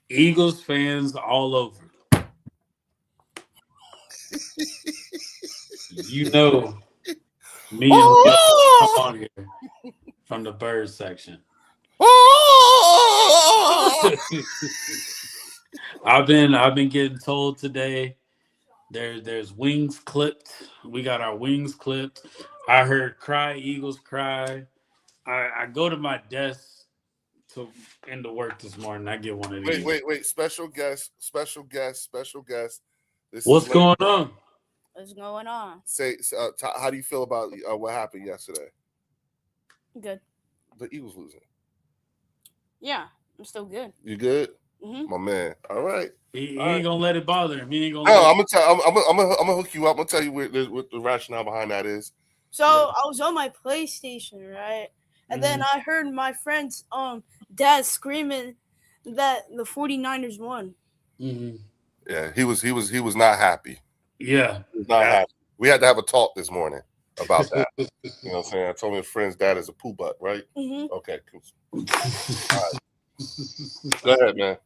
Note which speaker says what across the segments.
Speaker 1: Eagles fans all over. You know, me and Leo come on here from the bird section. I've been getting told today there's wings clipped. We got our wings clipped. I heard cry Eagles cry. I go to my desk to into work this morning. I get one of
Speaker 2: Wait,
Speaker 1: these.
Speaker 2: wait, wait. Special guest, special guest, special guest. This is
Speaker 1: What's going on?
Speaker 3: What's going on?
Speaker 2: How do you feel about what happened yesterday?
Speaker 3: Good.
Speaker 2: The Eagles losing.
Speaker 3: Yeah, I'm still good.
Speaker 2: You good?
Speaker 3: Mm-hmm.
Speaker 2: My man. All right.
Speaker 1: He
Speaker 2: All
Speaker 1: ain't
Speaker 2: right.
Speaker 1: gonna let it bother him. He ain't gonna
Speaker 2: No,
Speaker 1: let
Speaker 2: I'm
Speaker 1: it.
Speaker 2: gonna tell. I'm gonna hook you up. I'm gonna tell you what the rationale behind that is.
Speaker 3: So
Speaker 1: Yeah.
Speaker 3: I was on my PlayStation, right? And then
Speaker 1: Mhm.
Speaker 3: I heard my friend's dad screaming that the 49ers won.
Speaker 1: Mhm.
Speaker 2: Yeah, he was not happy.
Speaker 1: Yeah.
Speaker 2: He was not happy. We had to have a talk this morning about that. You know what I'm saying? I told his friend's dad is a poo butt, right?
Speaker 3: Mm-hmm.
Speaker 2: Okay, cool. Go ahead, man.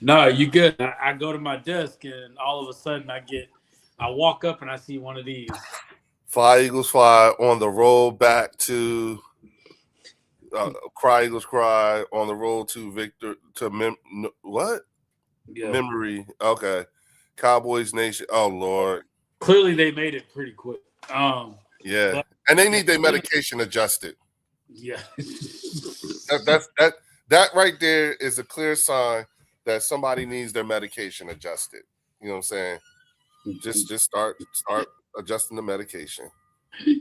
Speaker 1: No, you good. I go to my desk and all of a sudden I walk up and I see one of these.
Speaker 2: Fly Eagles fly on the road back to Cry Eagles cry on the road to Victor to what
Speaker 1: Yeah.
Speaker 2: memory? Okay, Cowboys Nation. Oh Lord,
Speaker 1: Clearly they made it pretty quick.
Speaker 2: yeah,
Speaker 1: But
Speaker 2: and they need their medication adjusted.
Speaker 1: yeah.
Speaker 2: That right there is a clear sign that somebody needs their medication adjusted. You know what I'm saying? Just start adjusting the medication.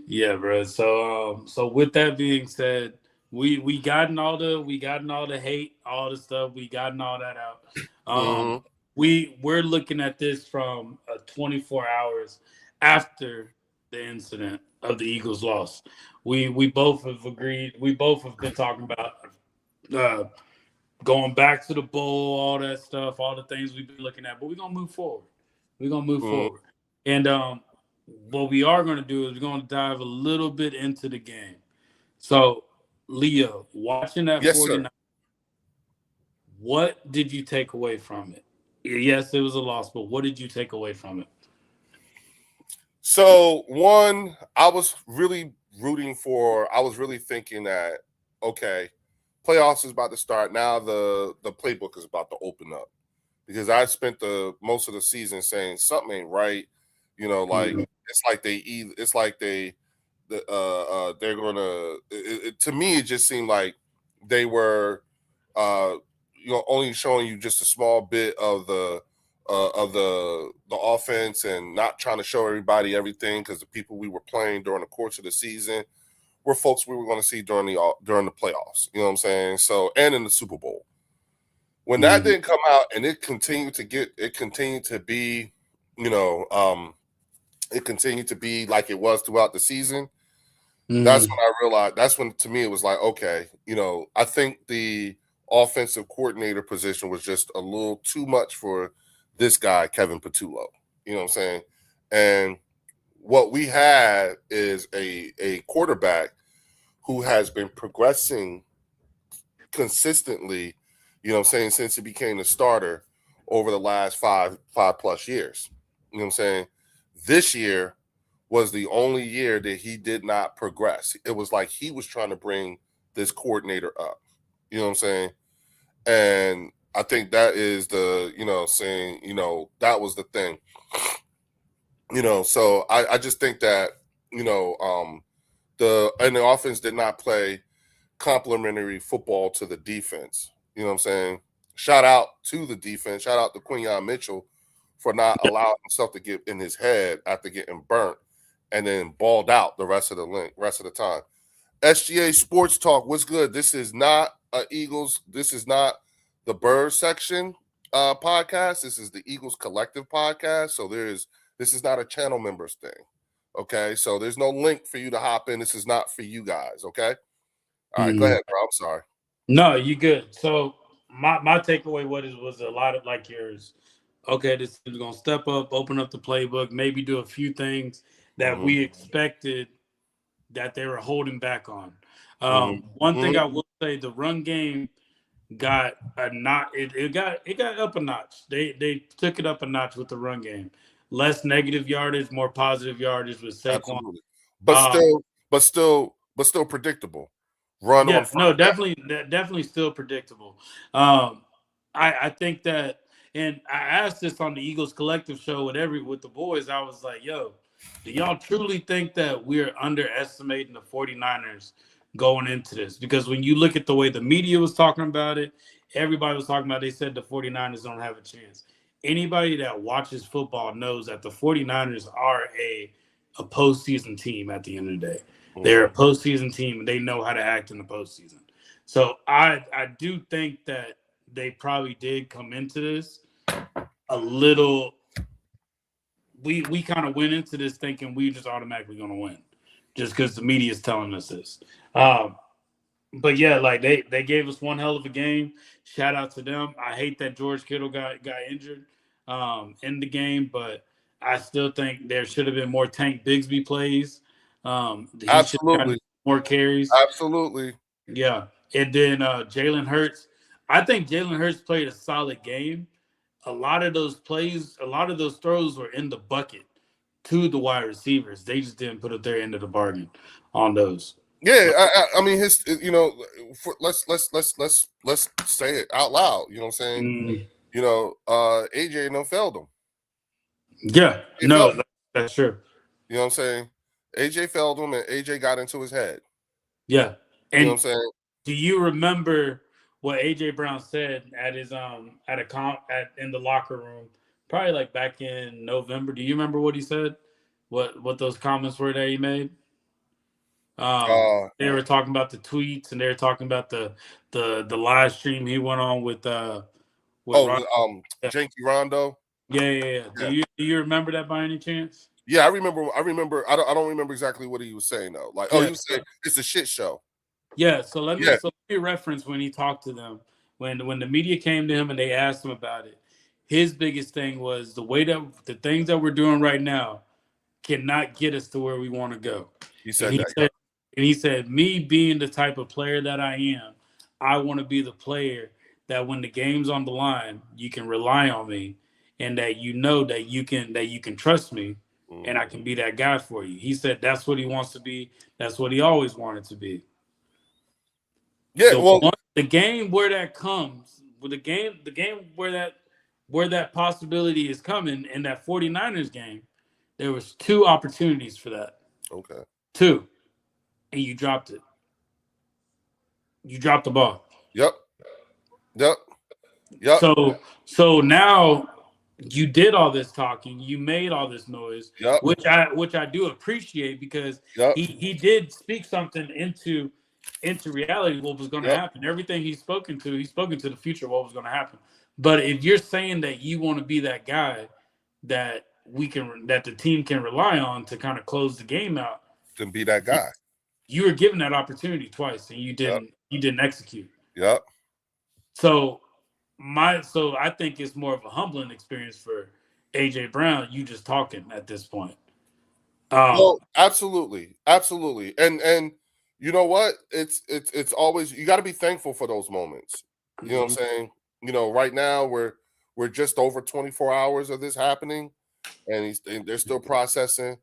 Speaker 1: Yeah, bro. So with that being said, we gotten all the hate, all the stuff. We gotten all that out. Um,
Speaker 2: Mm-hmm.
Speaker 1: we're looking at this from 24 hours after the incident of the Eagles loss. We both have agreed. We both have been talking about uh, going back to the bowl, all that stuff, all the things we've been looking at. But we're gonna move forward. We're gonna move
Speaker 2: Mm-hmm.
Speaker 1: forward. And what we are gonna do is we're gonna dive a little bit into the game. So, Leo, watching that
Speaker 2: Yes, sir.
Speaker 1: 49, what did you take away from it? Yes, it was a loss, but what did you take away from it?
Speaker 2: So one, I was really rooting for. I was really thinking that okay, playoffs is about to start now. The playbook is about to open up because I spent the most of the season saying something ain't right. You know, like
Speaker 1: Mhm.
Speaker 2: it's like they're gonna. To me, it just seemed like they were, uh, only showing you just a small bit of the offense and not trying to show everybody everything because the people we were playing during the course of the season were folks we were going to see during the playoffs. You know what I'm saying? So and in the Super Bowl. When that
Speaker 1: Mhm.
Speaker 2: didn't come out and it continued to be, you know, it continued to be like it was throughout the season. That's
Speaker 1: Mhm.
Speaker 2: when I realized. That's when to me it was like, okay, I think the offensive coordinator position was just a little too much for this guy, Kevin Patullo. You know what I'm saying? And what we had is a quarterback who has been progressing consistently, since he became the starter over the last five plus years. You know what I'm saying? This year was the only year that he did not progress. It was like he was trying to bring this coordinator up. You know what I'm saying? And I think that is that was the thing. So I just think that, the offense did not play complementary football to the defense. You know what I'm saying? Shout out to the defense. Shout out to Quinyon Mitchell for not allowing himself to get in his head after getting burnt and then balled out the rest of the time. SGA Sports Talk, what's good? This is not Eagles. This is not the Bird section podcast. This is the Eagles Collective podcast. So this is not a channel members thing. Okay. So there's no link for you to hop in. This is not for you guys. Okay. All right, go
Speaker 1: Mhm.
Speaker 2: ahead, bro. I'm sorry.
Speaker 1: No, you good. So my takeaway was a lot of like yours. Okay, this is gonna step up, open up the playbook, maybe do a few things that
Speaker 2: Mm-hmm.
Speaker 1: we expected that they were holding back on.
Speaker 2: Mm-hmm.
Speaker 1: One thing
Speaker 2: Mm-hmm.
Speaker 1: I will say, the run game got a notch. It got up a notch. They took it up a notch with the run game. Less negative yardage, more positive yardage with Saquon.
Speaker 2: Absolutely. But still predictable. Run on
Speaker 1: Yeah,
Speaker 2: first
Speaker 1: no,
Speaker 2: down.
Speaker 1: definitely still predictable. I think that, and I asked this on the Eagles Collective show with the boys. I was like, yo, do y'all truly think that we're underestimating the 49ers going into this? Because when you look at the way the media was talking about it, everybody was talking about, they said the 49ers don't have a chance. Anybody that watches football knows that the 49ers are a postseason team at the end of the day. They're a postseason team, and they know how to act in the postseason. So I do think that they probably did come into this a little. We kind of went into this thinking we just automatically going to win, just because the media is telling us this. But yeah, like they gave us one hell of a game. Shout out to them. I hate that George Kittle got injured in the game, but I still think there should have been more Tank Bigsby plays. He should have gotten
Speaker 2: Absolutely.
Speaker 1: more carries.
Speaker 2: Absolutely.
Speaker 1: Yeah. And then Jalen Hurts. I think Jalen Hurts played a solid game. A lot of those plays, a lot of those throws were in the bucket to the wide receivers. They just didn't put up their end of the bargain on those.
Speaker 2: Yeah, I mean his let's say it out loud, you know what I'm saying? AJ no failed him.
Speaker 1: Yeah. No, that's true.
Speaker 2: You know what I'm saying? AJ failed him, and AJ got into his head.
Speaker 1: Yeah. And
Speaker 2: you know what I'm saying?
Speaker 1: Do you remember what AJ Brown said at his in the locker room, probably like back in November? Do you remember what he said? What those comments were that he made? They were talking about the tweets, and they were talking about the live stream he went on with
Speaker 2: Janky Rondo.
Speaker 1: Yeah. Do you remember that by any chance?
Speaker 2: Yeah, I remember. I don't remember exactly what he was saying though. Like, he was saying it's a shit show.
Speaker 1: Yeah. So let me reference when he talked to them, when the media came to him and they asked him about it. His biggest thing was the things that we're doing right now cannot get us to where we want to go.
Speaker 2: He said
Speaker 1: he said, me being the type of player that I am, I want to be the player that when the game's on the line, you can rely on me, and that you know that you can trust me, and I can be that guy for you. He said that's what he wants to be. That's what he always wanted to be.
Speaker 2: Yeah,
Speaker 1: so the game where that comes, the game where that possibility is coming in that 49ers game, there was 2 opportunities for that.
Speaker 2: Okay.
Speaker 1: 2. And you dropped it. You dropped the ball.
Speaker 2: Yep.
Speaker 1: So now you did all this talking, you made all this noise, which I do appreciate, because he did speak something into reality, what was going to happen. Everything he's spoken to the future, what was going to happen. But if you're saying that you want to be that guy that the team can rely on to kind of close the game out,
Speaker 2: to be that guy,
Speaker 1: you were given that opportunity twice and you didn't execute.
Speaker 2: Yep.
Speaker 1: So I think it's more of a humbling experience for AJ Brown. You just talking at this point.
Speaker 2: Well, absolutely, and you know what? It's always, you got to be thankful for those moments. You know what I'm saying? Right now we're just over 24 hours of this happening, and they're still processing.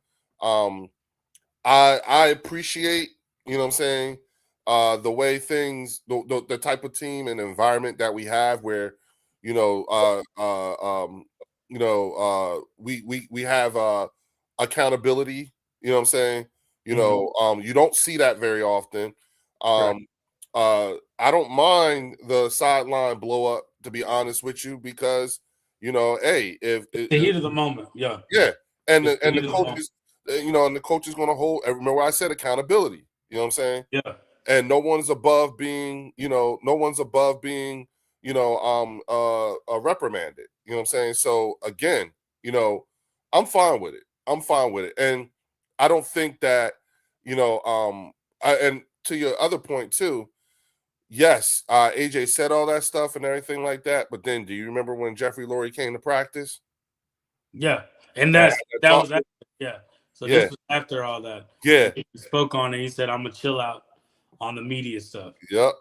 Speaker 2: I appreciate, you know what I'm saying, the way things, the type of team and environment that we have, where we have accountability. You know what I'm saying? You don't see that very often. I don't mind the sideline blow up, to be honest with you, because hey, if
Speaker 1: the heat of the moment, yeah,
Speaker 2: and the coaches, and the coach is going to hold. Remember, I said accountability. You know what I'm saying?
Speaker 1: Yeah.
Speaker 2: And no one's above being, reprimanded. You know what I'm saying? So again, I'm fine with it. And I don't think that, and to your other point too, yes, AJ said all that stuff and everything like that. But then, do you remember when Jeffrey Lurie came to practice?
Speaker 1: Yeah, and that was after, yeah. So this was after all that.
Speaker 2: Yeah,
Speaker 1: He spoke on it. He said, "I'm gonna chill out on the media stuff.
Speaker 2: Yep.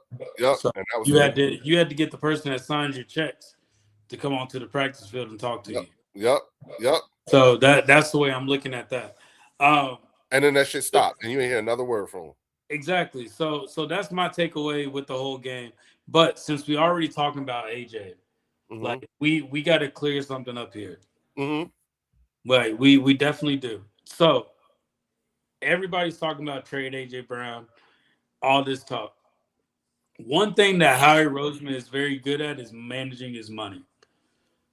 Speaker 1: So
Speaker 2: And that was
Speaker 1: you had to get the person that signs your checks to come onto the practice field and talk to you.
Speaker 2: Yep.
Speaker 1: So that's the way I'm looking at that.
Speaker 2: And then that shit stopped, and you ain't hear another word from him.
Speaker 1: Exactly. So that's my takeaway with the whole game. But since we already talking about AJ, like we got to clear something up here. Like we definitely do. So everybody's talking about trade AJ Brown, all this talk. One thing that Howie Roseman is very good at is managing his money.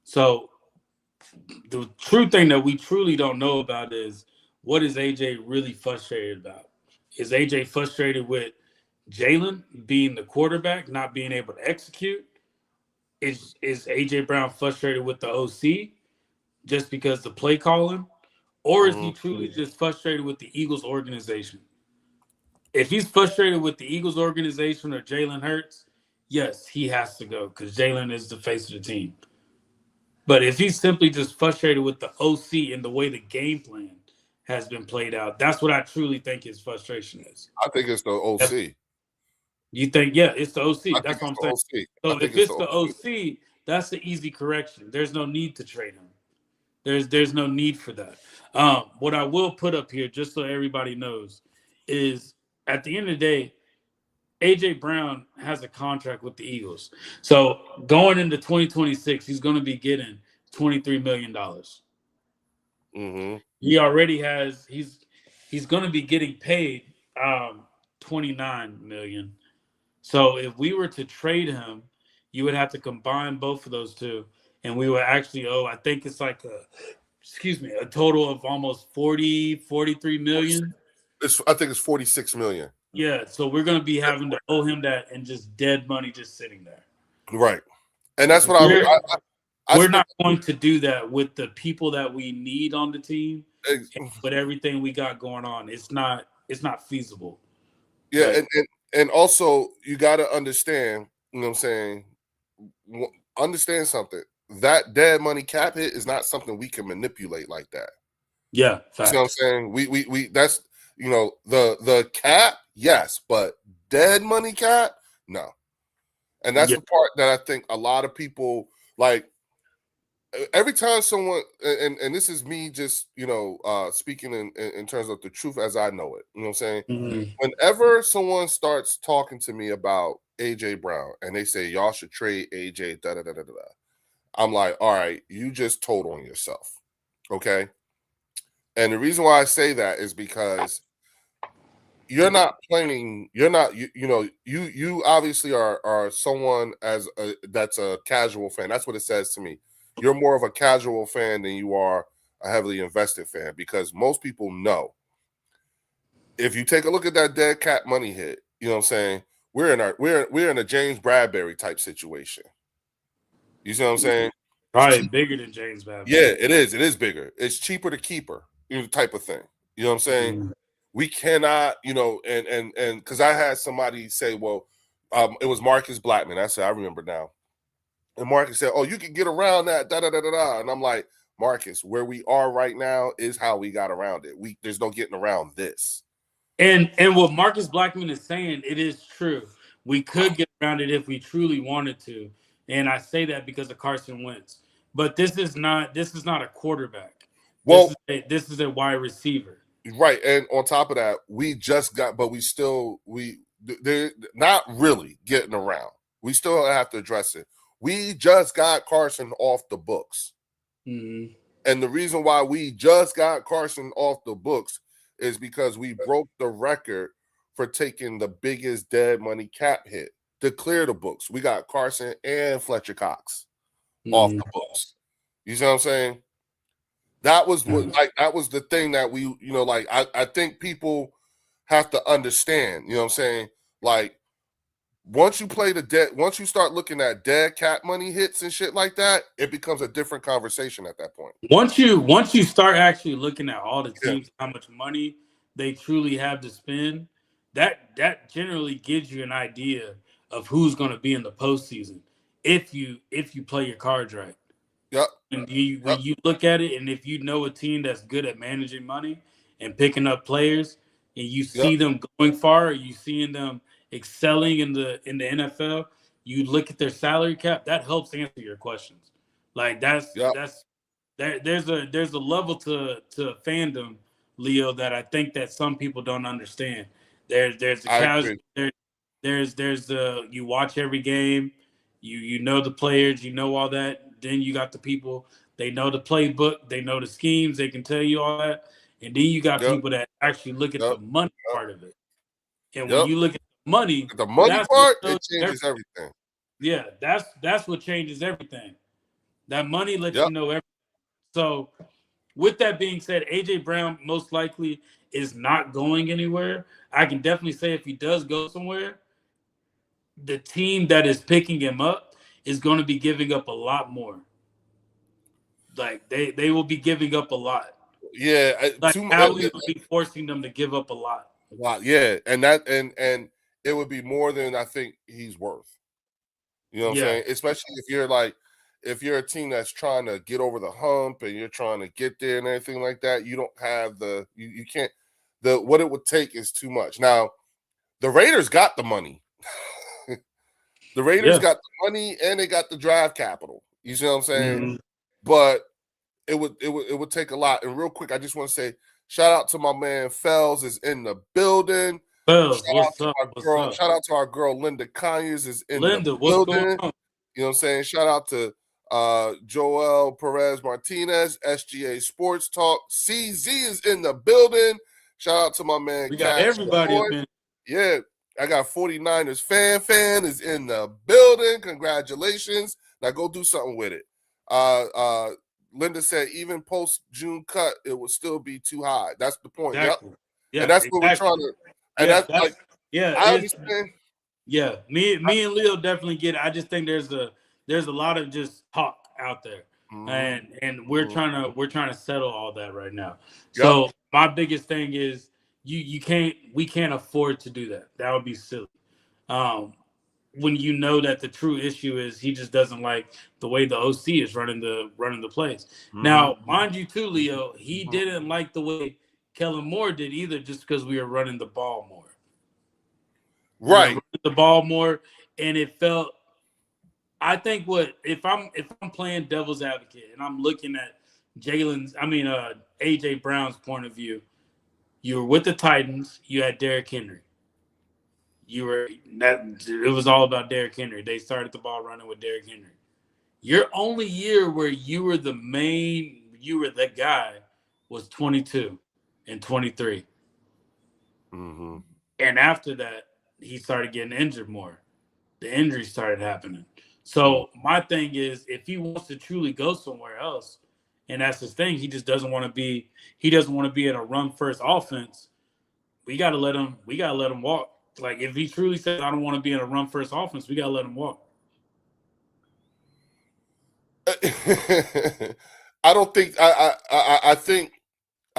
Speaker 1: So the true thing that we truly don't know about is what is AJ really frustrated about? Is AJ frustrated with Jalen being the quarterback, not being able to execute? Is AJ Brown frustrated with the OC just because the play calling? Or is he truly just frustrated with the Eagles organization? If he's frustrated with the Eagles organization or Jalen Hurts, yes, he has to go because Jalen is the face of the team. But if he's simply just frustrated with the OC and the way the game plan has been played out, that's what I truly think his frustration is.
Speaker 2: I think it's the OC.
Speaker 1: You think, yeah, it's the OC. That's what I'm saying.
Speaker 2: OC.
Speaker 1: So if it's the OC, that's the easy correction. There's no need to trade him. There's no need for that. What I will put up here, just so everybody knows, is at the end of the day, AJ Brown has a contract with the Eagles. So going into 2026, he's going to be getting $23 million. He already has. He's going to be getting paid $29 million. So if we were to trade him, you would have to combine both of those two, and we would actually owe. I think it's like a total of almost 43 million.
Speaker 2: I think it's 46 million.
Speaker 1: Yeah, so we're going to be having to owe him that and just dead money just sitting there.
Speaker 2: Right. And that's what
Speaker 1: we're not going to do that with the people that we need on the team. With everything we got going on, it's not feasible.
Speaker 2: Yeah, right? and also you got to understand, you know what I'm saying? Understand something. That dead money cap hit is not something we can manipulate like that.
Speaker 1: Yeah,
Speaker 2: facts. You know what I'm saying? We that's, you know, the cap, yes, but dead money cap, no. And that's the part that I think a lot of people, like, every time someone, and this is me just, you know, speaking in terms of the truth as I know it, you know what I'm saying? Whenever someone starts talking to me about AJ Brown and they say y'all should trade AJ, I'm like, all right, you just told on yourself, okay? And the reason why I say that is because you're not playing. You're not. You obviously are someone that's a casual fan. That's what it says to me. You're more of a casual fan than you are a heavily invested fan, because most people know. If you take a look at that dead cap money hit, you know what I'm saying? We're in a James Bradbury type situation. You see what I'm saying?
Speaker 1: Probably bigger than James Bradbury.
Speaker 2: Yeah, it is. It is bigger. It's cheaper to keep her, you know, type of thing. You know what I'm saying? We cannot, you know, and because I had somebody say, well, it was Marcus Blackman. I remember now. And Marcus said, oh, you can get around that, And I'm like, Marcus, where we are right now is how we got around it. There's no getting around this.
Speaker 1: And what Marcus Blackman is saying, it is true. We could get around it if we truly wanted to. And I say that because of Carson Wentz. But this is not a quarterback.
Speaker 2: Well,
Speaker 1: this is a wide receiver.
Speaker 2: Right. And on top of that, they're not really getting around. We still have to address it. We just got Carson off the books. And the reason why we just got Carson off the books is because we broke the record for taking the biggest dead money cap hit to clear the books. We got Carson and Fletcher Cox off the books. You see what I'm saying? That was that was the thing that we, you know, like, I think people have to understand, you know what I'm saying? Like, once you start looking at dead cap money hits and shit like that, it becomes a different conversation at that point.
Speaker 1: Once you start actually looking at all the teams, how much money they truly have to spend, that generally gives you an idea of who's going to be in the postseason if you play your cards right.
Speaker 2: Yep.
Speaker 1: And when you look at it, and if you know a team that's good at managing money and picking up players, and you see them going far, or you seeing them excelling in the NFL, you look at their salary cap, that helps answer your questions. Like
Speaker 2: Yep.
Speaker 1: there's a level to fandom, Leo, that I think that some people don't understand. There's the
Speaker 2: I
Speaker 1: casual,
Speaker 2: agree.
Speaker 1: there's the you watch every game, you know the players, you know all that. Then you got the people, they know the playbook, they know the schemes, they can tell you all that. And then you got
Speaker 2: Yep.
Speaker 1: people that actually look at
Speaker 2: Yep.
Speaker 1: the money
Speaker 2: Yep.
Speaker 1: part of it. And when
Speaker 2: Yep.
Speaker 1: you look at the money
Speaker 2: The money
Speaker 1: that's
Speaker 2: part,
Speaker 1: what
Speaker 2: it changes everything.
Speaker 1: yeah, that's what changes everything. That money lets
Speaker 2: Yep.
Speaker 1: you know everything. So with that being said, AJ Brown most likely is not going anywhere. I can definitely say if he does go somewhere, the team that is picking him up is going to be giving up a lot more. Like they will be giving up a lot.
Speaker 2: Yeah,
Speaker 1: Like Howie will be forcing them to give up a lot.
Speaker 2: Yeah, and it would be more than I think he's worth. You know what I'm saying? Especially if you're a team that's trying to get over the hump and you're trying to get there and everything like that, you don't have you can't what it would take is too much. Now, the Raiders got the money. The Raiders got the money and they got the draft capital. You see what I'm saying?
Speaker 1: Mm-hmm.
Speaker 2: But it would take a lot. And real quick, I just want to say shout out to my man Fells is in the building.
Speaker 1: Fells,
Speaker 2: Shout out to our girl Linda Conyers is in the building.
Speaker 1: What's going on?
Speaker 2: You know what I'm saying? Shout out to Joel Perez Martinez, SGA Sports Talk. CZ is in the building. Shout out to my man.
Speaker 1: We got everybody up in.
Speaker 2: Yeah, I got 49ers fan is in the building. Congratulations. Now go do something with it. Linda said even post June cut, it would still be too high. That's the point.
Speaker 1: Exactly.
Speaker 2: Yep. Yeah, and that's what we're trying to. And that's like, I understand.
Speaker 1: Yeah, me and Leo definitely get it. I just think there's a lot of just talk out there, and we're trying to settle all that right now. Yep. So my biggest thing is we can't afford to do that. That would be silly. When you know that the true issue is he just doesn't like the way the OC is running the plays. Mm-hmm. Now, mind you, too, Leo, he didn't like the way Kellen Moore did either, just because we were running the ball more.
Speaker 2: Right,
Speaker 1: the ball more, and it felt. I think if I'm playing devil's advocate and I'm looking at AJ Brown's point of view, you were with the Titans, you had Derrick Henry. It was all about Derrick Henry. They started the ball running with Derrick Henry. Your only year where you were the guy was 22 and 23.
Speaker 2: Mm-hmm.
Speaker 1: And after that, he started getting injured more. The injuries started happening. So my thing is, if he wants to truly go somewhere else, and that's his thing, he just doesn't want to be. He doesn't want to be in a run first offense. We gotta let him walk. Like if he truly says, "I don't want to be in a run first offense," we gotta let him walk.
Speaker 2: I don't think. I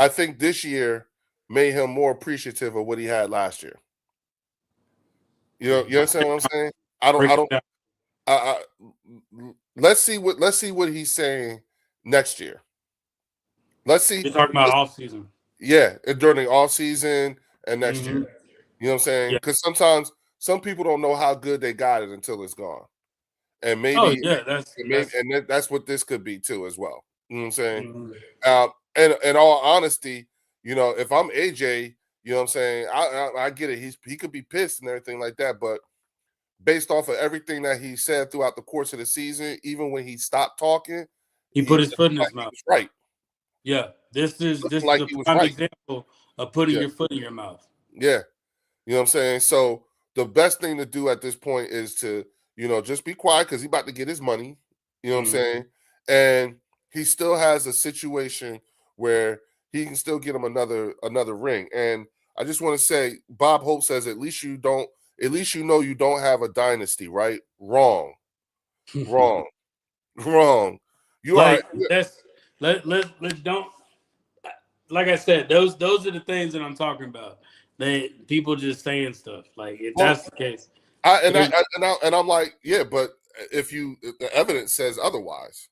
Speaker 2: think this year made him more appreciative of what he had last year. You understand what I'm saying? Let's see what he's saying next year. Let's see.
Speaker 1: You're talking about off season.
Speaker 2: Yeah, during the off season and next year. You know what I'm saying? Because sometimes some people don't know how good they got it until it's gone, and maybe that's what this could be too as well. You know what I'm saying? And in all honesty, if I'm AJ, you know what I'm saying? I get it. He could be pissed and everything like that, but based off of everything that he said throughout the course of the season, even when he stopped talking,
Speaker 1: he put his foot in his mouth.
Speaker 2: Right.
Speaker 1: Yeah. This is a prime example of putting your foot in your mouth.
Speaker 2: Yeah. You know what I'm saying? So the best thing to do at this point is to, just be quiet because he's about to get his money. You know what I'm saying? And he still has a situation where he can still get him another ring. And I just want to say, Bob Hope says, at least you know you don't have a dynasty, right? Wrong. You
Speaker 1: let's don't, like I said, those are the things that I'm talking about. People just saying stuff. Like if that's the case.
Speaker 2: I'm like, yeah, but if the evidence says otherwise.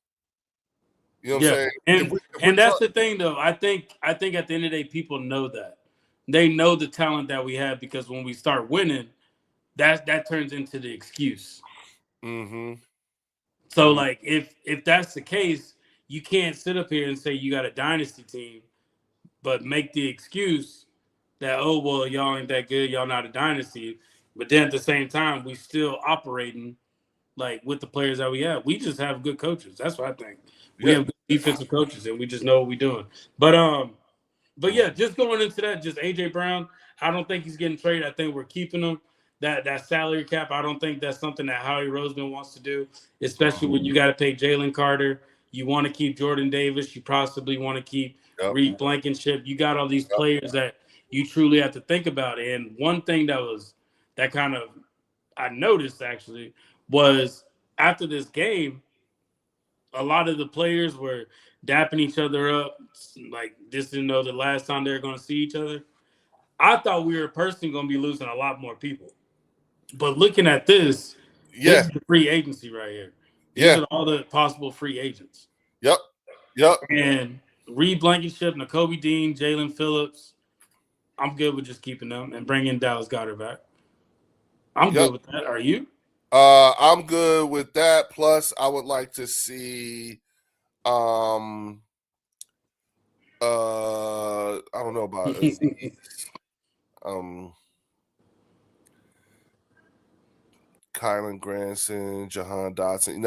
Speaker 2: You know what I'm saying?
Speaker 1: And that's the thing though. I think at the end of the day, people know that. They know the talent that we have because when we start winning, that turns into the excuse.
Speaker 2: Mm-hmm.
Speaker 1: So like if that's the case, you can't sit up here and say you got a dynasty team, but make the excuse that, oh well, y'all ain't that good, y'all not a dynasty. But then at the same time, we still operating like with the players that we have. We just have good coaches. That's what I think. We have good defensive coaches and we just know what we're doing. But yeah, just going into that, just AJ Brown, I don't think he's getting traded. I think we're keeping him. That salary cap, I don't think that's something that Howie Roseman wants to do, especially when you got to pay Jalen Carter. You want to keep Jordan Davis. You possibly want to keep Reed Blankenship. You got all these players that you truly have to think about. And one thing that kind of I noticed actually was after this game, a lot of the players were dapping each other up, like this didn't know the last time they were going to see each other. I thought we were personally going to be losing a lot more people. But looking at this is the free agency right here. These are all the possible free agents.
Speaker 2: Yep.
Speaker 1: And Reed Blankenship, Nakobe Dean, Jalen Phillips, I'm good with just keeping them and bringing Dallas Goedert back. I'm good with that. Are you?
Speaker 2: I'm good with that. Plus, I would like to see I don't know about Aziz. Kylan Granson, Jahan Dotson.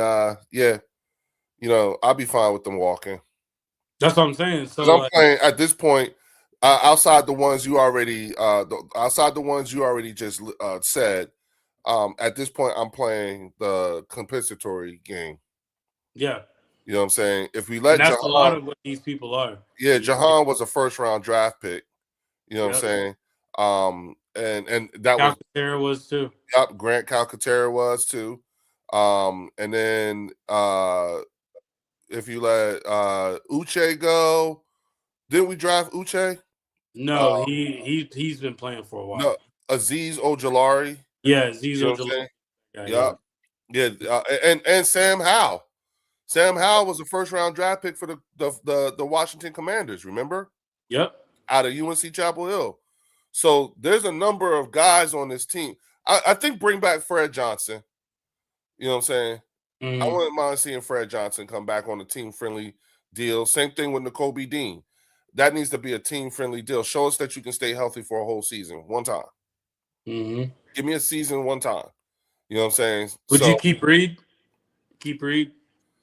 Speaker 2: I'll be fine with them walking.
Speaker 1: That's what I'm saying. So
Speaker 2: I'm playing at this point, outside the ones you already just said. At this point, I'm playing the compensatory game.
Speaker 1: Yeah.
Speaker 2: You know what I'm saying? If we let
Speaker 1: that's Jahan, a lot of what these people are.
Speaker 2: Yeah, Jahan was a first-round draft pick. You know what I'm saying? And that
Speaker 1: Calcaterra was too.
Speaker 2: Yep, Grant Calcaterra was too. And then if you let Uche go, didn't we draft Uche?
Speaker 1: No, he's been playing for a while.
Speaker 2: No, Azeez Ojulari.
Speaker 1: Yeah, Azeez Ojulari.
Speaker 2: Yeah. And Sam Howell. Sam Howell was a first-round draft pick for the Washington Commanders, remember?
Speaker 1: Yep.
Speaker 2: Out of UNC Chapel Hill. So there's a number of guys on this team. I think bring back Fred Johnson. You know what I'm saying?
Speaker 1: Mm-hmm.
Speaker 2: I wouldn't mind seeing Fred Johnson come back on a team-friendly deal. Same thing with Nakobe Dean. That needs to be a team-friendly deal. Show us that you can stay healthy for a whole season, one time.
Speaker 1: Mm-hmm.
Speaker 2: Give me a season one time. You know what I'm saying?
Speaker 1: Would you keep Reed? Keep Reed?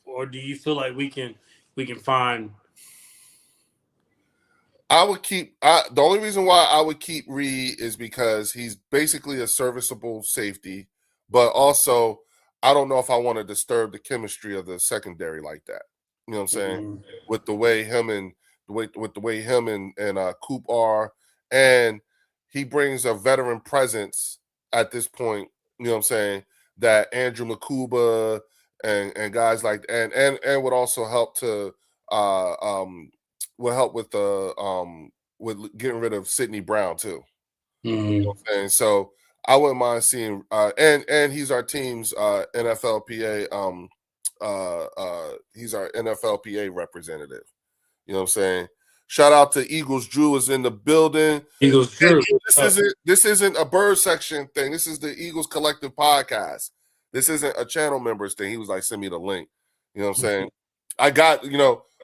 Speaker 1: Or do you feel like we can find?
Speaker 2: I would keep. The only reason why I would keep Reed is because he's basically a serviceable safety, but also I don't know if I want to disturb the chemistry of the secondary like that. You know what I'm saying?
Speaker 1: Mm-hmm.
Speaker 2: With the way him and Coop are, and he brings a veteran presence at this point. You know what I'm saying? That Andrew Makuba and guys like and would also help to will help with with getting rid of Sidney Brown too.
Speaker 1: Mm-hmm.
Speaker 2: You know what I'm saying? So I wouldn't mind seeing and he's our team's NFLPA he's our NFLPA representative. You know what I'm saying? Shout out to Eagles Drew is in the building.
Speaker 1: Eagles Drew.
Speaker 2: This isn't a bird section thing. This is the Eagles Collective podcast. This isn't a channel members thing. He was like, send me the link. You know what I'm saying? I got,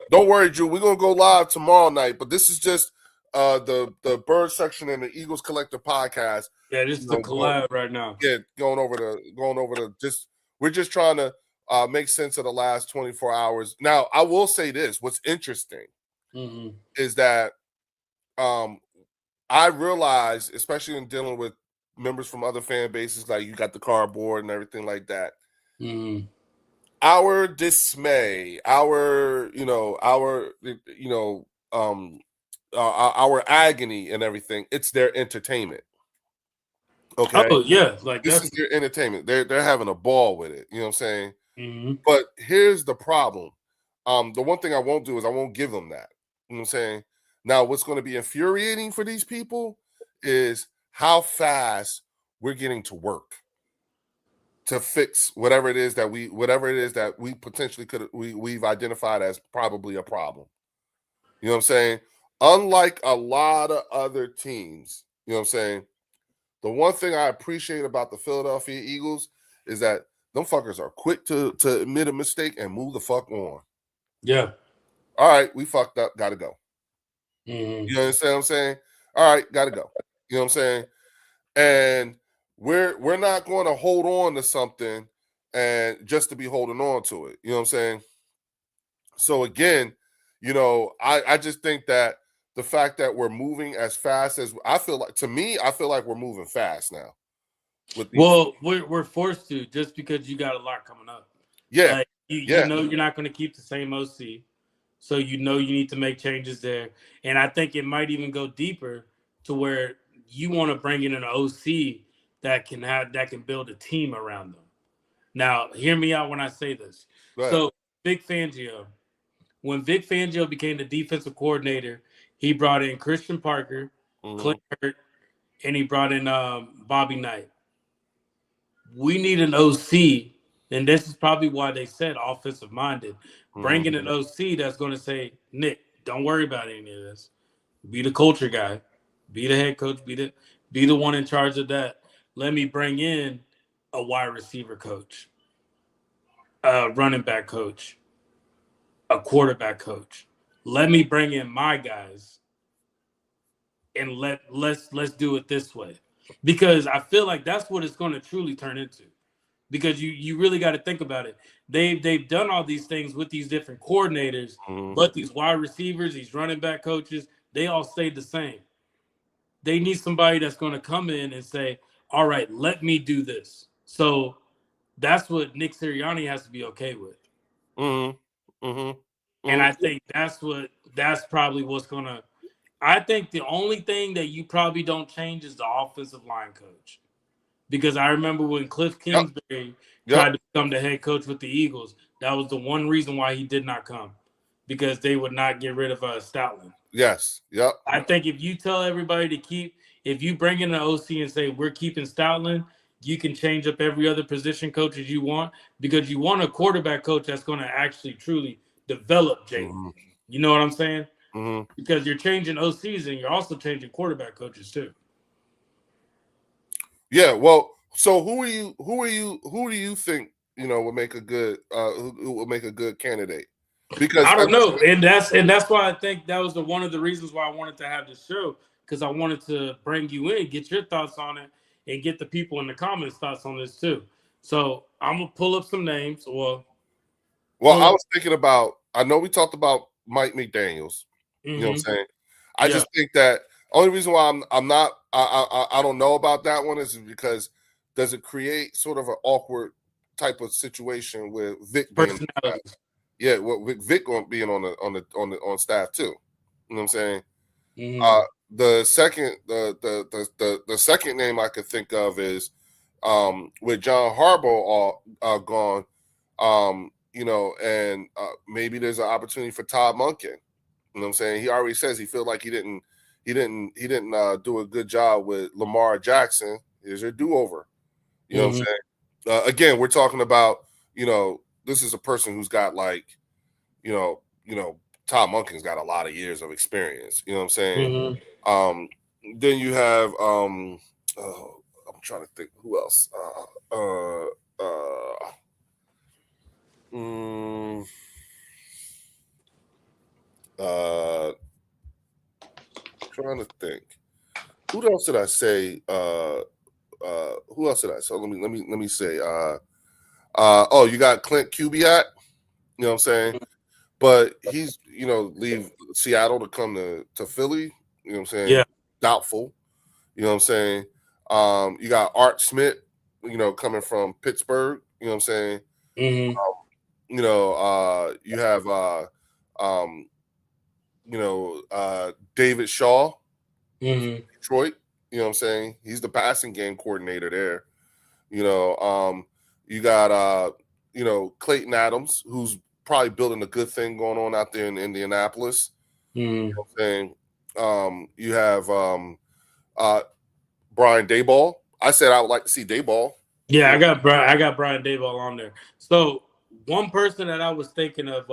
Speaker 2: don't worry, Drew. We're gonna go live tomorrow night, but this is just the bird section in the Eagles Collective podcast.
Speaker 1: Yeah, this is the collab right now.
Speaker 2: Yeah, going over the we're just trying to make sense of the last 24 hours. Now, I will say this: what's interesting is that I realized, especially in dealing with members from other fan bases, like you got the cardboard and everything like that. Our dismay, our agony and everything, it's their entertainment. Okay.
Speaker 1: Oh yeah,
Speaker 2: this is their entertainment. They're having a ball with it. You know what I'm saying?
Speaker 1: Mm-hmm.
Speaker 2: But here's the problem. The one thing I won't do is I won't give them that. You know what I'm saying? Now, what's going to be infuriating for these people is how fast we're getting to work to fix whatever it is that we potentially we've identified as probably a problem. You know what I'm saying? Unlike a lot of other teams, you know what I'm saying? The one thing I appreciate about the Philadelphia Eagles is that them fuckers are quick to admit a mistake and move the fuck on.
Speaker 1: Yeah.
Speaker 2: All right, we fucked up, gotta go.
Speaker 1: Mhm.
Speaker 2: You understand what I'm saying? All right, gotta go. You know what I'm saying? And we're not going to hold on to something and just to be holding on to it. You know what I'm saying? So again, you know, I just think that the fact that we're moving as fast as I feel like, to me, I feel like we're moving fast now. With these,
Speaker 1: Well, we're forced to, just because you got a lot coming up.
Speaker 2: yeah,
Speaker 1: Like you
Speaker 2: yeah,
Speaker 1: know you're not going to keep the same OC, so you know you need to make changes there. And I think it might even go deeper to where you want to bring in an OC that can build a team around them. Now, hear me out when I say this.
Speaker 2: go ahead.
Speaker 1: So, Vic Fangio, when Vic Fangio became the defensive coordinator, he brought in Christian Parker, Clint Hurt, and he brought in Bobby Knight. We need an OC, and this is probably why they said offensive minded. Bringing an OC that's going to say, Nick, don't worry about any of this. Be the culture guy, be the head coach, be the one in charge of that. Let me bring in a wide receiver coach, a running back coach, a quarterback coach. Let me bring in my guys, and let's do it this way, because I feel like that's what it's going to truly turn into. Because you really got to think about it. They've done all these things with these different coordinators, but these wide receivers, these running back coaches, they all stayed the same. They need somebody that's going to come in and say, all right, let me do this. So that's what Nick Sirianni has to be okay with. And I think that's probably what's going to – I think the only thing that you probably don't change is the offensive line coach. Because I remember when Cliff Kingsbury tried to become the head coach with the Eagles, that was the one reason why he did not come, because they would not get rid of Stoutland.
Speaker 2: Yes. Yep.
Speaker 1: I think if you tell everybody to if you bring in an OC and say we're keeping Stoutland, you can change up every other position coach as you want, because you want a quarterback coach that's going to actually truly develop Jalen. You know what I'm saying? Because you're changing OCs and you're also changing quarterback coaches too.
Speaker 2: Yeah, well, so who do you think, you know, would make a good who would make a good candidate? Because
Speaker 1: I don't know, and that's why I think that was one of the reasons why I wanted to have this show, because I wanted to bring you in, get your thoughts on it, and get the people in the comments thoughts on this too. So I'm gonna pull up some names. Well,
Speaker 2: I was thinking about. I know we talked about Mike McDaniels. You know what I'm saying? I just think that only reason why I'm not I don't know about that one is because does it create sort of an awkward type of situation with Vic being with Vic being on staff too. You know what I'm saying? The second name I could think of is with John Harbaugh gone, you know, and maybe there's an opportunity for Todd Monken. You know what I'm saying? He already says he feel like he didn't do a good job with Lamar Jackson. Here's your do-over. You know what I'm saying? Again, we're talking about, you know, this is a person who's got like, you know, Todd Monken's got a lot of years of experience. You know what I'm saying? Then you have I'm trying to think who else. Trying to think. Who else did I say? Who else did I say? So let me say. Oh, you got Clint Kubiak. You know what I'm saying? But he's, you know, leave Seattle to come to Philly. You know what I'm saying?
Speaker 1: Yeah.
Speaker 2: Doubtful. You know what I'm saying? You got Art Smith, you know, coming from Pittsburgh. You know what I'm saying? You know, you have you know, David Shaw, Detroit. You know what I'm saying? He's the passing game coordinator there. You know, you got you know, Clayton Adams, who's probably building a good thing going on out there in Indianapolis. You know what I'm saying? You have Brian Daboll. I said I would like to see Daboll.
Speaker 1: Yeah, I got Brian Daboll on there. So one person that I was thinking of,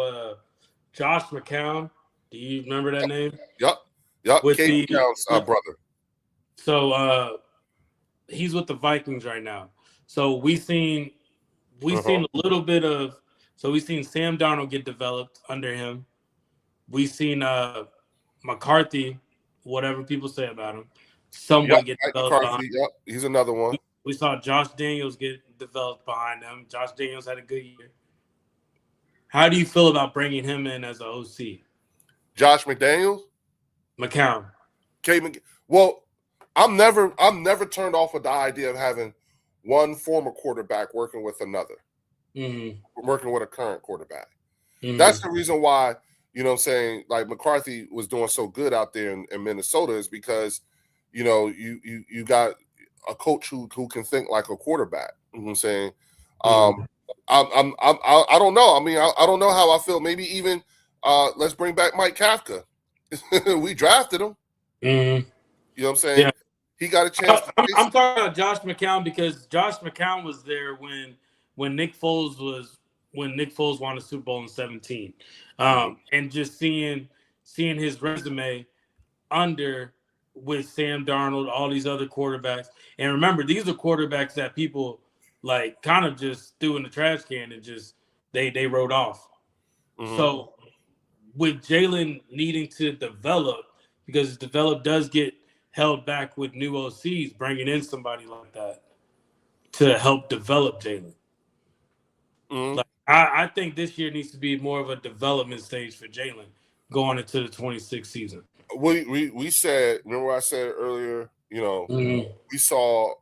Speaker 1: Josh McCown. Do you remember that name?
Speaker 2: Yep. With Kate McCown's brother.
Speaker 1: So he's with the Vikings right now. So we seen a little bit of. So we seen Sam Darnold get developed under him. We seen McCarthy, whatever people say about him, somewhat get
Speaker 2: Mike
Speaker 1: developed behind.
Speaker 2: McCarthy. Yep, he's another one.
Speaker 1: We saw Josh Daniels get developed behind him. Josh Daniels had a good year. How do you feel about bringing him in as an OC?
Speaker 2: Josh McDaniels,
Speaker 1: McCown.
Speaker 2: Well, I'm never turned off with the idea of having one former quarterback working with another, working with a current quarterback. That's the reason why, you know what I'm saying, like McCarthy was doing so good out there in Minnesota is because, you know, you got a coach who can think like a quarterback. You know what I'm saying? I don't know. I mean, I don't know how I feel. Maybe even let's bring back Mike Kafka. We drafted him. You know what I'm saying?
Speaker 1: Yeah.
Speaker 2: He got a chance.
Speaker 1: I'm talking about Josh McCown because Josh McCown was there when Nick Foles won the Super Bowl in 2017, and just seeing his resume under with Sam Darnold, all these other quarterbacks, and remember these are quarterbacks that people like kind of just threw in the trash can and just they wrote off. So with Jalen needing to develop, because develop does get held back with new OCs, bringing in somebody like that to help develop Jalen. Like, I think this year needs to be more of a development stage for Jalen going into the 26th season.
Speaker 2: We said, remember I said earlier, you know, we saw,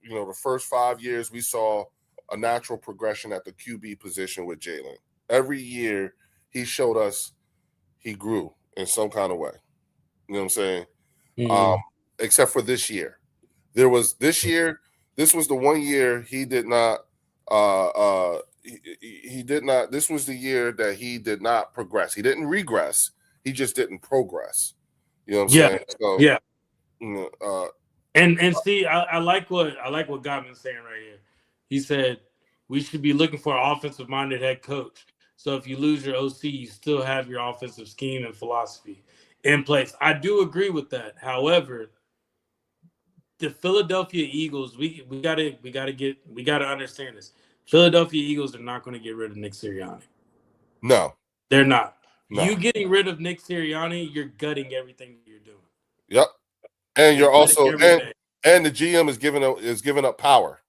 Speaker 2: you know, the first 5 years we saw a natural progression at the QB position with Jalen. Every year he showed us he grew in some kind of way. You know what I'm saying? Except for this year. This was the 1 year he did not he did not. This was the year that he did not progress. He didn't regress. He just didn't progress. You know what I'm saying? So,
Speaker 1: yeah.
Speaker 2: You know,
Speaker 1: and see, I like what Gottman's saying right here. He said we should be looking for an offensive-minded head coach. So if you lose your OC, you still have your offensive scheme and philosophy in place. I do agree with that. However, the Philadelphia Eagles, we gotta understand this. Philadelphia Eagles are not going to get rid of Nick Sirianni.
Speaker 2: No,
Speaker 1: they're not.
Speaker 2: No.
Speaker 1: You getting rid of Nick Sirianni, you're gutting everything you're doing.
Speaker 2: Yep, and you're also and the GM is giving up power.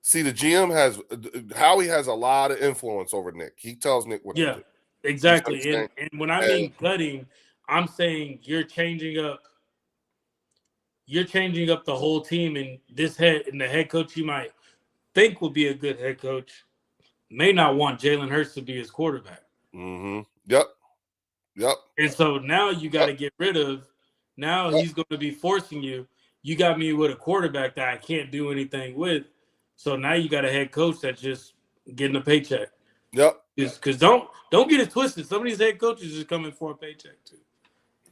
Speaker 2: See, the GM Howie has a lot of influence over Nick. He tells Nick what to do.
Speaker 1: Exactly. And when I mean gutting, I'm saying you're changing up the whole team, and the head coach you might think will be a good head coach may not want Jalen Hurts to be his quarterback.
Speaker 2: Yep.
Speaker 1: And so now you got to get rid of. Now he's going to be forcing you. You got me with a quarterback that I can't do anything with. So now you got a head coach that's just getting a paycheck.
Speaker 2: Yep.
Speaker 1: Because don't get it twisted. Some of these head coaches just come in for a paycheck too,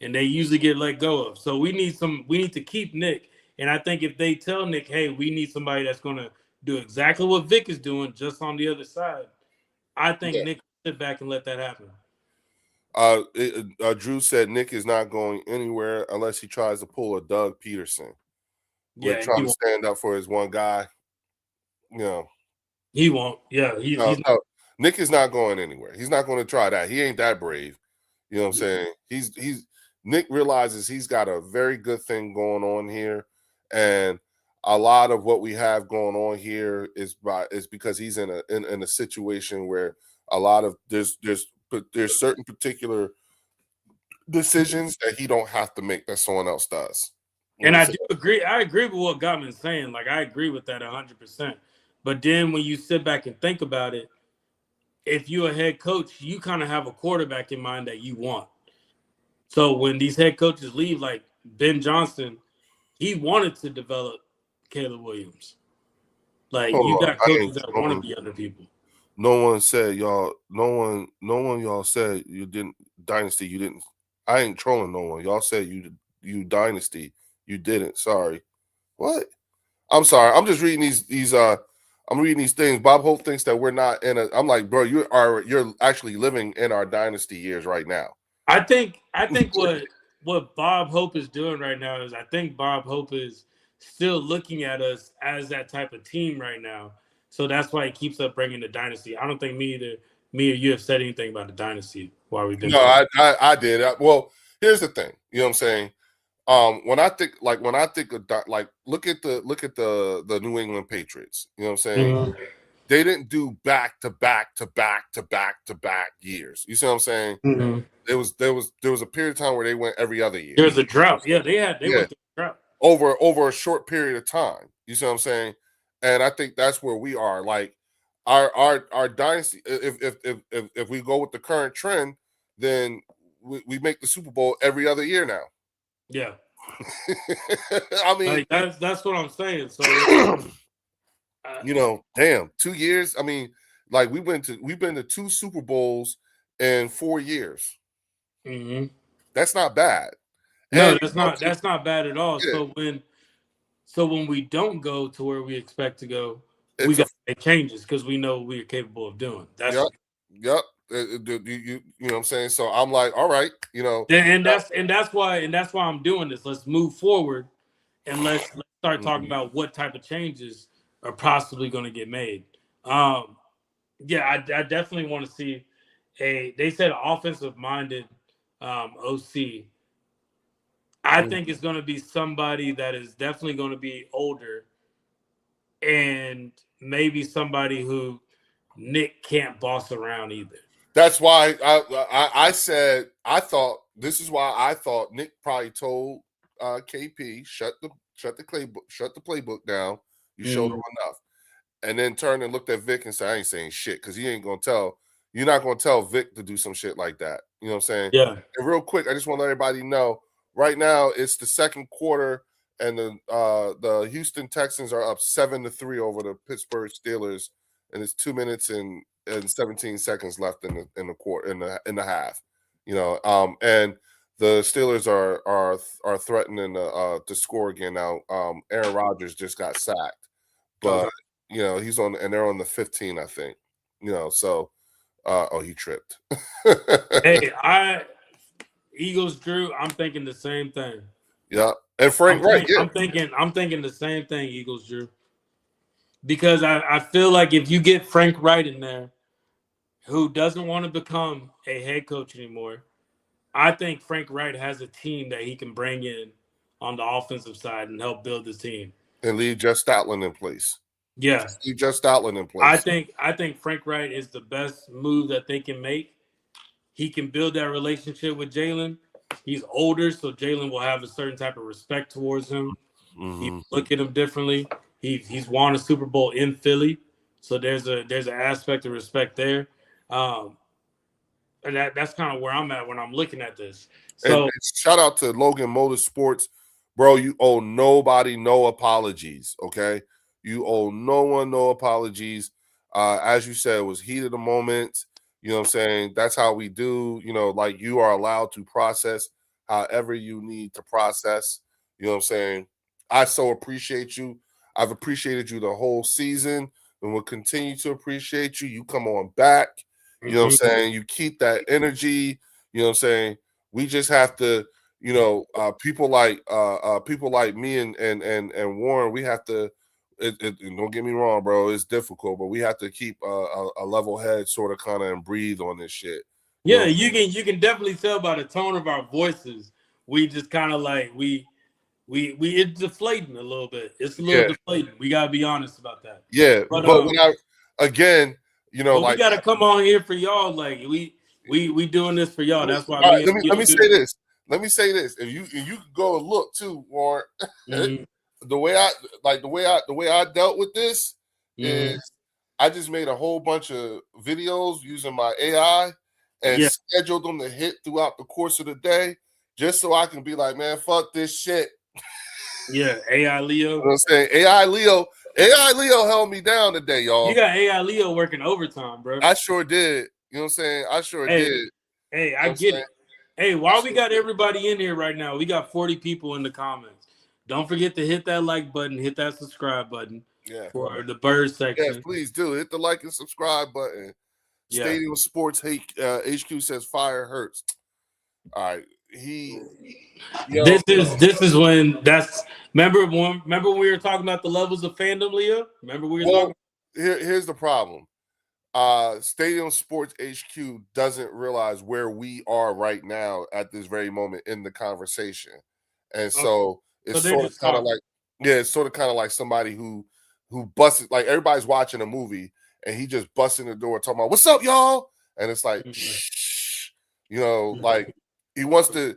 Speaker 1: and they usually get let go of. So we need to keep Nick. And I think if they tell Nick, hey, we need somebody that's going to do exactly what Vic is doing, just on the other side, I think Nick will sit back and let that happen.
Speaker 2: Drew said Nick is not going anywhere unless he tries to pull a Doug Peterson.
Speaker 1: Yeah,
Speaker 2: trying to stand up for his one guy. You know,
Speaker 1: he won't. Yeah,
Speaker 2: no, Nick is not going anywhere. He's not going to try that. He ain't that brave. You know what I'm saying? Nick realizes he's got a very good thing going on here, and a lot of what we have going on here is because he's in a situation where a lot of there's certain particular decisions that he don't have to make that someone else does.
Speaker 1: And I do agree. I agree with what Gottman's saying. Like, I agree with that 100%. But then when you sit back and think about it, if you're a head coach, you kind of have a quarterback in mind that you want. So when these head coaches leave, like Ben Johnson, he wanted to develop Caleb Williams. Like, you got coaches that want to be other people.
Speaker 2: No one said y'all. No one y'all said you didn't dynasty. You didn't. I ain't trolling no one. Y'all said you dynasty. You didn't. Sorry. What? I'm sorry. I'm just reading these. I'm reading these things. Bob Hope thinks that we're not in a. I'm like, bro, you're actually living in our dynasty years right now.
Speaker 1: I think what Bob Hope is doing right now is I think Bob Hope is still looking at us as that type of team right now. So that's why he keeps up bringing the dynasty. I don't think me or you have said anything about the dynasty while we've been.
Speaker 2: No, I did. Well, here's the thing. You know what I'm saying? When I think of like look at the New England Patriots. You know what I'm saying?
Speaker 1: Mm-hmm.
Speaker 2: They didn't do back to back years. You see what I'm saying?
Speaker 1: Mm-hmm.
Speaker 2: There was a period of time where they went every other year.
Speaker 1: There was a drought. Yeah, they went through a drought
Speaker 2: over a short period of time. You see what I'm saying? And I think that's where we are. Like our dynasty. If we go with the current trend, then we make the Super Bowl every other year now.
Speaker 1: Yeah.
Speaker 2: I mean,
Speaker 1: like that's what I'm saying. So
Speaker 2: damn, 2 years. I mean, like we've been to 2 Super Bowls in 4 years.
Speaker 1: Mm-hmm.
Speaker 2: That's not bad.
Speaker 1: No, that's not bad at all.
Speaker 2: Yeah.
Speaker 1: So when we don't go to where we expect to go, we got to make changes because we know we're capable of doing. That's
Speaker 2: yep. You know what I'm saying? So I'm like, all right,
Speaker 1: and that's why I'm doing this. Let's move forward and let's start talking about what type of changes are possibly going to get made. Yeah, I definitely want to see they said offensive minded OC. I think it's going to be somebody that is definitely going to be older and maybe somebody who Nick can't boss around either.
Speaker 2: That's why I said I thought this is why I thought Nick probably told KP shut the playbook down. You showed him enough, and then turned and looked at Vic and said, "I ain't saying shit because he ain't gonna tell. You're not gonna tell Vic to do some shit like that." You know what I'm saying?
Speaker 1: Yeah.
Speaker 2: And real quick, I just want to let everybody know. Right now, it's the second quarter, and the Houston Texans are up 7-3 over the Pittsburgh Steelers, and it's 2 minutes and 17 seconds left in the quarter in the half. And the Steelers are threatening to score again now. Aaron Rodgers just got sacked, but he's on, and they're on the 15, I think. So he tripped.
Speaker 1: Hey, Eagles, Drew. I'm thinking the same thing.
Speaker 2: Yeah, and Frank Wright. Yeah,
Speaker 1: I'm thinking the same thing, Eagles, Drew. Because I feel like if you get Frank Wright in there, who doesn't want to become a head coach anymore, I think Frank Wright has a team that he can bring in on the offensive side and help build the team.
Speaker 2: And leave Jeff Stoutland in place.
Speaker 1: Yeah,
Speaker 2: leave Jeff Stoutland in place.
Speaker 1: I think Frank Wright is the best move that they can make. He can build that relationship with Jalen. He's older, so Jalen will have a certain type of respect towards him.
Speaker 2: Mm-hmm.
Speaker 1: He look at him differently. He's won a Super Bowl in Philly, so there's an aspect of respect there. And that's kind of where I'm at when I'm looking at this. So
Speaker 2: and shout out to Logan Motorsports, bro. You owe nobody no apologies. Okay, you owe no one no apologies. As you said, it was heat of the moment. You know what I'm saying? That's how we do. Like you are allowed to process however you need to process. You know what I'm saying? I so appreciate you. I've appreciated you the whole season and will continue to appreciate you. You come on back. You know what I'm saying? You keep that energy. You know what I'm saying? We just have to, people like me and Warren, we have to, don't get me wrong, bro. It's difficult, but we have to keep a level head sort of kind of and breathe on this shit.
Speaker 1: Yeah, you can definitely tell by the tone of our voices. We just kind of like, it's deflating a little bit. It's a little deflating. We got to be honest about that.
Speaker 2: Yeah, but when
Speaker 1: we got to come on here for y'all. Like we doing this for y'all. That's why.
Speaker 2: Right, let me say this. Let me say this. If you could go and look too, Warren, the way I dealt with this is I just made a whole bunch of videos using my AI and scheduled them to hit throughout the course of the day, just so I can be like, man, fuck this shit.
Speaker 1: Yeah, AI Leo.
Speaker 2: You know what I'm saying? AI Leo held me down today, y'all.
Speaker 1: You got AI Leo working overtime, bro.
Speaker 2: I sure did. You know what I'm saying? I sure did.
Speaker 1: Hey, I get it. Hey, while we got everybody in here right now, we got 40 people in the comments. Don't forget to hit that like button, hit that subscribe button for the bird section.
Speaker 2: Yes, please do. Hit the like and subscribe button.
Speaker 1: Yeah.
Speaker 2: Stadium Sports HQ says fire hurts. All right.
Speaker 1: This is when Remember when we were talking about the levels of fandom, Leo? Remember we were
Speaker 2: Well,
Speaker 1: talking.
Speaker 2: here's the problem. Stadium Sports HQ doesn't realize where we are right now at this very moment in the conversation. And so it's
Speaker 1: they're
Speaker 2: sort of
Speaker 1: just
Speaker 2: kind of
Speaker 1: talking.
Speaker 2: like, yeah, it's sort of kind of like somebody who busted, like everybody's watching a movie and he just busts in the door talking about, what's up, y'all? And it's like, shh, like he wants to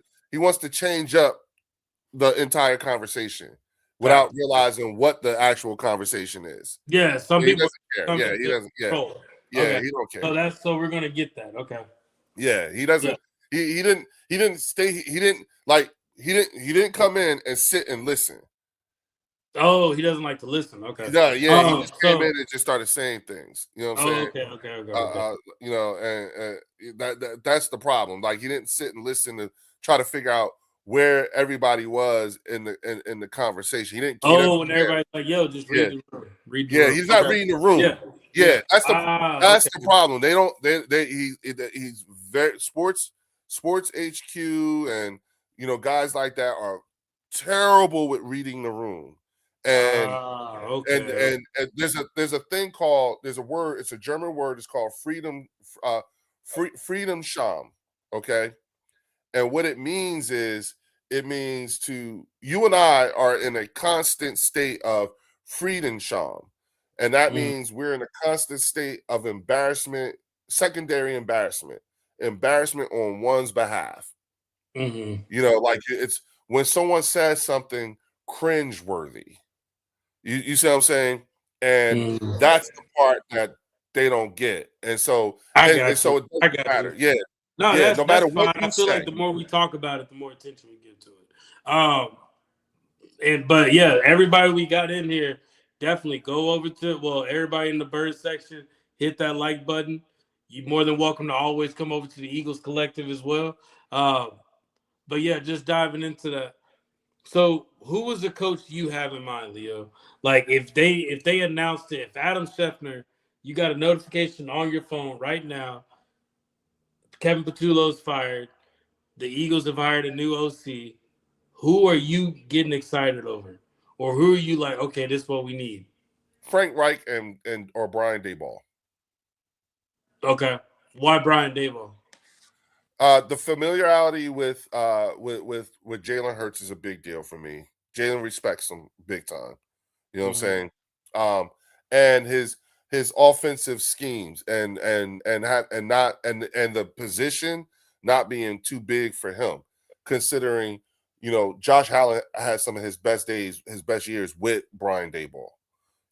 Speaker 2: change up the entire conversation without realizing what the actual conversation is.
Speaker 1: Yeah, some
Speaker 2: He
Speaker 1: people.
Speaker 2: doesn't care. Yeah, he doesn't. Yeah. Yeah,
Speaker 1: Okay.
Speaker 2: he don't care.
Speaker 1: So we're gonna get that. Okay.
Speaker 2: Yeah, he doesn't.
Speaker 1: Yeah.
Speaker 2: He didn't stay. He didn't come in and sit and listen.
Speaker 1: Oh, he doesn't like to listen. Okay.
Speaker 2: No, yeah, he just came in and just started saying things. You know what I'm saying?
Speaker 1: Okay.
Speaker 2: And that's the problem. Like he didn't sit and listen to try to figure out where everybody was in the conversation. He didn't.
Speaker 1: When everybody's like, "Yo, just read the room." Read the room.
Speaker 2: He's not reading the room. Yeah, that's the problem. They don't. He's very sports HQ and guys like that are terrible with reading the room. And and there's a thing called, there's a word, it's a German word, it's called freedom Scham. Okay. And what it means is, it means you and I are in a constant state of freedom Scham. And that means we're in a constant state of embarrassment, secondary embarrassment on one's behalf. Like it's when someone says something cringeworthy. You see what I'm saying? And that's the part that they don't get. And so, it doesn't matter. Yeah.
Speaker 1: No,
Speaker 2: no matter what
Speaker 1: fine. I feel like the more we talk about it, the more attention we give to it. But yeah, everybody we got in here, definitely go over to everybody in the bird section, hit that like button. You're more than welcome to always come over to the Eagles Collective as well. But yeah, just diving into that. So who was the coach you have in mind, Leo? Like if they announced it, if Adam Schefter, you got a notification on your phone right now, Kevin Patullo's fired, the Eagles have hired a new OC, who are you getting excited over? Or who are you like, okay, this is what we need?
Speaker 2: Frank Reich or Brian Daboll.
Speaker 1: Okay. Why Brian Daboll?
Speaker 2: The familiarity with Jalen Hurts is a big deal for me. Jalen respects him big time. You know what I'm saying? And his offensive schemes and the position not being too big for him, considering Josh Allen had some of his best days, his best years with Brian Daboll.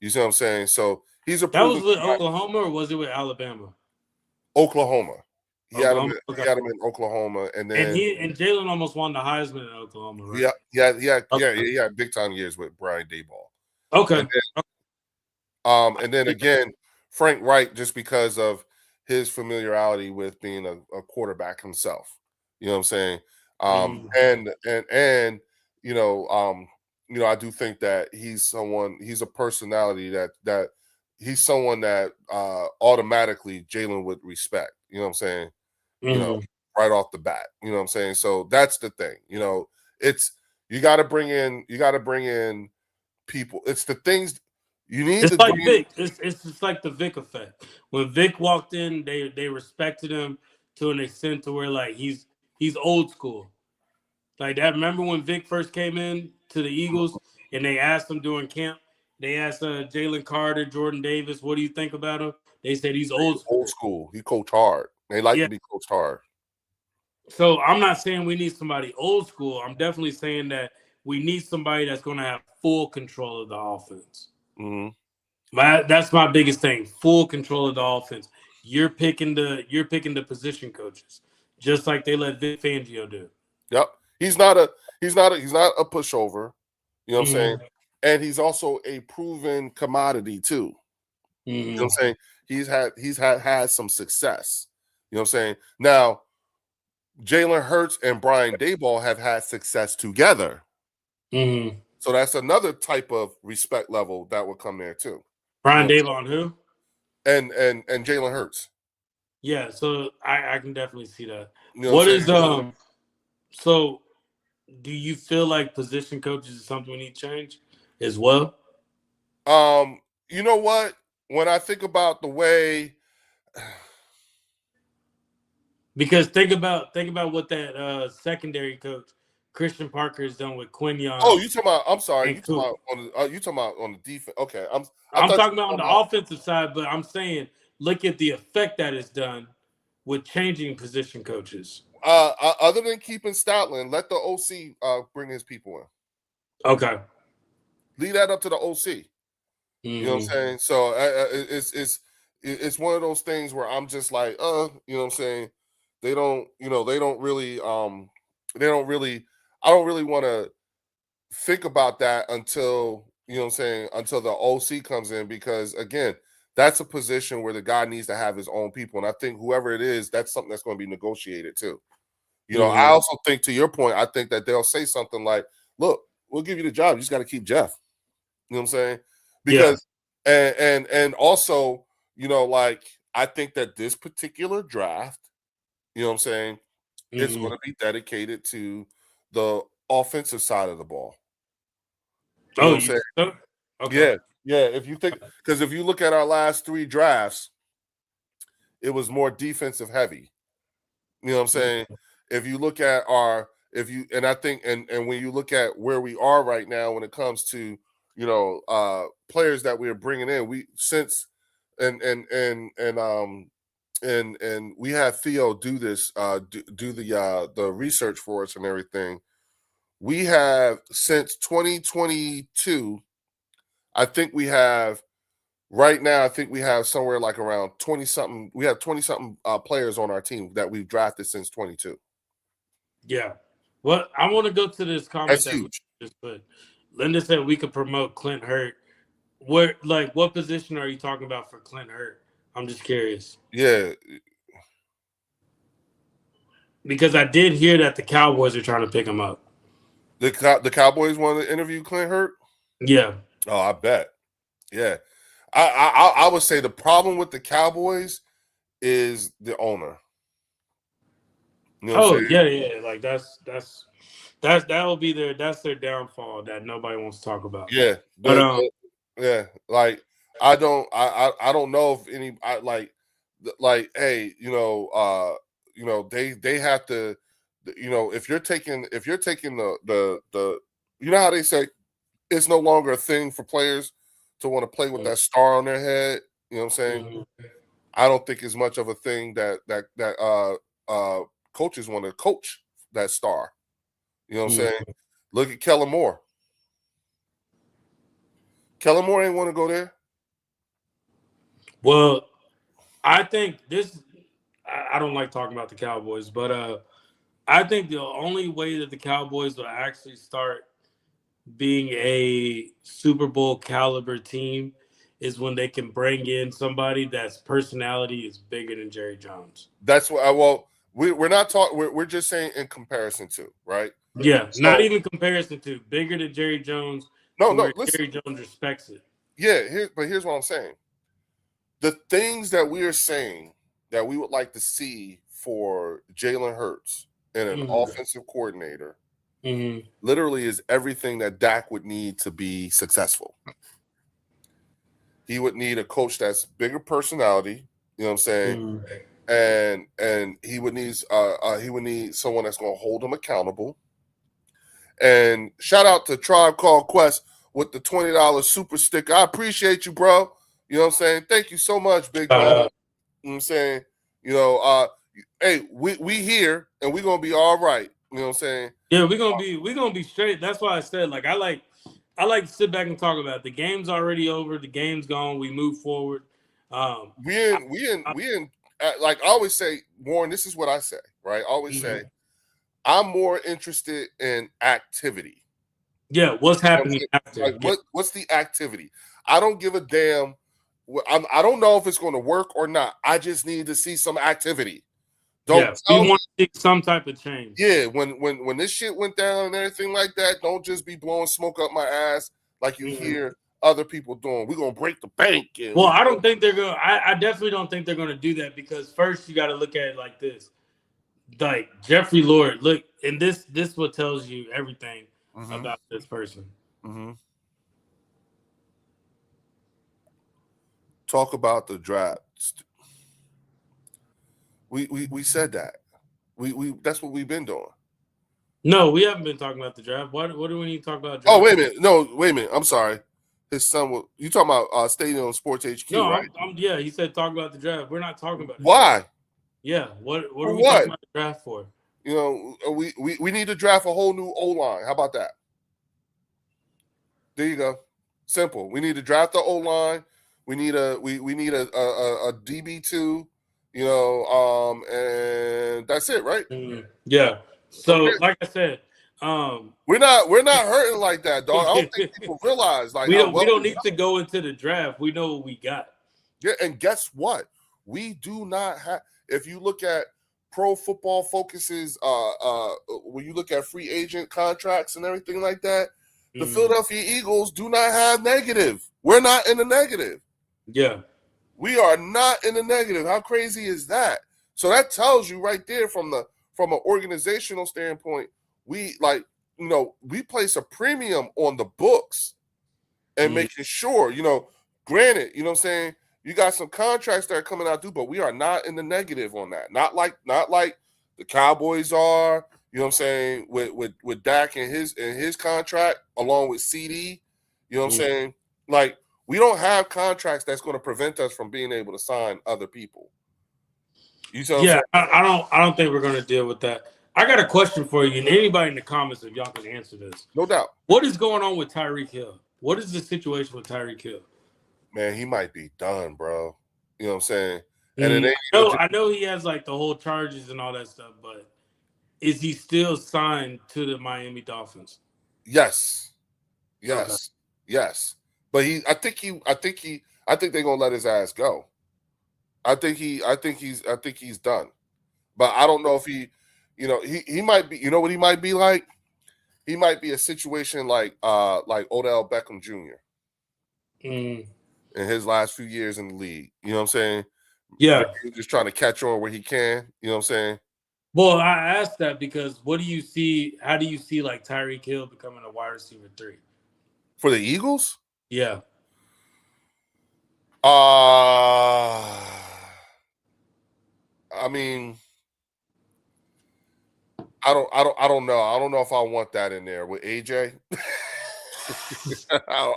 Speaker 2: You see what I'm saying? So he's a.
Speaker 1: That was with Oklahoma, or was it with Alabama?
Speaker 2: Oklahoma. He had him in Oklahoma, and
Speaker 1: Jalen almost won the Heisman in Oklahoma, right?
Speaker 2: Yeah, big time years with Brian Daboll.
Speaker 1: Okay.
Speaker 2: And then again, Frank Reich, just because of his familiarity with being a quarterback himself. You know what I'm saying? I do think that he's a personality that he's someone that automatically Jalen would respect. You know what I'm saying? Right off the bat. You know what I'm saying? So that's the thing. It's you got to bring in people. It's the things you need.
Speaker 1: It's like Vic. It's just like the Vic effect. When Vic walked in, they respected him to an extent to where like he's old school. Like that. Remember when Vic first came in to the Eagles and they asked him during camp? They asked Jalen Carter, Jordan Davis, what do you think about him? They said he's old school.
Speaker 2: Old school. He coached hard. They like to be coached hard.
Speaker 1: So I'm not saying we need somebody old school. I'm definitely saying that we need somebody that's going to have full control of the offense. That's my biggest thing. Full control of the offense. You're picking the position coaches, just like they let Vic Fangio do.
Speaker 2: Yep. He's not a pushover. You know what I'm saying? And he's also a proven commodity too. You know what I'm saying? He's had some success. You know what I'm saying? Now, Jalen Hurts and Brian Daboll have had success together. So that's another type of respect level that will come there too.
Speaker 1: Brian Daboll and who?
Speaker 2: And Jalen Hurts.
Speaker 1: Yeah, so I can definitely see that. What is so do you feel like position coaches is something we need to change as well?
Speaker 2: You know what? When I think about the way,
Speaker 1: Because think about what that secondary coach Christian Parker has done with
Speaker 2: oh,
Speaker 1: Quinion
Speaker 2: you talking about? I'm sorry,
Speaker 1: and Cook.
Speaker 2: you talking about on the defense? Okay, I
Speaker 1: I'm
Speaker 2: thought
Speaker 1: talking
Speaker 2: you
Speaker 1: about
Speaker 2: were
Speaker 1: on the
Speaker 2: talking about
Speaker 1: offensive side, but I'm saying look at the effect that it's done with changing position coaches.
Speaker 2: other than keeping Stoutland, let the OC bring his people in.
Speaker 1: Okay.
Speaker 2: Leave that up to the OC. You know what I'm saying? So it's one of those things where I'm just like, you know what I'm saying? They don't really I don't really want to think about that until, you know what I'm saying, until the OC comes in, because again, that's a position where the guy needs to have his own people. And I think whoever it is, that's something that's going to be negotiated too. You know, I also think, to your point, I think that they'll say something like, look, we'll give you the job. You just got to keep Jeff. You know what I'm saying? Because and also, you know, like, I think that this particular draft, you know what I'm saying, is going to be dedicated to the offensive side of the ball. You know what I'm saying?
Speaker 1: So? Okay.
Speaker 2: Yeah. If you think, because if you look at our last 3 drafts, it was more defensive heavy. You know what I'm saying? If you look at and I think, and when you look at where we are right now when it comes to, you know, players that we're bringing in, and we had Theo do this, do the research for us and everything. We have, since 2022, I think we have right now, I think we have somewhere like around 20 something. We have 20 something players on our team that we've drafted since 22.
Speaker 1: Yeah. Well, I want to go to this comment
Speaker 2: That's
Speaker 1: that
Speaker 2: huge.
Speaker 1: we just put. Linda said we could promote Clint Hurt. Where, like, what position are you talking about for Clint Hurt? I'm just curious.
Speaker 2: Yeah.
Speaker 1: Because I did hear that the Cowboys are trying to pick him up.
Speaker 2: The Cowboys want to interview Clint Hurt?
Speaker 1: Yeah.
Speaker 2: Oh, I bet. Yeah. I would say the problem with the Cowboys is the owner.
Speaker 1: You know yeah. Like that will be that's their downfall that nobody wants to talk about.
Speaker 2: Yeah. Yeah. Like, I don't know if any hey, you know, they have to, you know, if you're taking the you know how they say it's no longer a thing for players to want to play with that star on their head. You know what I'm saying? I don't think it's much of a thing that coaches want to coach that star. You know what I'm saying? Look at Kellen Moore. Kellen Moore ain't want to go there.
Speaker 1: Well, I think I don't like talking about the Cowboys, but I think the only way that the Cowboys will actually start being a Super Bowl caliber team is when they can bring in somebody that's personality is bigger than Jerry Jones.
Speaker 2: That's what we're not talking. We're just saying in comparison to, right?
Speaker 1: Yeah, so, not even comparison to, bigger than Jerry Jones.
Speaker 2: No, listen,
Speaker 1: Jerry Jones respects it.
Speaker 2: Yeah, but here's what I'm saying. The things that we are saying that we would like to see for Jalen Hurts and an offensive coordinator literally is everything that Dak would need to be successful. He would need a coach that's bigger personality, you know what I'm saying? And he would need someone that's going to hold him accountable. And shout out to Tribe Called Quest with the $20 super sticker. I appreciate you, bro. You know what I'm saying? Thank you so much, big dog. You know what I'm saying? You know, hey, we here and we're gonna be all right. You know what I'm saying?
Speaker 1: Yeah, we're gonna be straight. That's why I said, like, I like to sit back and talk about it. The game's already over, the game's gone, we move forward.
Speaker 2: We in like I always say, Warren, this is what I say, right? I always say I'm more interested in activity.
Speaker 1: Yeah, what's happening after?
Speaker 2: Like, what's the activity? I don't give a damn. I don't know if it's going to work or not. I just need to see some activity.
Speaker 1: We want to see some type of change.
Speaker 2: Yeah, when this shit went down and everything like that, don't just be blowing smoke up my ass like you hear other people doing. We're gonna break the bank.
Speaker 1: Well, I don't think they're gonna. I definitely don't think they're gonna do that, because first you got to look at it like this: like Jeffrey Lord, look, and this what tells you everything
Speaker 2: Mm-hmm.
Speaker 1: about this person.
Speaker 2: Mm-hmm. Talk about the draft. We said that. We that's what we've been doing.
Speaker 1: No, we haven't been talking about the draft. What do we need to talk about?
Speaker 2: Oh, wait a minute. No, wait a minute. I'm sorry. His son was you talking about Stadium Sports HQ,
Speaker 1: no,
Speaker 2: right?
Speaker 1: Yeah, he said talk about the draft. We're not talking about it.
Speaker 2: Why?
Speaker 1: Yeah, what
Speaker 2: For
Speaker 1: are we
Speaker 2: what?
Speaker 1: talking about the draft for?
Speaker 2: You know, we need to draft a whole new O-line. How about that? There you go. Simple. We need to draft the O-line. We need a DB2, you know, and that's it, right?
Speaker 1: Yeah. So, like I said,
Speaker 2: we're not hurting like that, dog. I don't think people realize like
Speaker 1: we don't need to go into the draft. We know what we got.
Speaker 2: Yeah, and guess what? We do not have. If you look at Pro Football Focus's, when you look at free agent contracts and everything like that, the Philadelphia Eagles do not have negative. We're not in the negative.
Speaker 1: Yeah.
Speaker 2: We are not in the negative. How crazy is that? So that tells you right there from an organizational standpoint, we we place a premium on the books and making sure, granted, you know what I'm saying, you got some contracts that are coming out due, but we are not in the negative on that. Not like the Cowboys are, you know what I'm saying, with Dak and his contract along with CD, you know what I'm saying? Like, we don't have contracts that's going to prevent us from being able to sign other people. You see what I'm saying?
Speaker 1: I don't think we're going to deal with that. I got a question for you, and anybody in the comments, if y'all can answer this.
Speaker 2: No doubt.
Speaker 1: What is going on with Tyreek Hill? What is the situation with Tyreek Hill?
Speaker 2: Man, he might be done, bro. You know what I'm saying?
Speaker 1: And I know he has like the whole charges and all that stuff, but is he still signed to the Miami Dolphins?
Speaker 2: Yes. But I think they're gonna let his ass go. I think he's done. But I don't know if he might be, you know what he might be like? He might be a situation like Odell Beckham Jr. In his last few years in the league. You know what I'm saying?
Speaker 1: Yeah.
Speaker 2: Just trying to catch on where he can. You know what I'm saying?
Speaker 1: Well, I asked that because what do you see? How do you see like Tyreek Hill becoming a wide receiver 3?
Speaker 2: For the Eagles?
Speaker 1: Yeah.
Speaker 2: I mean, I don't know. I don't know if I want that in there with AJ. I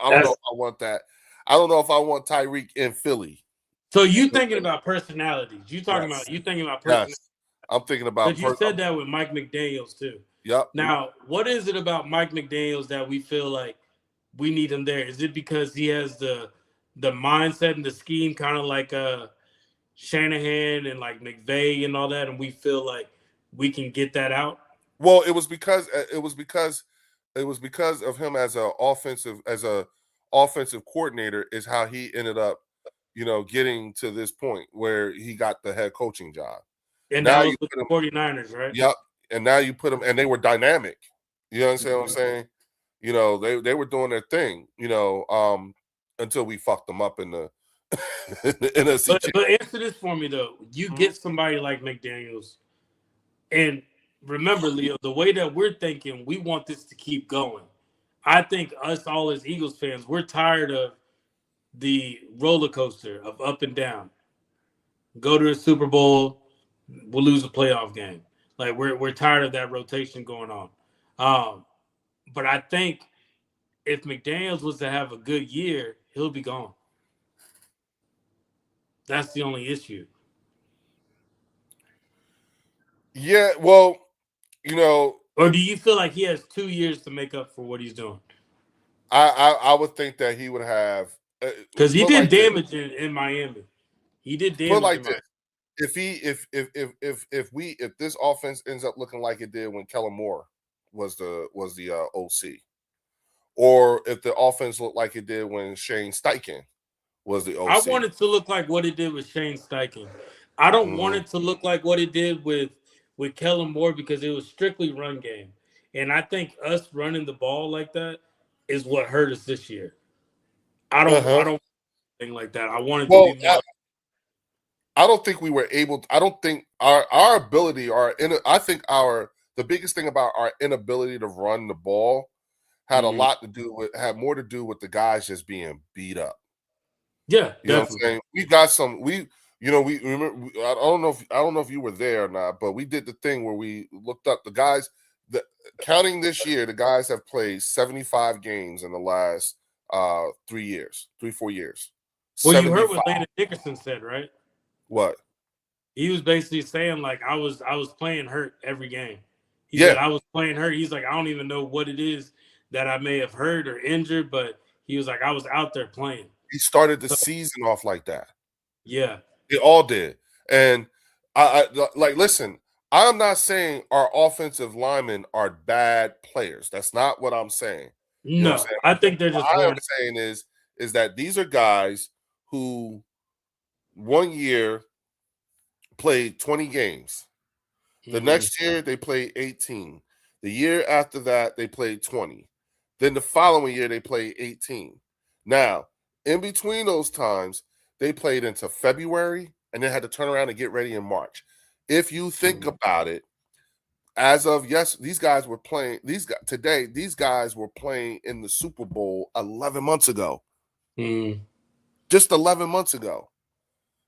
Speaker 2: don't know if I want that. I don't know if I want Tyreek in Philly.
Speaker 1: So you thinking about personalities? You thinking about personalities?
Speaker 2: Yes. I'm thinking about.
Speaker 1: But you said that with Mike McDaniels too.
Speaker 2: Yep.
Speaker 1: Now, what is it about Mike McDaniels that we feel like we need him there? Is it because he has the mindset and the scheme, kind of like Shanahan and like McVay and all that, and we feel like we can get that out?
Speaker 2: Well, it was because of him as a offensive coordinator is how he ended up, getting to this point where he got the head coaching job.
Speaker 1: And now you put the 49ers, right?
Speaker 2: Yep. And now you put them, and they were dynamic. You understand what I'm saying? They were doing their thing, until we fucked them up in the in a situation.
Speaker 1: But answer this for me though. You get somebody like McDaniels, and remember, Leo, the way that we're thinking, we want this to keep going. I think us all as Eagles fans, we're tired of the roller coaster of up and down. Go to a Super Bowl, we'll lose a playoff game. Like we're tired of that rotation going on. But I think if McDaniels was to have a good year, he'll be gone. That's the only issue.
Speaker 2: Yeah, well,
Speaker 1: Or do you feel like he has 2 years to make up for what he's doing?
Speaker 2: I would think that he would have,
Speaker 1: because he did damage in Miami. He did damage.
Speaker 2: Put like this: if this offense ends up looking like it did when Kellen Moore was the OC, or if the offense looked like it did when Shane Steichen was the OC.
Speaker 1: I want it to look like what it did with Shane Steichen. I don't want it to look like what it did with Kellen Moore because it was strictly run game. And I think us running the ball like that is what hurt us this year. I don't think like that. I want it to be more.
Speaker 2: I don't think we were able. I don't think our ability, I think the biggest thing about our inability to run the ball had a lot to do with had more to do with the guys just being beat up.
Speaker 1: Yeah,
Speaker 2: You know
Speaker 1: definitely.
Speaker 2: what I'm saying? We got some. We remember. I don't know if you were there or not, but we did the thing where we looked up the guys. Counting this year, the guys have played 75 games in the last 4 years.
Speaker 1: Well, you heard
Speaker 2: 75.
Speaker 1: what Landon Dickerson said, right?
Speaker 2: What?
Speaker 1: He was basically saying like I was playing hurt every game. He said I was playing hurt. He's like, I don't even know what it is that I may have hurt or injured, but he was like, I was out there playing.
Speaker 2: He started the season off like that.
Speaker 1: Yeah.
Speaker 2: They all did. And I like, listen, I'm not saying our offensive linemen are bad players. That's not what I'm saying. You know
Speaker 1: No,
Speaker 2: what I'm saying?
Speaker 1: I think they're just
Speaker 2: what I'm saying is that these are guys who 1 year played 20 games. The next year they played 18. The year after that they played 20. Then the following year they played 18. Now, in between those times, they played into February and then had to turn around and get ready in March. If you think about it, as of these guys were playing. These guys were playing in the Super Bowl 11 months ago. Just 11 months ago.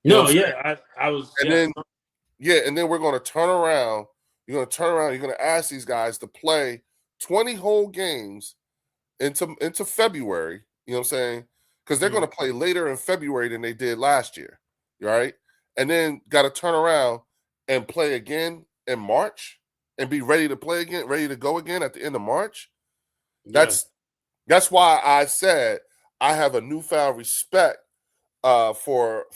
Speaker 1: No, yeah, I was.
Speaker 2: And then we're going to turn around. You're going to turn around. You're going to ask these guys to play 20 whole games into February. You know what I'm saying? Because they're going to play later in February than they did last year, right? And then got to turn around and play again in March and be ready to play again, ready to go again at the end of March. That's why I said I have a newfound respect for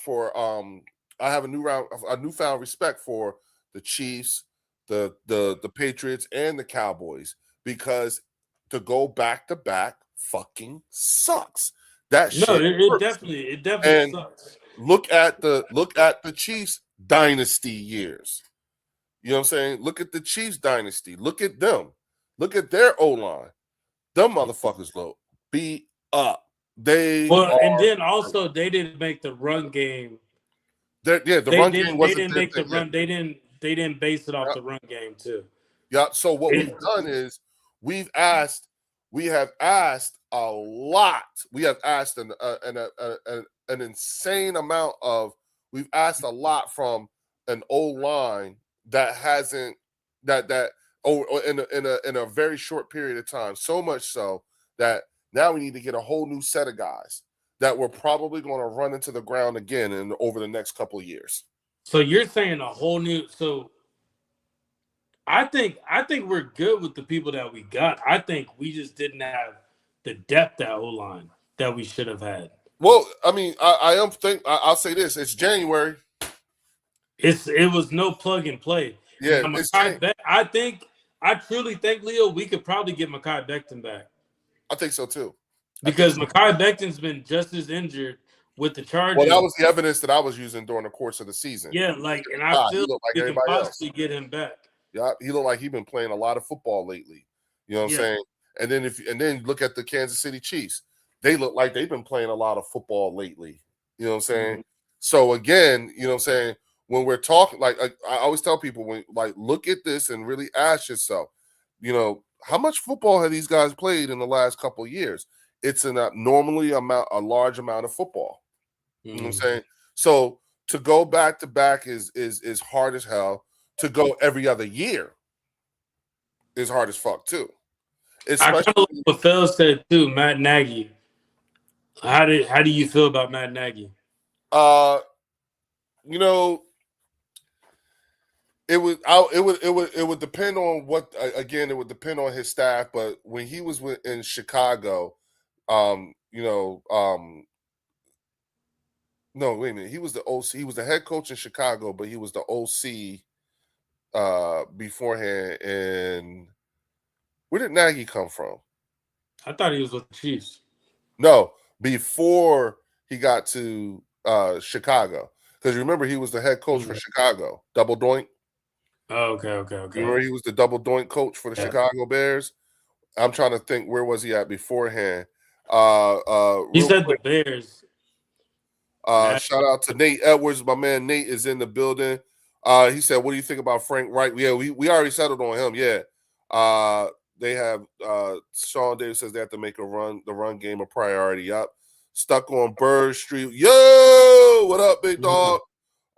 Speaker 2: I have a newfound respect for the Chiefs, the Patriots, and the Cowboys, because to go back to back fucking sucks.
Speaker 1: It definitely sucks.
Speaker 2: Look at the Chiefs dynasty years. You know what I'm saying? Look at the Chiefs dynasty. Look at them. Look at their O-line. Them motherfuckers look beat up.
Speaker 1: And then also they didn't make the run game.
Speaker 2: Run game wasn't.
Speaker 1: They didn't make the run. They didn't base it off the run game too.
Speaker 2: Yeah. So what we've done is we have asked a lot. We have asked an insane amount of. We've asked a lot from an O-line that hasn't in a very short period of time. So much so that now we need to get a whole new set of guys that we're probably going to run into the ground again over the next couple of years.
Speaker 1: So you're saying a whole new. So I think we're good with the people that we got. I think we just didn't have the depth at O-line that we should have had.
Speaker 2: Well, I mean, I'll say this: it's January.
Speaker 1: It was no plug and play.
Speaker 2: Yeah,
Speaker 1: I truly think, Leo, we could probably get Mekhi Becton back.
Speaker 2: I think so too.
Speaker 1: Because Mekhi Becton's been just as injured with the Chargers.
Speaker 2: Well, that was the evidence that I was using during the course of the season.
Speaker 1: Yeah, and I feel like we can possibly get him back.
Speaker 2: Yeah, he looked like he's been playing a lot of football lately. You know what I'm saying? And then look at the Kansas City Chiefs. They look like they've been playing a lot of football lately. You know what I'm saying? So again, you know what I'm saying? When we're talking, like I always tell people, when look at this and really ask yourself, how much football have these guys played in the last couple of years? It's a large amount of football. You know what I'm saying? So to go back to back is hard as hell. To go every other year is hard as fuck too.
Speaker 1: Especially, I kind of like what Phil said too, Matt Nagy. How do you feel about Matt Nagy?
Speaker 2: It would depend on what. Again, it would depend on his staff. But when he was in Chicago, no, wait a minute. He was the OC. He was the head coach in Chicago, but he was the OC beforehand. And where did Nagy come from?
Speaker 1: I thought he was with the Chiefs.
Speaker 2: No, before he got to Chicago, because remember he was the head coach for Chicago. Double Doink.
Speaker 1: Oh, okay.
Speaker 2: Remember he was the Double Doink coach for the Chicago Bears. I'm trying to think, where was he at beforehand?
Speaker 1: He said the Bears.
Speaker 2: Shout out to Nate Edwards. My man Nate is in the building. He said, "What do you think about Frank Wright?" Yeah, we already settled on him. Yeah. They have Sean Davis says they have to make the run game a priority. Up, stuck on Bird Street. Yo, what up, big dog?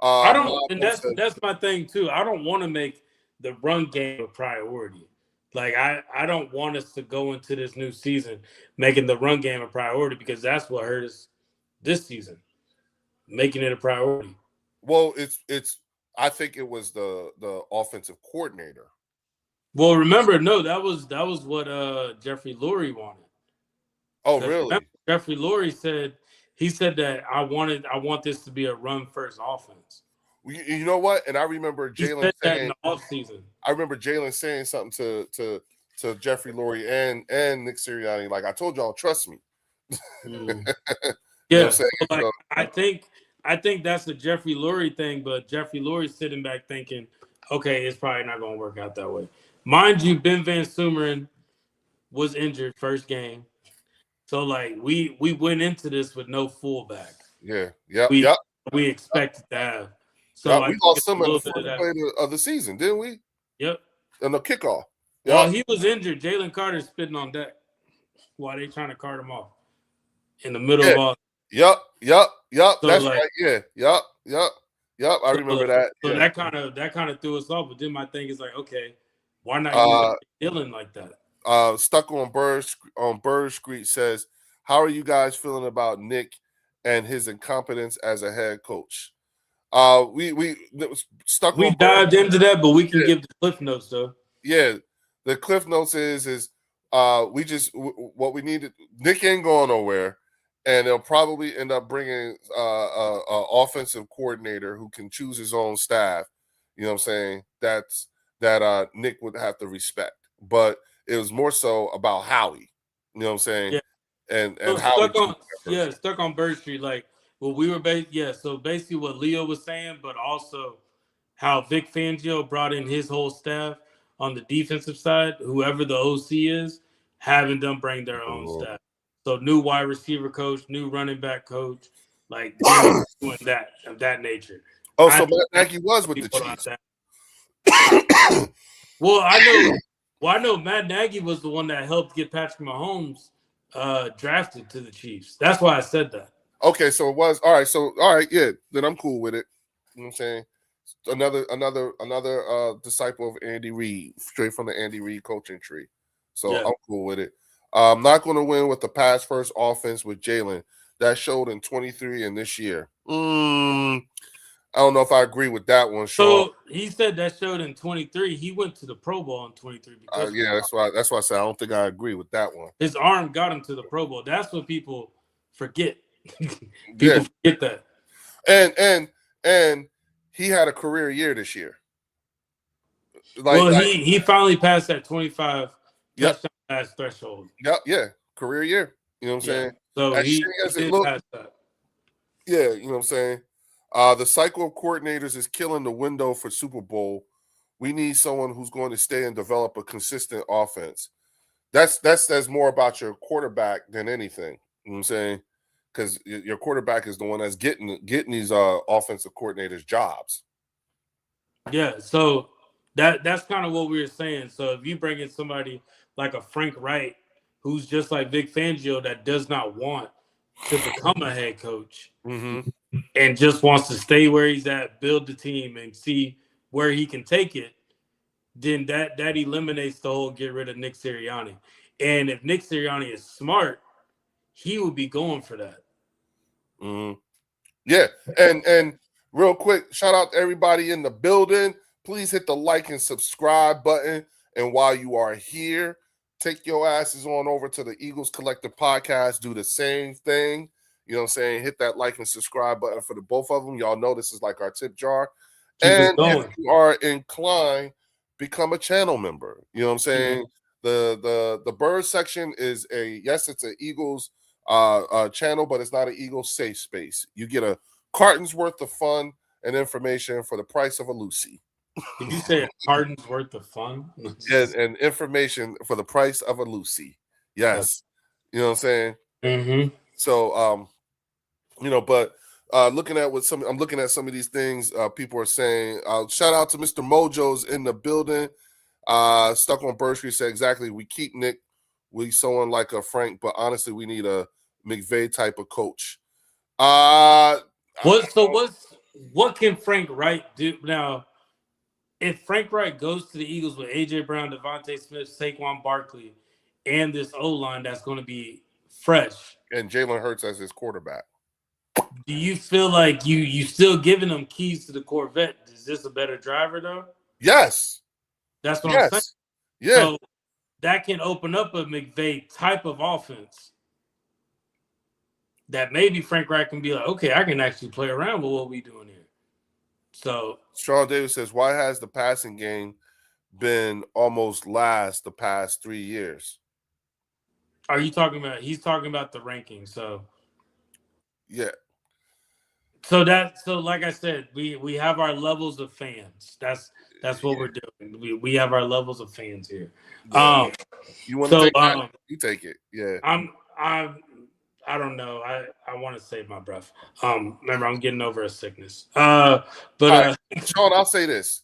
Speaker 1: I don't, and that's my thing too. I don't want to make the run game a priority. Like I don't want us to go into this new season making the run game a priority because that's what hurt us this season, making it a priority.
Speaker 2: Well, it's. I think it was the offensive coordinator.
Speaker 1: Well, remember, no, that was what Jeffrey Lurie wanted.
Speaker 2: Oh, really?
Speaker 1: Jeffrey Lurie said that I want this to be a run first offense.
Speaker 2: You know what? And I remember Jalen
Speaker 1: saying in the offseason.
Speaker 2: I remember Jalen saying something to Jeffrey Lurie and Nick Sirianni, like, I told y'all, trust me.
Speaker 1: Yeah, so like, I think that's the Jeffrey Lurie thing, but Jeffrey Lurie's sitting back thinking, okay, it's probably not going to work out that way. Mind you, Ben Van Sumeren was injured first game. So, like, we went into this with no fullback.
Speaker 2: Yeah,
Speaker 1: we expected to have.
Speaker 2: So we lost some in the first play of the season, didn't we?
Speaker 1: Yep.
Speaker 2: And the kickoff.
Speaker 1: Yep. While he was injured, Jalen Carter spitting on deck while they trying to cart him off in the middle of all.
Speaker 2: Yep. So that's
Speaker 1: like,
Speaker 2: right. Yeah. Yep. I remember that.
Speaker 1: So that kind of threw us off. But then my thing is like, okay, why not dealing like that?
Speaker 2: Stuck on Bird Street says, how are you guys feeling about Nick and his incompetence as a head coach? We
Speaker 1: dived into that, but we can give the cliff notes though.
Speaker 2: Yeah, the cliff notes is we just what we needed. Nick ain't going nowhere, and they'll probably end up bringing a offensive coordinator who can choose his own staff. You know what I'm saying? That Nick would have to respect, but it was more so about Howie. You know what I'm saying?
Speaker 1: Yeah.
Speaker 2: And
Speaker 1: so
Speaker 2: Howie
Speaker 1: stuck on Bird Street, like. Well, we were so basically what Leo was saying, but also how Vic Fangio brought in his whole staff on the defensive side, whoever the OC is, having them bring their own staff. So new wide receiver coach, new running back coach, like doing that of that nature.
Speaker 2: Oh, so Matt Nagy was with the Chiefs.
Speaker 1: Well, I know Matt Nagy was the one that helped get Patrick Mahomes drafted to the Chiefs. That's why I said that.
Speaker 2: Okay, so it was all right. So yeah, then I'm cool with it. You know what I'm saying? Another disciple of Andy Reid, straight from the Andy Reid coaching tree. So yeah. I'm cool with it. I'm not going to win with the pass first offense with Jalen. That showed in 23 and this year. I don't know if I agree with that one. Sean.
Speaker 1: So he said that showed in 23. He went to the Pro Bowl in 23.
Speaker 2: Yeah, that's why I said I don't think I agree with that one.
Speaker 1: His arm got him to the Pro Bowl. That's what people forget. People forget that.
Speaker 2: And he had a career year this year.
Speaker 1: He finally passed that 25 touchdown pass threshold.
Speaker 2: Yep, yeah, career year. You know what I'm saying?
Speaker 1: So he did pass that.
Speaker 2: Yeah, you know what I'm saying? The cycle of coordinators is killing the window for Super Bowl. We need someone who's going to stay and develop a consistent offense. That's more about your quarterback than anything. You know what I'm saying? Because your quarterback is the one that's getting these offensive coordinators jobs.
Speaker 1: Yeah, so that's kind of what we were saying. So if you bring in somebody like a Frank Wright, who's just like Vic Fangio, that does not want to become a head coach and just wants to stay where he's at, build the team, and see where he can take it, then that eliminates the whole get rid of Nick Sirianni. And if Nick Sirianni is smart, he would be going for that.
Speaker 2: Yeah, and real quick, shout out to everybody in the building. Please hit the like and subscribe button. And while you are here, take your asses on over to the Eagles Collective Podcast. Do the same thing. You know what I'm saying? Hit that like and subscribe button for the both of them. Y'all know this is like our tip jar. And if you are inclined, become a channel member. You know what I'm saying? The bird section is it's an Eagles channel, but it's not an Eagles safe space. You get a carton's worth of fun and information for the price of a Lucy.
Speaker 1: Did you say a carton's worth of fun?
Speaker 2: Yes, and information for the price of a Lucy. Yes. You know what I'm saying?
Speaker 1: Mm-hmm.
Speaker 2: So, but Looking at I'm looking at some of these things people are saying. Shout out to Mr. Mojo's in the building. Stuck on Bird Street said exactly. We keep Nick. We someone like a Frank, but honestly, we need a McVay type of coach.
Speaker 1: What can Frank Wright do now? If Frank Wright goes to the Eagles with AJ Brown, Devontae Smith, Saquon Barkley, and this O-line that's going to be fresh,
Speaker 2: and Jalen Hurts as his quarterback,
Speaker 1: do you feel like you still giving them keys to the Corvette? Is this a better driver though?
Speaker 2: Yes,
Speaker 1: that's what I'm saying.
Speaker 2: Yeah,
Speaker 1: so that can open up a McVay type of offense that maybe Frank Wright can be like, okay, I can actually play around with what we doing here. So
Speaker 2: Sean Davis says, why has the passing game been almost last the past 3 years?
Speaker 1: Are you talking about? He's talking about the ranking. So
Speaker 2: yeah.
Speaker 1: So like I said, we have our levels of fans. That's what we're doing. We have our levels of fans here.
Speaker 2: Yeah. You want to take that? You take it. Yeah.
Speaker 1: I don't know. I want to save my breath. Remember, I'm getting over a sickness. But
Speaker 2: right. Sean, I'll say this.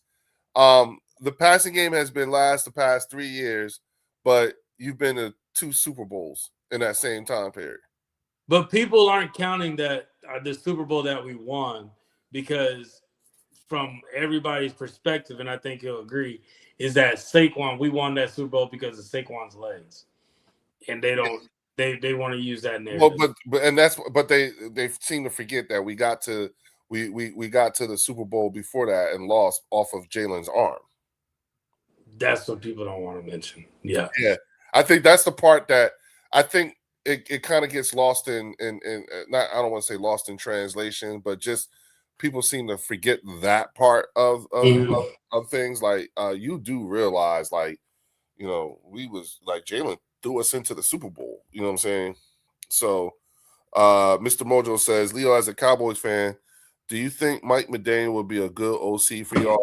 Speaker 2: The passing game has been last the past 3 years, but you've been to 2 Super Bowls in that same time period.
Speaker 1: But people aren't counting that the Super Bowl that we won, because from everybody's perspective, and I think you'll agree, is that Saquon, we won that Super Bowl because of Saquon's legs, and they don't. They want to use that narrative.
Speaker 2: Well, but they seem to forget that we got to the Super Bowl before that and lost off of Jalen's arm.
Speaker 1: That's what people don't want to mention. Yeah.
Speaker 2: I think that's the part that I think it kind of gets lost in not, I don't want to say lost in translation, but just people seem to forget that part of things. Like you do realize, like, you know, we was like Jalen threw us into the Super Bowl. You know what I'm saying? So Mr. Mojo says, Leo, as a Cowboys fan, do you think Mike McDaniel would be a good OC for y'all?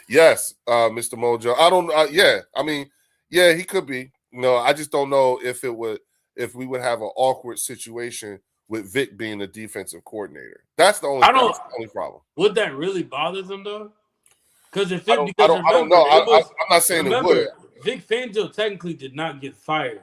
Speaker 2: Yes, Mr. Mojo. I don't I mean, yeah, he could be. No, I just don't know if we would have an awkward situation with Vic being the defensive coordinator. That's the only problem.
Speaker 1: Would that really bother them though? Because I don't
Speaker 2: know. I'm not saying it would.
Speaker 1: Vic Fangio technically did not get fired.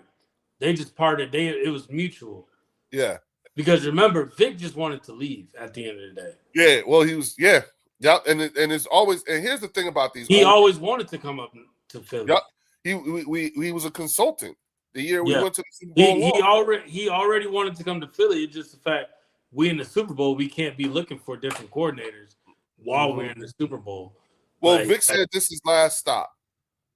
Speaker 1: They just parted. It was mutual.
Speaker 2: Yeah.
Speaker 1: Because remember, Vic just wanted to leave at the end of the day.
Speaker 2: Yeah. Well, he was. Yeah. Yeah. And it's always. And here's the thing about these.
Speaker 1: He always wanted to come up to Philly.
Speaker 2: Yep. He was a consultant the year we went to the Super Bowl.
Speaker 1: He already wanted to come to Philly. It's just the fact we in the Super Bowl, we can't be looking for different coordinators while we're in the Super Bowl.
Speaker 2: Well, Vic said this is last stop.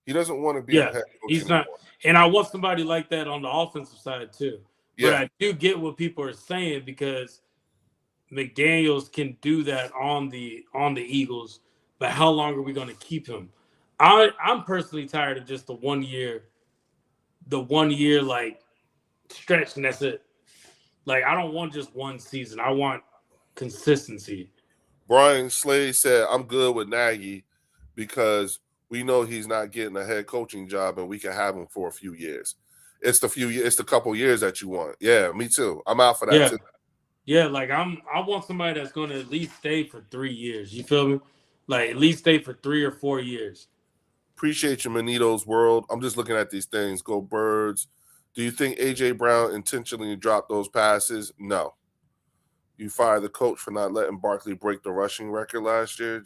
Speaker 2: He doesn't want to be.
Speaker 1: Yeah, he's not. And I want somebody like that on the offensive side too. Yeah. But I do get what people are saying, because McDaniels can do that on the Eagles. But how long are we going to keep him? I'm personally tired of just the 1 year like stretch, and that's it. Like, I don't want just one season. I want consistency.
Speaker 2: Brian Slade said, I'm good with Nagy because we know he's not getting a head coaching job and we can have him for a few years. It's the couple years that you want. Yeah, me too. I'm out for that too.
Speaker 1: Yeah, like I want somebody that's going to at least stay for 3 years. You feel me? Like, at least stay for 3 or 4 years.
Speaker 2: Appreciate you, Manito's World. I'm just looking at these things. Go Birds. Do you think A.J. Brown intentionally dropped those passes? No. You fired the coach for not letting Barkley break the rushing record last year?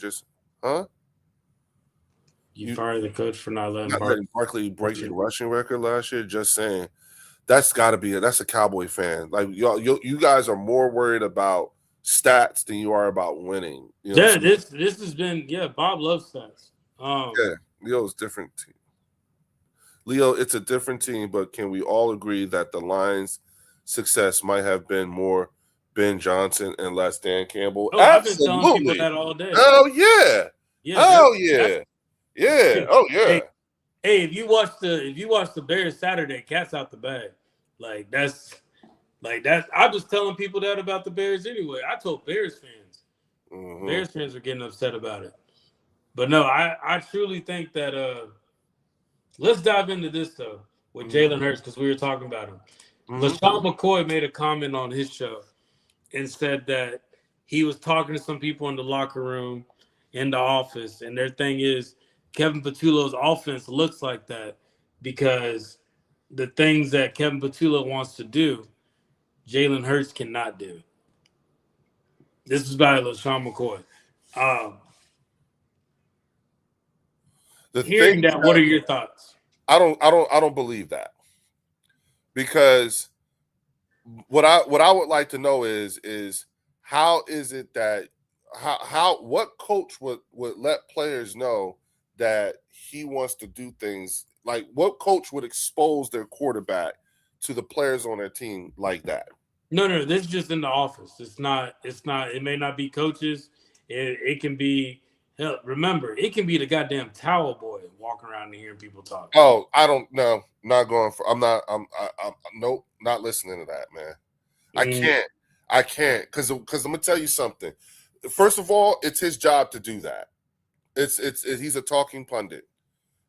Speaker 1: You fired the coach for not letting
Speaker 2: Barkley break the rushing record last year? Just saying. That's got to be that's a Cowboy fan. Like, you guys are more worried about stats than you are about winning. You know
Speaker 1: this has been Bob loves stats.
Speaker 2: Leo's different team. Leo, it's a different team, but can we all agree that the Lions' success might have been more Ben Johnson and less Dan Campbell?
Speaker 1: Oh, I've been telling people that all day.
Speaker 2: Oh yeah. Oh yeah. Yeah. Oh yeah.
Speaker 1: Hey, if you watch the Bears Saturday, cat's out the bag. Like that's. I was telling people that about the Bears anyway. I told Bears fans. Mm-hmm. Bears fans are getting upset about it. But no, I truly think that let's dive into this though with Jalen Hurts, because we were talking about him. LaShawn McCoy made a comment on his show, and said that he was talking to some people in the locker room, in the office, and their thing is Kevin Patullo's offense looks like that because the things that Kevin Patullo wants to do, Jalen Hurts cannot do. This is by LaShawn McCoy. Hearing that, what are your thoughts?
Speaker 2: I don't believe that, because what I would like to know is how is it that what coach would let players know that he wants to do things like, what coach would expose their quarterback to the players on their team like that?
Speaker 1: No, this is just in the office. It's not, it may not be coaches. It can be, hell, remember, it can be the goddamn towel boy walking around and hearing people talk.
Speaker 2: Oh, I don't know. Not going for, I'm nope, not listening to that, man. I can't. Cause I'm gonna tell you something. First of all, it's his job to do that. He's a talking pundit.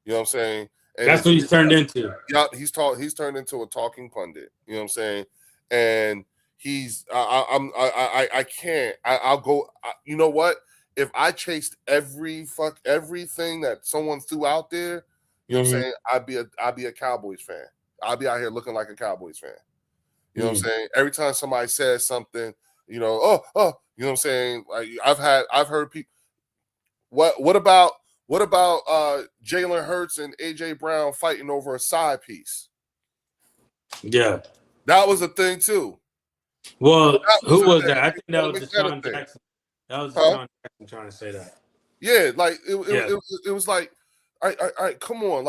Speaker 2: You know what I'm saying? And
Speaker 1: that's what he's turned into.
Speaker 2: Yeah, he's turned into a talking pundit. You know what I'm saying? And he's I can't. I'll go. You know what? If I chased everything that someone threw out there, you know what I'm saying, I'd be a Cowboys fan. I'd be out here looking like a Cowboys fan. You know what I'm saying? Every time somebody says something, you know, you know what I'm saying? Like I've heard people. What about Jalen Hurts and AJ Brown fighting over a side piece?
Speaker 1: Yeah,
Speaker 2: that was a thing too.
Speaker 1: Well, who was that? I think that was Deshaun Jackson. That was Deshaun Jackson trying to say that.
Speaker 2: Yeah, like it was like, all right, come on,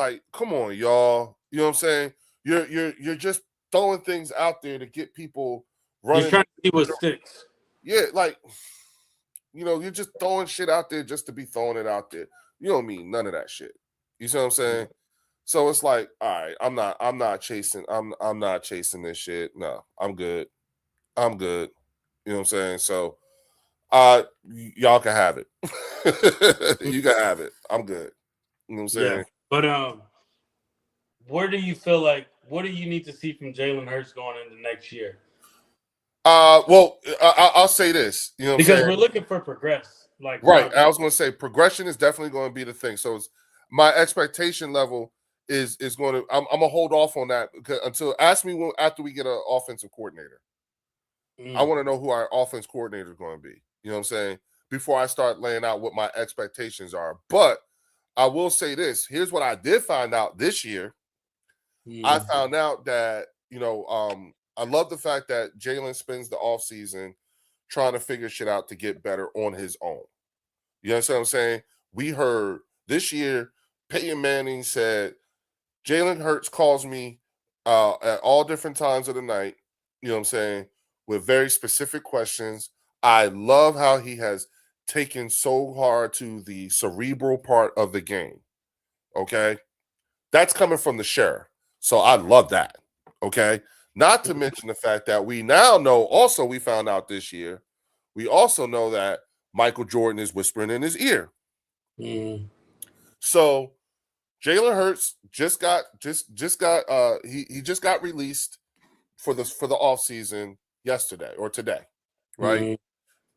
Speaker 2: y'all. You know what I'm saying? You're just throwing things out there to get people running.
Speaker 1: You're trying to see what sticks.
Speaker 2: Yeah, like, you know, you're just throwing shit out there just to be throwing it out there. You don't mean none of that shit. You see what I'm saying? So it's like, all right, I'm not chasing this shit. No, I'm good. You know what I'm saying? So y'all can have it. You can have it. I'm good. You know what I'm saying?
Speaker 1: Yeah. But where do you feel like, what do you need to see from Jalen Hurts going into next year?
Speaker 2: Well, I'll say this, you know,
Speaker 1: because we're looking for progress. Like,
Speaker 2: right. I was going to say progression is definitely going to be the thing. So my expectation level is going to. I'm gonna hold off on that until ask me after we get an offensive coordinator. I want to know who our offense coordinator is going to be. You know what I'm saying? Before I start laying out what my expectations are. But I will say this. Here's what I did find out this year. I found out that, you know, I love the fact that Jalen spends the offseason trying to figure shit out to get better on his own. You understand what I'm saying? We heard this year, Peyton Manning said, Jalen Hurts calls me at all different times of the night, you know what I'm saying, with very specific questions. I love how he has taken so hard to the cerebral part of the game. Okay? That's coming from the sheriff. So I love that. Okay? Not to mention the fact that we now know, also we found out this year, we also know that Michael Jordan is whispering in his ear. So Jalen Hurts just got released for the offseason yesterday or today, right?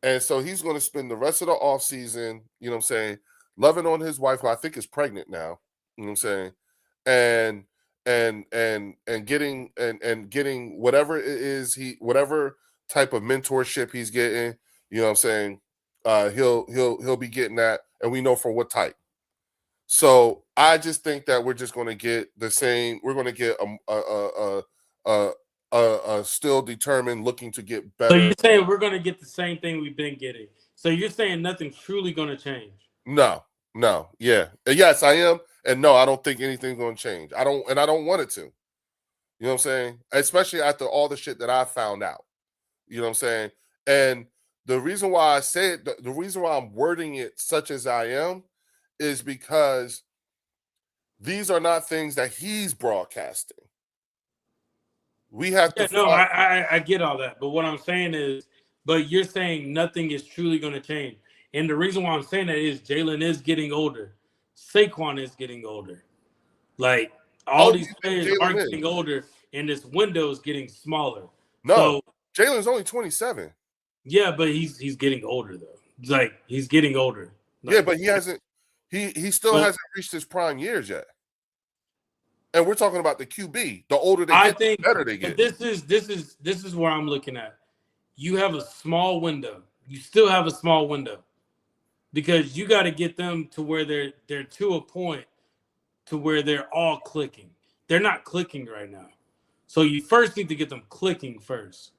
Speaker 2: And so he's going to spend the rest of the offseason, you know what I'm saying, loving on his wife, who I think is pregnant now, you know what I'm saying, and getting whatever it is whatever type of mentorship he's getting, you know what I'm saying, he'll be getting that, and we know for what type. So I just think that we're just going to get the same. We're going to get a still determined, looking to get better.
Speaker 1: So you're saying we're going to get the same thing we've been getting. So you're saying nothing's truly going to change?
Speaker 2: No. Yeah. Yes, I am. And no, I don't think anything's going to change. I don't want it to. You know what I'm saying? Especially after all the shit that I found out. You know what I'm saying? And the reason why I say it, the reason why I'm wording it such as I am, is because these are not things that he's broadcasting. We have to.
Speaker 1: No, I get all that, but what I'm saying is, but you're saying nothing is truly going to change, and the reason why I'm saying that is Jalen is getting older, Saquon is getting older, like all these players are getting older, and this window is getting smaller.
Speaker 2: No, so, Jalen's only 27.
Speaker 1: Yeah, but he's getting older though. Like he's getting older. Like,
Speaker 2: Yeah, but he hasn't. He still hasn't reached his prime years yet. And we're talking about the QB. The older they get, the better they get.
Speaker 1: This is where I'm looking at. You have a small window. You still have a small window because you got to get them to where they're to a point to where they're all clicking. They're not clicking right now. So you first need to get them clicking first.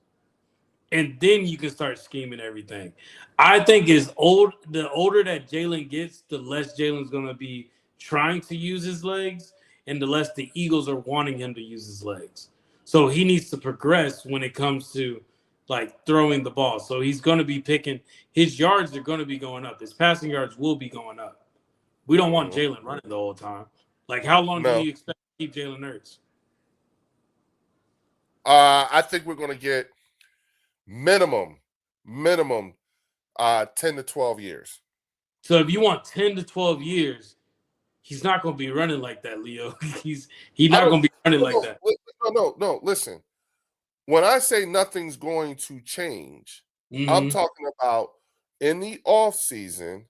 Speaker 1: And then you can start scheming everything. I think the older that Jalen gets, the less Jalen's going to be trying to use his legs and the less the Eagles are wanting him to use his legs. So he needs to progress when it comes to like throwing the ball. So he's going to be picking his yards are going to be going up. His passing yards will be going up. We don't want Jalen running the whole time. Like how long do you expect to keep Jalen Hurts?
Speaker 2: I think we're going to get minimum 10 to 12 years.
Speaker 1: So if you want 10 to 12 years, he's not going to be running like that, Leo. He's not going to be running like that.
Speaker 2: No. Listen, when I say nothing's going to change, I'm talking about in the off season,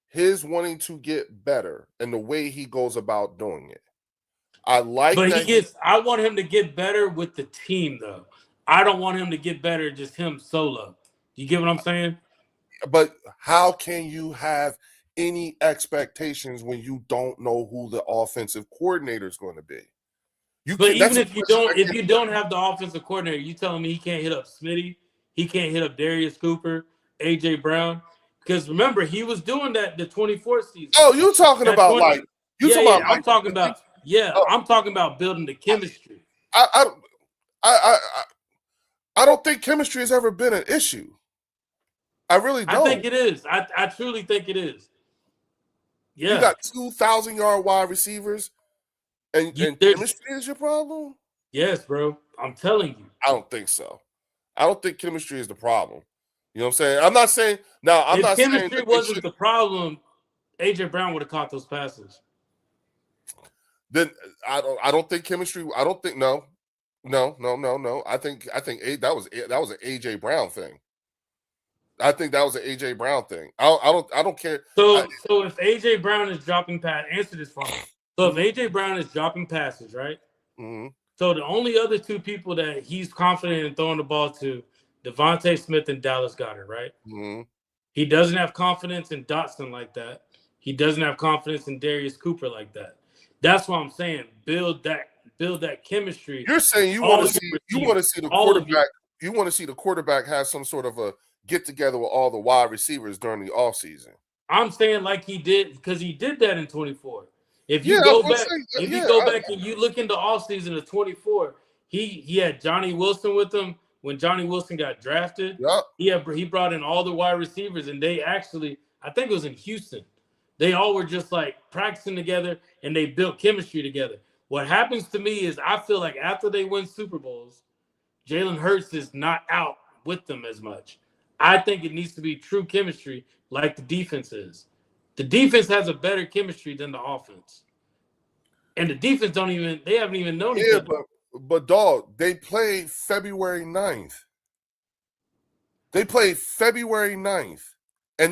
Speaker 2: his wanting to get better and the way he goes about doing it. I
Speaker 1: want him to get better with the team, though. I don't want him to get better just him solo. You get what I'm saying?
Speaker 2: But how can you have any expectations when you don't know who the offensive coordinator is going to be?
Speaker 1: Even if you don't have the offensive coordinator, you telling me he can't hit up Smitty, he can't hit up Darius Cooper, AJ Brown? Because remember, he was doing that the 24th season.
Speaker 2: Oh, you're talking about
Speaker 1: I'm talking about building the chemistry.
Speaker 2: I don't think chemistry has ever been an issue. I really don't.
Speaker 1: I think it is. I truly think it is. Yeah.
Speaker 2: You got 2,000-yard wide receivers, and chemistry is your problem?
Speaker 1: Yes, bro. I'm telling you.
Speaker 2: I don't think so. I don't think chemistry is the problem. You know what I'm saying? I'm not saying now.
Speaker 1: If chemistry wasn't the problem, AJ Brown would have caught those passes.
Speaker 2: Then I don't think chemistry. I don't think no. I think that was an AJ Brown thing. I think that was an AJ Brown thing. I don't care.
Speaker 1: So if AJ Brown is dropping pass, answer this for me. So if AJ Brown is dropping passes, right?
Speaker 2: Mm-hmm.
Speaker 1: So the only other two people that he's confident in throwing the ball to, Devontae Smith and Dallas Goedert, right?
Speaker 2: Mm-hmm.
Speaker 1: He doesn't have confidence in Dotson like that. He doesn't have confidence in Darius Cooper like that. That's what I'm saying. Build that chemistry.
Speaker 2: You're saying you want to see the quarterback. You want to see the quarterback have some sort of a get together with all the wide receivers during the offseason.
Speaker 1: I'm saying like he did because he did that in 24. If you go back and you look into offseason of 24, he had Johnny Wilson with him when Johnny Wilson got drafted.
Speaker 2: Yep.
Speaker 1: He brought in all the wide receivers, and they actually, I think it was in Houston, they all were just like practicing together and they built chemistry together. What happens to me is I feel like after they win Super Bowls, Jalen Hurts is not out with them as much. I think it needs to be true chemistry like the defense is. The defense has a better chemistry than the offense. And the defense they haven't even known each other.
Speaker 2: But dog, they played February 9th. And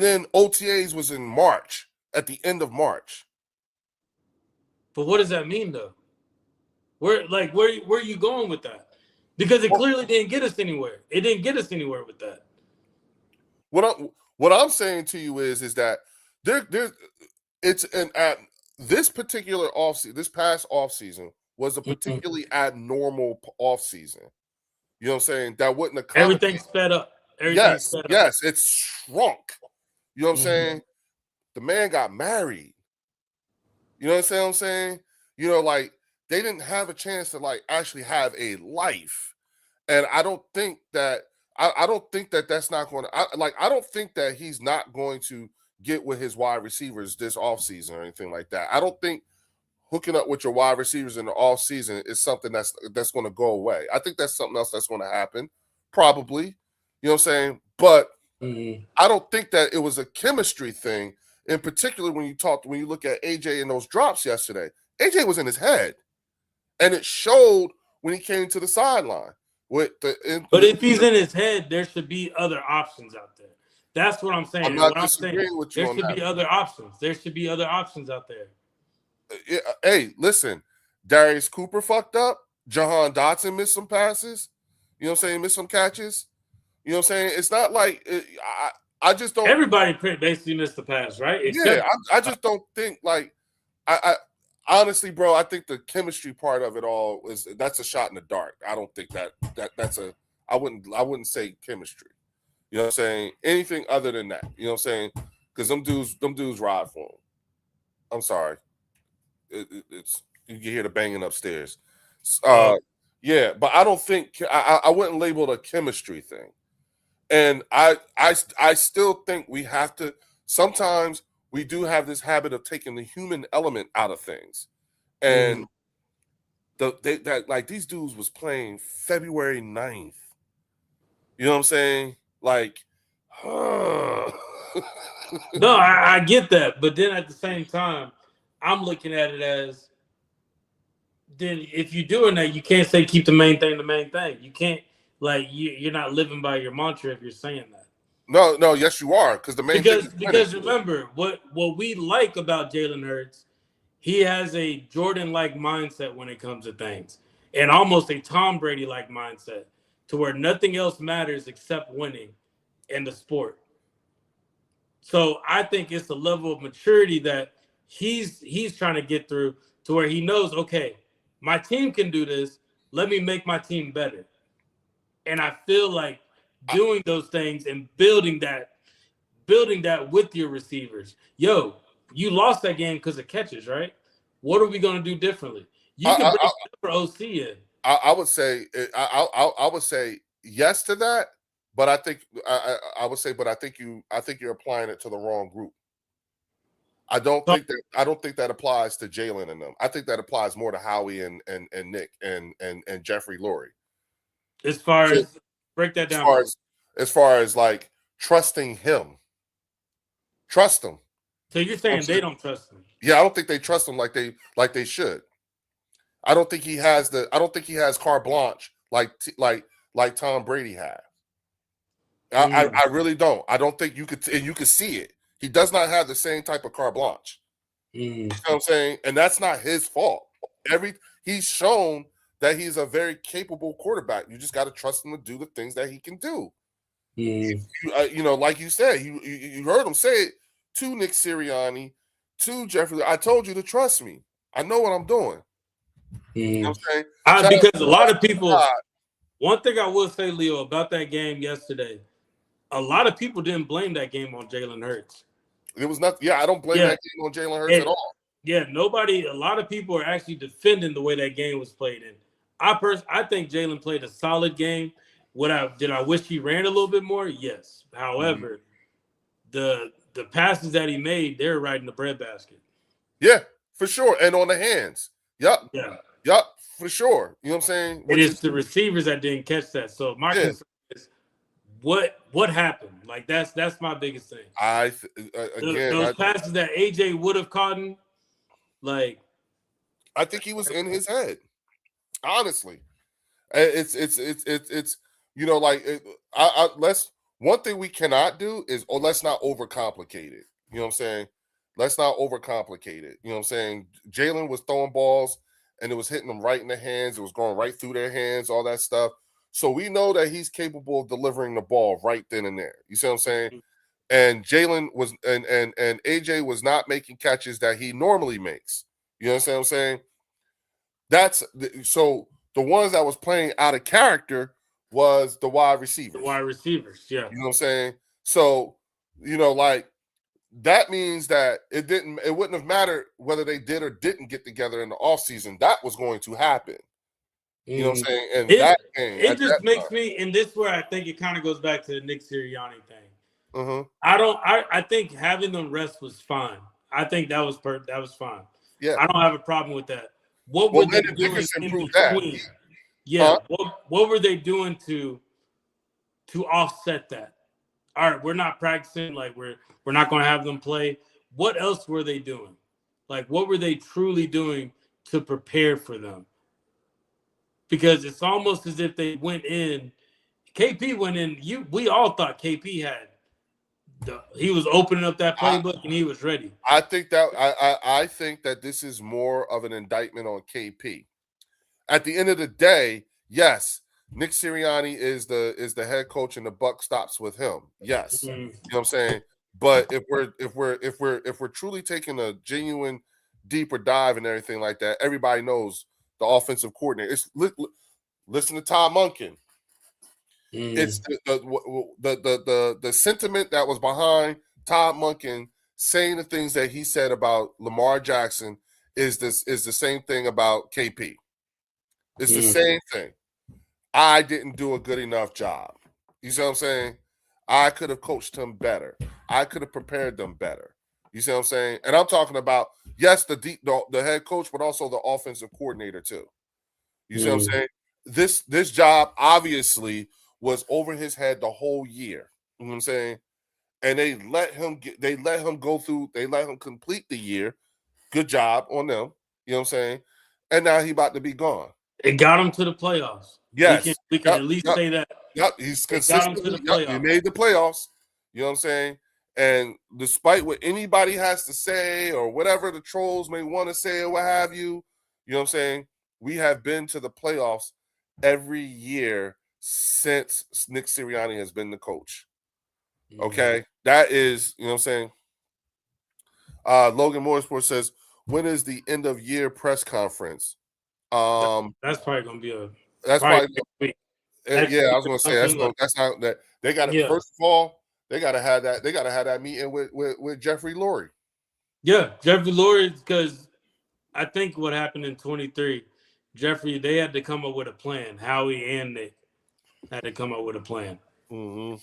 Speaker 2: then OTAs was in March, at the end of March.
Speaker 1: But what does that mean though? Where are you going with that? Because it clearly didn't get us anywhere. It didn't get us anywhere with that.
Speaker 2: What I'm saying to you is that this particular offseason, this past offseason was a particularly abnormal offseason. You know what I'm saying? That wouldn't have
Speaker 1: everything sped up.
Speaker 2: Yes, it's shrunk. You know what I'm saying? The man got married. You know what I'm saying? You know, like they didn't have a chance to like actually have a life. And I don't think that that's not going to I don't think that he's not going to get with his wide receivers this offseason or anything like that. I don't think hooking up with your wide receivers in the offseason is something that's going to go away. I think that's something else that's going to happen, probably. You know what I'm saying? But I don't think that it was a chemistry thing, in particular when you look at AJ in those drops yesterday. AJ was in his head, and it showed when he came to the sideline.
Speaker 1: But if he's in his head, there should be other options out there. That's what I'm saying.
Speaker 2: I'm not
Speaker 1: what
Speaker 2: disagreeing
Speaker 1: I'm saying,
Speaker 2: with you
Speaker 1: there
Speaker 2: on
Speaker 1: should
Speaker 2: that.
Speaker 1: be other options. There should be other options out there.
Speaker 2: Hey, listen, Darius Cooper fucked up. Jahan Dotson missed some passes. You know what I'm saying? Missed some catches. You know what I'm saying? It's not like I just don't.
Speaker 1: Everybody basically missed the pass, right?
Speaker 2: Yeah, I just don't think like I honestly, bro. I think the chemistry part of it all that's a shot in the dark. I don't think that's a. I wouldn't say chemistry. You know what I'm saying? Anything other than that. You know what I'm saying? Because them dudes ride for him. I'm sorry. It's you can hear the banging upstairs. Yeah, but I don't think I wouldn't label it a chemistry thing. And I still think we have to. Sometimes we do have this habit of taking the human element out of things, and these dudes was playing February 9th. You know what I'm saying? Like,
Speaker 1: No, I get that, but then at the same time, I'm looking at it as then if you're doing that, you can't say keep the main thing the main thing. You can't you're not living by your mantra if you're saying that.
Speaker 2: No, yes you are because the main
Speaker 1: because remember what we like about Jalen Hurts, he has a Jordan-like mindset when it comes to things, and almost a Tom Brady-like mindset to where nothing else matters except winning in the sport. So I think it's a level of maturity that he's trying to get through to where he knows, okay, my team can do this. Let me make my team better. And I feel like doing those things and building that with your receivers. Yo, you lost that game because of catches, right? What are we going to do differently? You can bring for OC in.
Speaker 2: I would say I would say yes to that, but I think I would say, but I think you're applying it to the wrong group. I don't think that applies to Jalen and them. I think that applies more to Howie and Nick and Jeffrey Lurie.
Speaker 1: As far as break that down.
Speaker 2: As far as like trusting him. Trust him.
Speaker 1: So you're saying they don't trust him?
Speaker 2: Yeah, I don't think they trust him like they should. I don't think he has carte blanche like Tom Brady had. I really don't. I don't think you could see it. He does not have the same type of carte blanche. You know what I'm saying? And that's not his fault. He's shown that he's a very capable quarterback. You just got to trust him to do the things that he can do. You know, like you said, you heard him say it to Nick Sirianni, to Jeffrey. I told you to trust me. I know what I'm doing. You know what I'm saying?
Speaker 1: Because a lot of people, one thing I will say, Leo, about that game yesterday, a lot of people didn't blame that game on Jalen Hurts.
Speaker 2: It was not. Yeah, I don't blame that game on Jalen Hurts at all.
Speaker 1: Yeah, a lot of people are actually defending the way that game was played in. I think Jalen played a solid game. Did I wish he ran a little bit more? Yes. However, the passes that he made, they're right in the breadbasket.
Speaker 2: Yeah, for sure. And on the hands. Yep.
Speaker 1: Yeah.
Speaker 2: Yep, for sure. You know what I'm saying?
Speaker 1: It's the receivers that didn't catch that. So my concern is what happened? Like that's my biggest thing. Those passes that AJ would have caught, like
Speaker 2: I think he was in his head. Honestly, it's you know, like one thing we cannot do is let's not overcomplicate it. You know what I'm saying? Let's not overcomplicate it. You know what I'm saying? Jalen was throwing balls and it was hitting them right in the hands. It was going right through their hands, all that stuff. So we know that he's capable of delivering the ball right then and there. You see what I'm saying? And Jalen was and AJ was not making catches that he normally makes. You understand what I'm saying? So the ones that was playing out of character was the wide receivers.
Speaker 1: The wide receivers, yeah.
Speaker 2: You know what I'm saying? So, you know, like that means that it wouldn't have mattered whether they did or didn't get together in the offseason. That was going to happen. You know what I'm saying? And
Speaker 1: it just makes me, and this is where I think it kind of goes back to the Nick Sirianni thing. I think having them rest was fine. I think that was fine.
Speaker 2: Yeah.
Speaker 1: I don't have a problem with that. What were they doing in between? Yeah. What were they doing to offset that? All right, we're not practicing, like we're not going to have them play. What else were they doing? Like, what were they truly doing to prepare for them? because it's almost as if they went in. KP went in. We all thought KP had. He was opening up that playbook and he was ready.
Speaker 2: I think that this is more of an indictment on KP. At the end of the day, yes, Nick Sirianni is the head coach and the buck stops with him. Yes. You know what I'm saying? But if we're truly taking a genuine deeper dive and everything like that, everybody knows the offensive coordinator. It's listen to Todd Monken. It's the sentiment that was behind Todd Monken saying the things that he said about Lamar Jackson is the same thing about KP. It's the same thing. I didn't do a good enough job. You see what I'm saying? I could have coached him better. I could have prepared them better. You see what I'm saying? And I'm talking about, yes, the head coach, but also the offensive coordinator too. You see what I'm saying? This job obviously was over his head the whole year. You know what I'm saying? And they let him complete the year. Good job on them. You know what I'm saying? And now he about to be gone.
Speaker 1: It got him to the playoffs.
Speaker 2: Yes.
Speaker 1: We can at least say that.
Speaker 2: Yep, he's consistent. He made the playoffs. You know what I'm saying? And despite what anybody has to say or whatever the trolls may want to say or what have you, you know what I'm saying? We have been to the playoffs every year since Nick Sirianni has been the coach. Okay? That is, you know what I'm saying? Logan Motorsport says, when is the end of year press conference?
Speaker 1: That's probably gonna be
Speaker 2: I was gonna say that's how that they got to first of all, they gotta have that meeting with Jeffrey Lurie.
Speaker 1: Yeah, Jeffrey Lurie, because I think what happened in 23, Jeffrey, they had to come up with a plan. Howie and Nick had to come up with a plan.
Speaker 2: I'm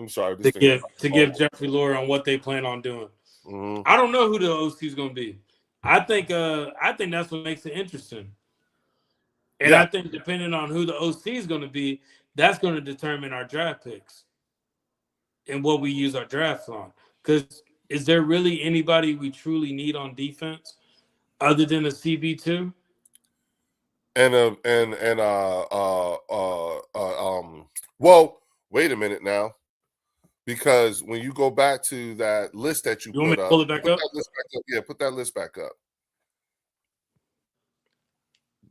Speaker 2: sorry
Speaker 1: to give Jeffrey Lurie on what they plan on doing. I don't know who the OC is going to be. I think that's what makes it interesting. And I think depending on who the OC is going to be, that's going to determine our draft picks and what we use our drafts on. Because is there really anybody we truly need on defense other than a CB2?
Speaker 2: Well, wait a minute now. Because when you go back to that list that you
Speaker 1: put up, pull it back up?
Speaker 2: Yeah, put that list back up.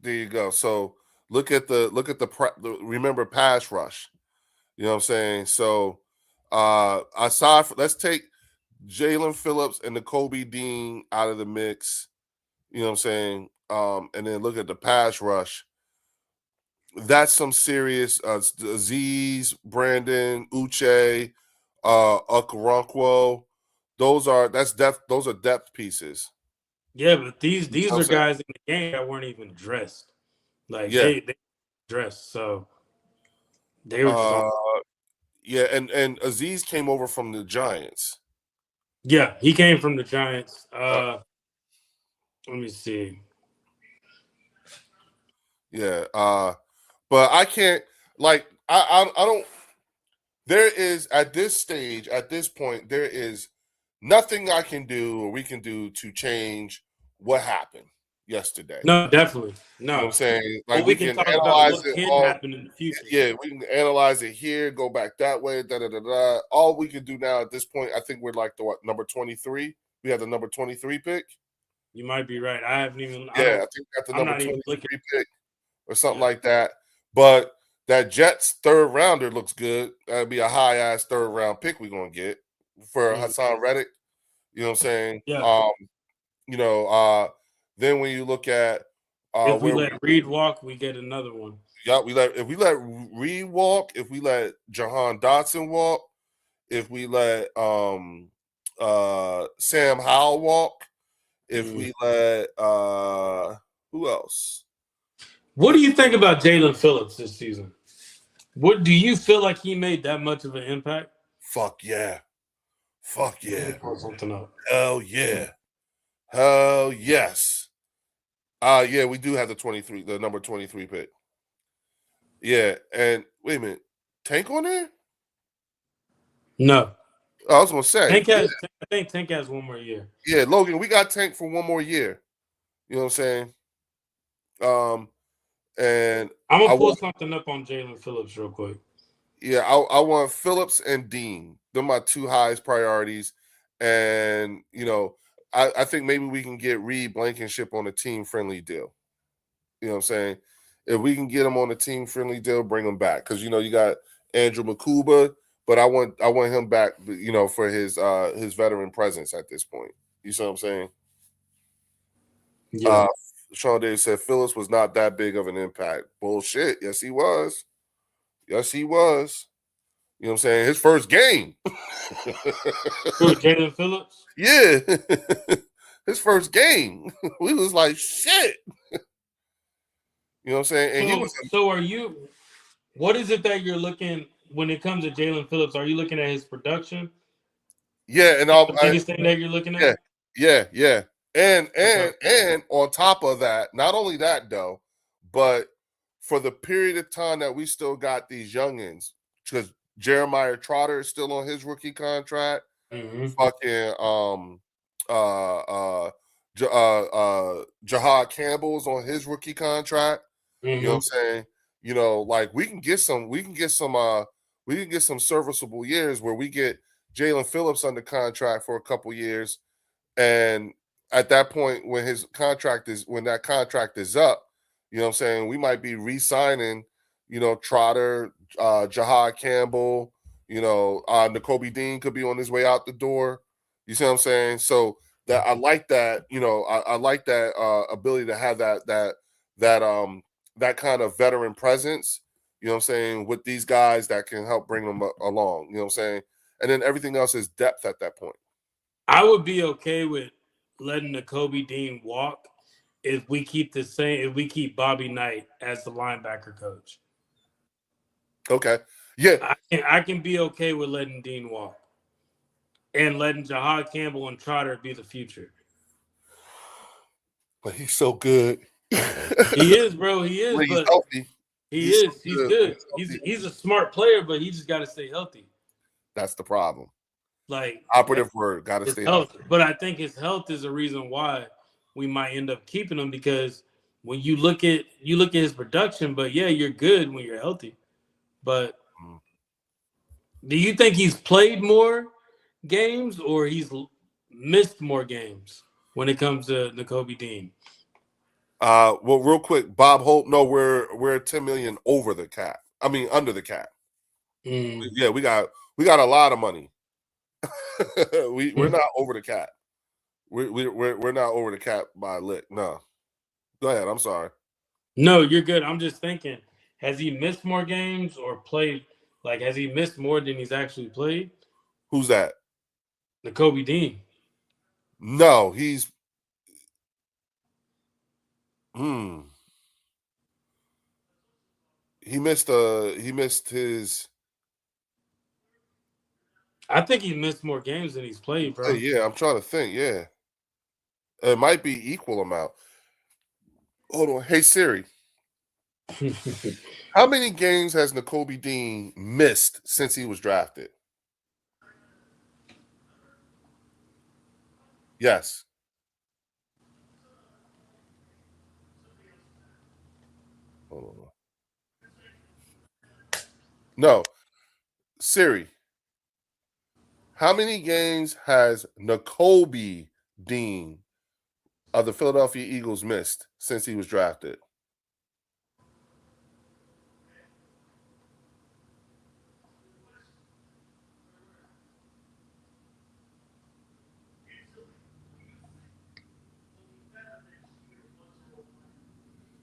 Speaker 2: There you go. So look at the remember pass rush. You know what I'm saying? So let's take Jalen Phillips and Nakobe Dean out of the mix. You know what I'm saying? And then look at the pass rush. That's some serious Aziz, Brandon, Uche, Okoronkwo. Those are depth pieces.
Speaker 1: Yeah, but these are guys in the game that weren't even dressed. Like they dressed, so they were just
Speaker 2: and Aziz came over from the Giants.
Speaker 1: Yeah, he came from the Giants. Let me see.
Speaker 2: Yeah, but I can't I don't. There is at this stage, at this point, there is nothing I can do or we can do to change what happened yesterday.
Speaker 1: No, definitely. No.
Speaker 2: You know what I'm saying? Like
Speaker 1: we can talk about what can happen in the future.
Speaker 2: Yeah, we can analyze it here, go back that way, All we can do now at this point, I think we're like number 23. We have the number 23 pick.
Speaker 1: You might be right. I haven't even.
Speaker 2: Yeah, I think that's the number 23 pick or something like that. But that Jets third rounder looks good. That'd be a high ass third round pick we're gonna get for Hassan Reddick. You know what I'm saying?
Speaker 1: Yeah.
Speaker 2: Then when you look at
Speaker 1: if we let Reed walk, we get another one.
Speaker 2: Yeah, if we let Reed walk, if we let Jahan Dotson walk, if we let Sam Howell walk, if we let who else?
Speaker 1: What do you think about Jalen Phillips this season? What do you feel like he made that much of an impact?
Speaker 2: Fuck yeah.
Speaker 1: Something up.
Speaker 2: Hell yeah. Hell yes. Yeah, we do have the number 23 pick. Yeah, and wait a minute. Tank on there?
Speaker 1: No.
Speaker 2: I was gonna say
Speaker 1: I think Tank has one more year.
Speaker 2: Yeah, Logan, we got Tank for one more year. You know what I'm saying? And
Speaker 1: I'm gonna
Speaker 2: I
Speaker 1: pull
Speaker 2: want,
Speaker 1: something up on Jalen Phillips real quick.
Speaker 2: yeah, I want Phillips and Dean. They're my two highest priorities. And I think maybe we can get Reed Blankenship on a team-friendly deal. You know what I'm saying? If we can get him on a team-friendly deal, bring him back. Because you got Andrew Makuba, but I want him back, for his veteran presence at this point. You see what I'm saying?
Speaker 1: Yeah.
Speaker 2: Sean Davis said Phillips was not that big of an impact. Bullshit. Yes, he was. Yes, he was. You know what I'm saying? His first game.
Speaker 1: Who, Jalen Phillips?
Speaker 2: Yeah. His first game. We was like, shit. You know what I'm saying? And he was
Speaker 1: So are you? What is it that you're looking when it comes to Jalen Phillips? Are you looking at his production?
Speaker 2: yeah, and
Speaker 1: The biggest thing that you're looking at?
Speaker 2: yeah. And
Speaker 1: Okay.
Speaker 2: and on top of that, not only that though, but for the period of time that we still got these youngins, because Jeremiah Trotter is still on his rookie contract.
Speaker 1: Mm-hmm.
Speaker 2: Fucking Jahad Campbell's on his rookie contract.
Speaker 1: Mm-hmm.
Speaker 2: You know what I'm saying? Like we can get some serviceable years where we get Jalen Phillips under contract for a couple years, and at that point when that contract is up, you know what I'm saying, we might be re-signing, Trotter, Jahad Campbell, Nakobe Dean could be on his way out the door. You see what I'm saying? So that I like that, I like that ability to have that kind of veteran presence, you know what I'm saying, with these guys that can help bring them along, you know what I'm saying? And then everything else is depth at that point.
Speaker 1: I would be okay with letting Nakobe Dean walk if we keep Bobby Knight as the linebacker coach.
Speaker 2: Okay. Yeah.
Speaker 1: I can be okay with letting Dean walk and letting Jahad Campbell and Trotter be the future.
Speaker 2: But he's so good.
Speaker 1: He is, bro. He is.
Speaker 2: When he's
Speaker 1: but
Speaker 2: healthy.
Speaker 1: He's good. He's a smart player, but he just got to stay healthy.
Speaker 2: That's the problem.
Speaker 1: Like
Speaker 2: operative word, got to stay healthy.
Speaker 1: But I think his health is a reason why we might end up keeping him, because when you look at his production, but yeah, you're good when you're healthy. But do you think he's played more games or he's missed more games when it comes to Nakobe Dean?
Speaker 2: Well, real quick, Bob Hope. No, we're 10 million over the cap. I mean, under the cap. Yeah, we got a lot of money. we're not over the cap. We're not over the cap by a lick. No. Go ahead. I'm sorry.
Speaker 1: No, you're good. I'm just thinking, has he missed more games or played? Like, has he missed more than he's actually played?
Speaker 2: Who's that?
Speaker 1: Nakobe Dean.
Speaker 2: No, he's. He missed his.
Speaker 1: I think he missed more games than he's played, bro.
Speaker 2: Yeah, I'm trying to think. Yeah, it might be equal amount. Hold on. Hey Siri, how many games has Nakobe Dean missed since he was drafted? Yes. Hold on. No. Siri, how many games has Nakobe Dean of the Philadelphia Eagles missed since he was drafted?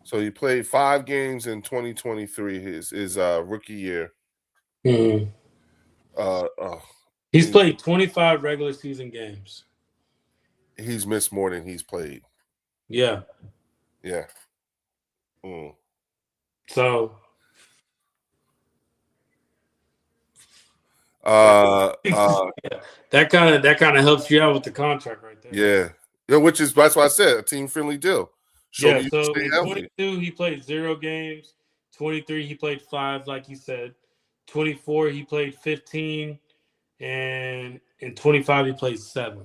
Speaker 2: So he played 5 games in 2023, his rookie year.
Speaker 1: Mm-hmm. He's played 25 regular season games.
Speaker 2: He's missed more than he's played.
Speaker 1: Yeah.
Speaker 2: Yeah.
Speaker 1: So. That kind of helps you out with the contract right there.
Speaker 2: Yeah. That's why I said a team-friendly deal.
Speaker 1: So in 22 he played 0 games. 23 he played 5, like you said. 24 he played 15, and in 25 he played 7.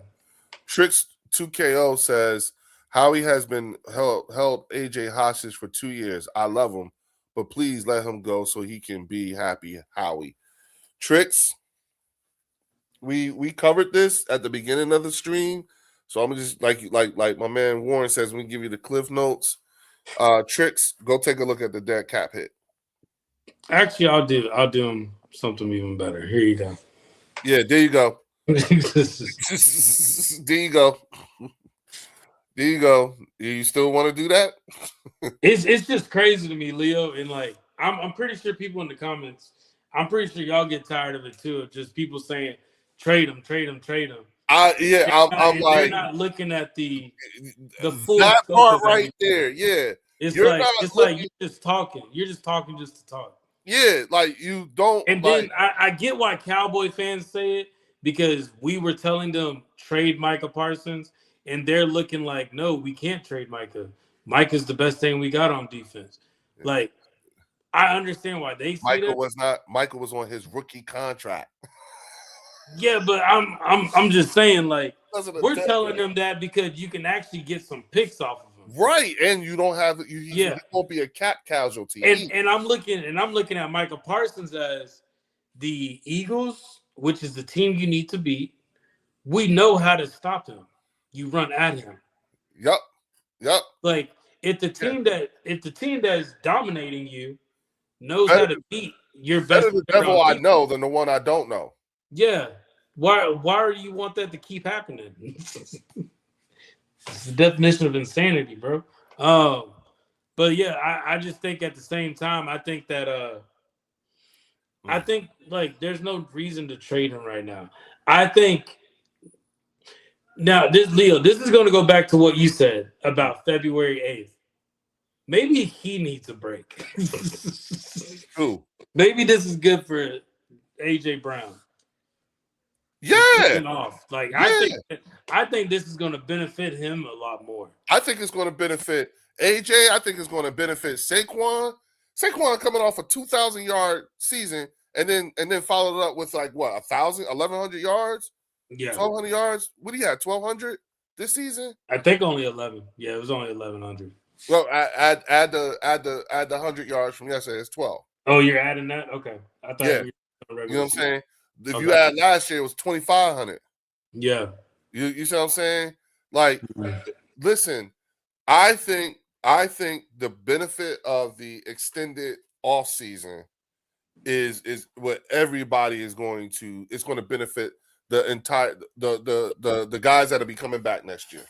Speaker 2: Tricks 2KO says, Howie has been held AJ hostage for 2 years. I love him, but please let him go so he can be happy. Howie. Tricks. We covered this at the beginning of the stream, so I'm just like my man Warren says. We give you the cliff notes. Tricks, go take a look at the dead cap hit.
Speaker 1: Actually, I'll do him something even better. Here you go.
Speaker 2: Yeah, there you go. There you go. There you go. You still want to do that?
Speaker 1: It's just crazy to me, Leo, and like I'm pretty sure people in the comments, I'm pretty sure y'all get tired of it too. Of just people saying trade him, trade him, trade him.
Speaker 2: I'm like,
Speaker 1: they're not looking at the full
Speaker 2: that
Speaker 1: scope
Speaker 2: part
Speaker 1: of
Speaker 2: right
Speaker 1: everything.
Speaker 2: there. Yeah,
Speaker 1: It's
Speaker 2: You're
Speaker 1: like
Speaker 2: not
Speaker 1: it's
Speaker 2: looking-
Speaker 1: like you're just talking. You're just talking just to talk.
Speaker 2: yeah, like you don't.
Speaker 1: And
Speaker 2: like,
Speaker 1: then I get why Cowboy fans say it, because we were telling them trade Micah Parsons, and they're looking like, no, we can't trade Micah. Micah's the best thing we got on defense. Like, I understand why they see
Speaker 2: Michael
Speaker 1: that.
Speaker 2: Michael was on his rookie contract.
Speaker 1: Yeah, but I'm just saying, like,
Speaker 2: Because of the
Speaker 1: we're
Speaker 2: dead
Speaker 1: telling
Speaker 2: cap.
Speaker 1: them that because you can actually get some picks off of them.
Speaker 2: Right, and you don't have he
Speaker 1: Yeah.
Speaker 2: won't be a cap casualty.
Speaker 1: And I'm looking at Micah Parsons as the Eagles, which is the team you need to beat. We know how to stop him. You run at him.
Speaker 2: Yep.
Speaker 1: Like if the team that is dominating you knows how to beat your best
Speaker 2: Better the
Speaker 1: player
Speaker 2: devil
Speaker 1: on
Speaker 2: I
Speaker 1: defense,
Speaker 2: know than the one I don't know.
Speaker 1: yeah. Why do you want that to keep happening? It's the definition of insanity, bro. But yeah, I just think at the same time, I think that I think like there's no reason to trade him right now. I think now this is going to go back to what you said about February 8th. Maybe he needs a break.
Speaker 2: Who?
Speaker 1: Maybe this is good for AJ Brown.
Speaker 2: Yeah.
Speaker 1: Off. Like
Speaker 2: Yeah.
Speaker 1: I think this is going to benefit him a lot more.
Speaker 2: I think it's going to benefit AJ. I think it's going to benefit Saquon. Saquon coming off a 2,000-yard season and then followed it up with like what, 1,100 yards?
Speaker 1: Yeah.
Speaker 2: 1,200 yards? What do you have, 1,200 this season?
Speaker 1: I think only 11. Yeah, it was only 1,100.
Speaker 2: Well, add the 100 yards from yesterday. It's 12.
Speaker 1: Oh, you're adding that? Okay. I thought
Speaker 2: Yeah.
Speaker 1: we were
Speaker 2: You know what I'm saying? If
Speaker 1: Okay.
Speaker 2: you add last year, it was 2,500.
Speaker 1: Yeah.
Speaker 2: You see what I'm saying? Like,
Speaker 1: Mhm.
Speaker 2: listen, I think the benefit of the extended off season is what everybody is going to. It's going to benefit the entire the guys that'll be coming back next year.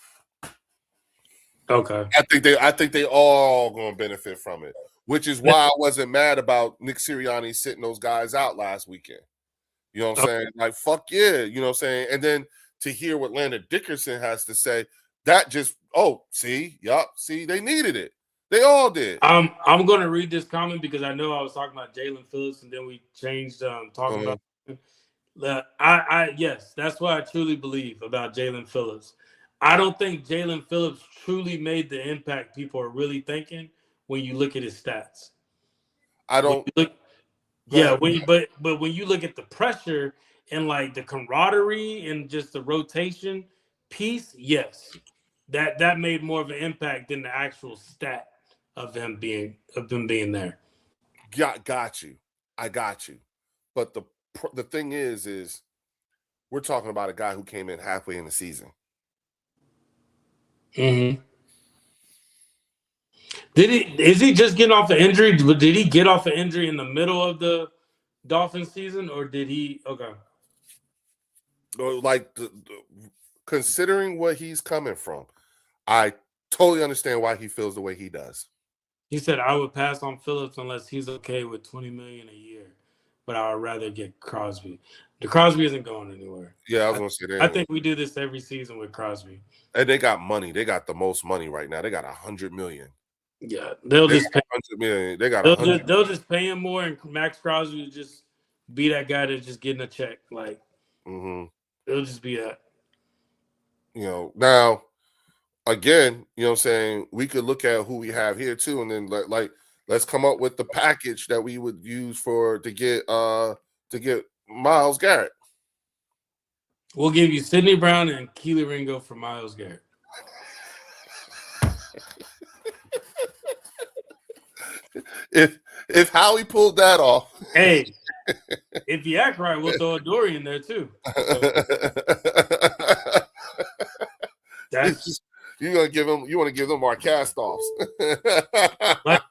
Speaker 1: Okay.
Speaker 2: I think they all going to benefit from it, which is why I wasn't mad about Nick Sirianni sitting those guys out last weekend. You know what I'm saying? Like, fuck yeah, you know what I'm saying? And then to hear what Landon Dickerson has to say, that just, see, they needed it. They all did.
Speaker 1: I'm going to read this comment because I know I was talking about Jalen Phillips and then we changed talking about yes, that's what I truly believe about Jalen Phillips. I don't think Jalen Phillips truly made the impact people are really thinking when you look at his stats.
Speaker 2: I don't.
Speaker 1: but when you look at the pressure and like the camaraderie and just the rotation piece, yes, that made more of an impact than the actual stat of them being there.
Speaker 2: Got you. I got you. But the thing is we're talking about a guy who came in halfway in the season.
Speaker 1: Mm-hmm. Is he just getting off an injury? Did he get off an injury in the middle of the Dolphins season, or did he? Okay.
Speaker 2: Like considering what he's coming from, I totally understand why he feels the way he does.
Speaker 1: He said, "I would pass on Phillips unless he's okay with $20 million a year, but I would rather get Crosby. The Crosby isn't going anywhere."
Speaker 2: Yeah, I was going to say that.
Speaker 1: I think we do this every season with Crosby.
Speaker 2: And they got money. They got the most money right now. They got $100 million.
Speaker 1: Yeah, they'll just pay
Speaker 2: $100 million. They got
Speaker 1: they'll just pay him more, and Max Crosby will just be that guy that's just getting a check. Like, it'll just be that.
Speaker 2: You know, now again, you know what I'm saying, we could look at who we have here too, and then let's come up with the package that we would use to get Myles Garrett.
Speaker 1: We'll give you Sidney Brown and Keely Ringo for Myles Garrett.
Speaker 2: if Howie pulled that off,
Speaker 1: Hey, if you act right, we'll throw a Dory in there too. So that's
Speaker 2: you want to give them our cast offs.
Speaker 1: like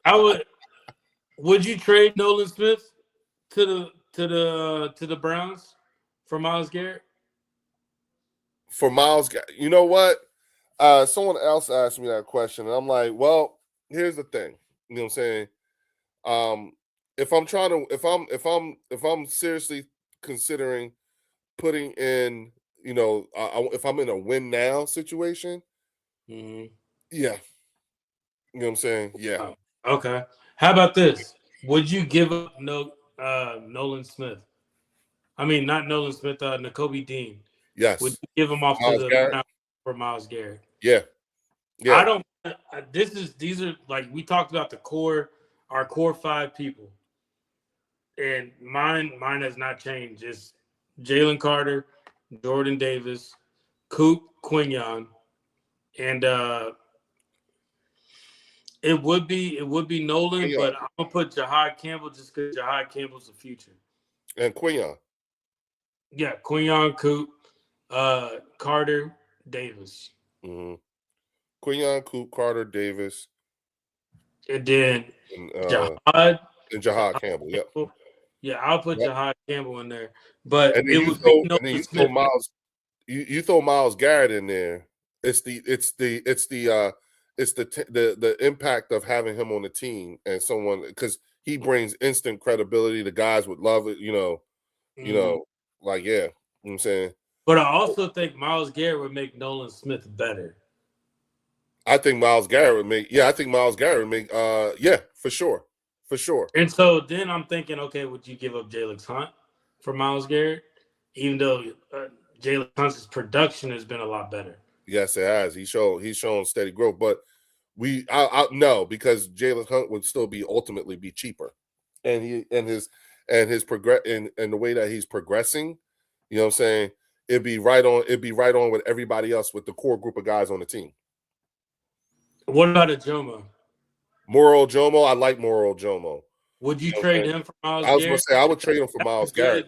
Speaker 1: would you trade Nolan Smith to the Browns for Myles Garrett?
Speaker 2: For Myles, you know what? Someone else asked me that question, and I'm like, well, here's the thing. You know what I'm saying? If I'm seriously considering putting in, if I'm in a win now situation,
Speaker 1: Mm-hmm.
Speaker 2: yeah, you know what I'm saying? Yeah.
Speaker 1: Oh, okay. How about this? Would you give up Nolan Smith? I mean, not Nolan Smith, Nakobe Dean.
Speaker 2: Yes.
Speaker 1: Would you give him off
Speaker 2: Myles
Speaker 1: to the
Speaker 2: Garrett?
Speaker 1: Browns for Myles Garrett?
Speaker 2: Yeah.
Speaker 1: I don't. These are like we talked about our core 5 people, and mine has not changed. It's Jalen Carter, Jordan Davis, Coop Quinion, and it would be Nolan, but I'm gonna put Jahad Campbell just because Jahad Campbell's the future.
Speaker 2: And Quinion.
Speaker 1: Yeah, Quinion, Coop, Carter, Davis.
Speaker 2: Mm-hmm. Quinion, Coop, Carter, Davis,
Speaker 1: and then
Speaker 2: Jahad Campbell. Yep.
Speaker 1: Yeah, I'll put Jahad Campbell in there. But
Speaker 2: and then you throw Myles. You throw Myles Garrett in there. It's the impact of having him on the team and someone because he brings instant credibility. The guys would love it. Like yeah, you know what I'm saying.
Speaker 1: But I also think Myles Garrett would make Nolan Smith better.
Speaker 2: I think Myles Garrett would make. Yeah, I think Myles Garrett would make. Yeah, for sure.
Speaker 1: And so then I'm thinking, okay, would you give up Jalen Hunt for Myles Garrett, even though Jalen Hunt's production has been a lot better?
Speaker 2: Yes, it has. He's shown steady growth, but I no, because Jalen Hunt would still ultimately be cheaper, and his progress and the way that he's progressing, you know what I'm saying? It'd be right on with everybody else with the core group of guys on the team.
Speaker 1: What about Jomo?
Speaker 2: Moro Jomo, I like Moro Jomo.
Speaker 1: Would you trade him for Myles Garrett?
Speaker 2: I was going to say I would trade him for Myles Garrett.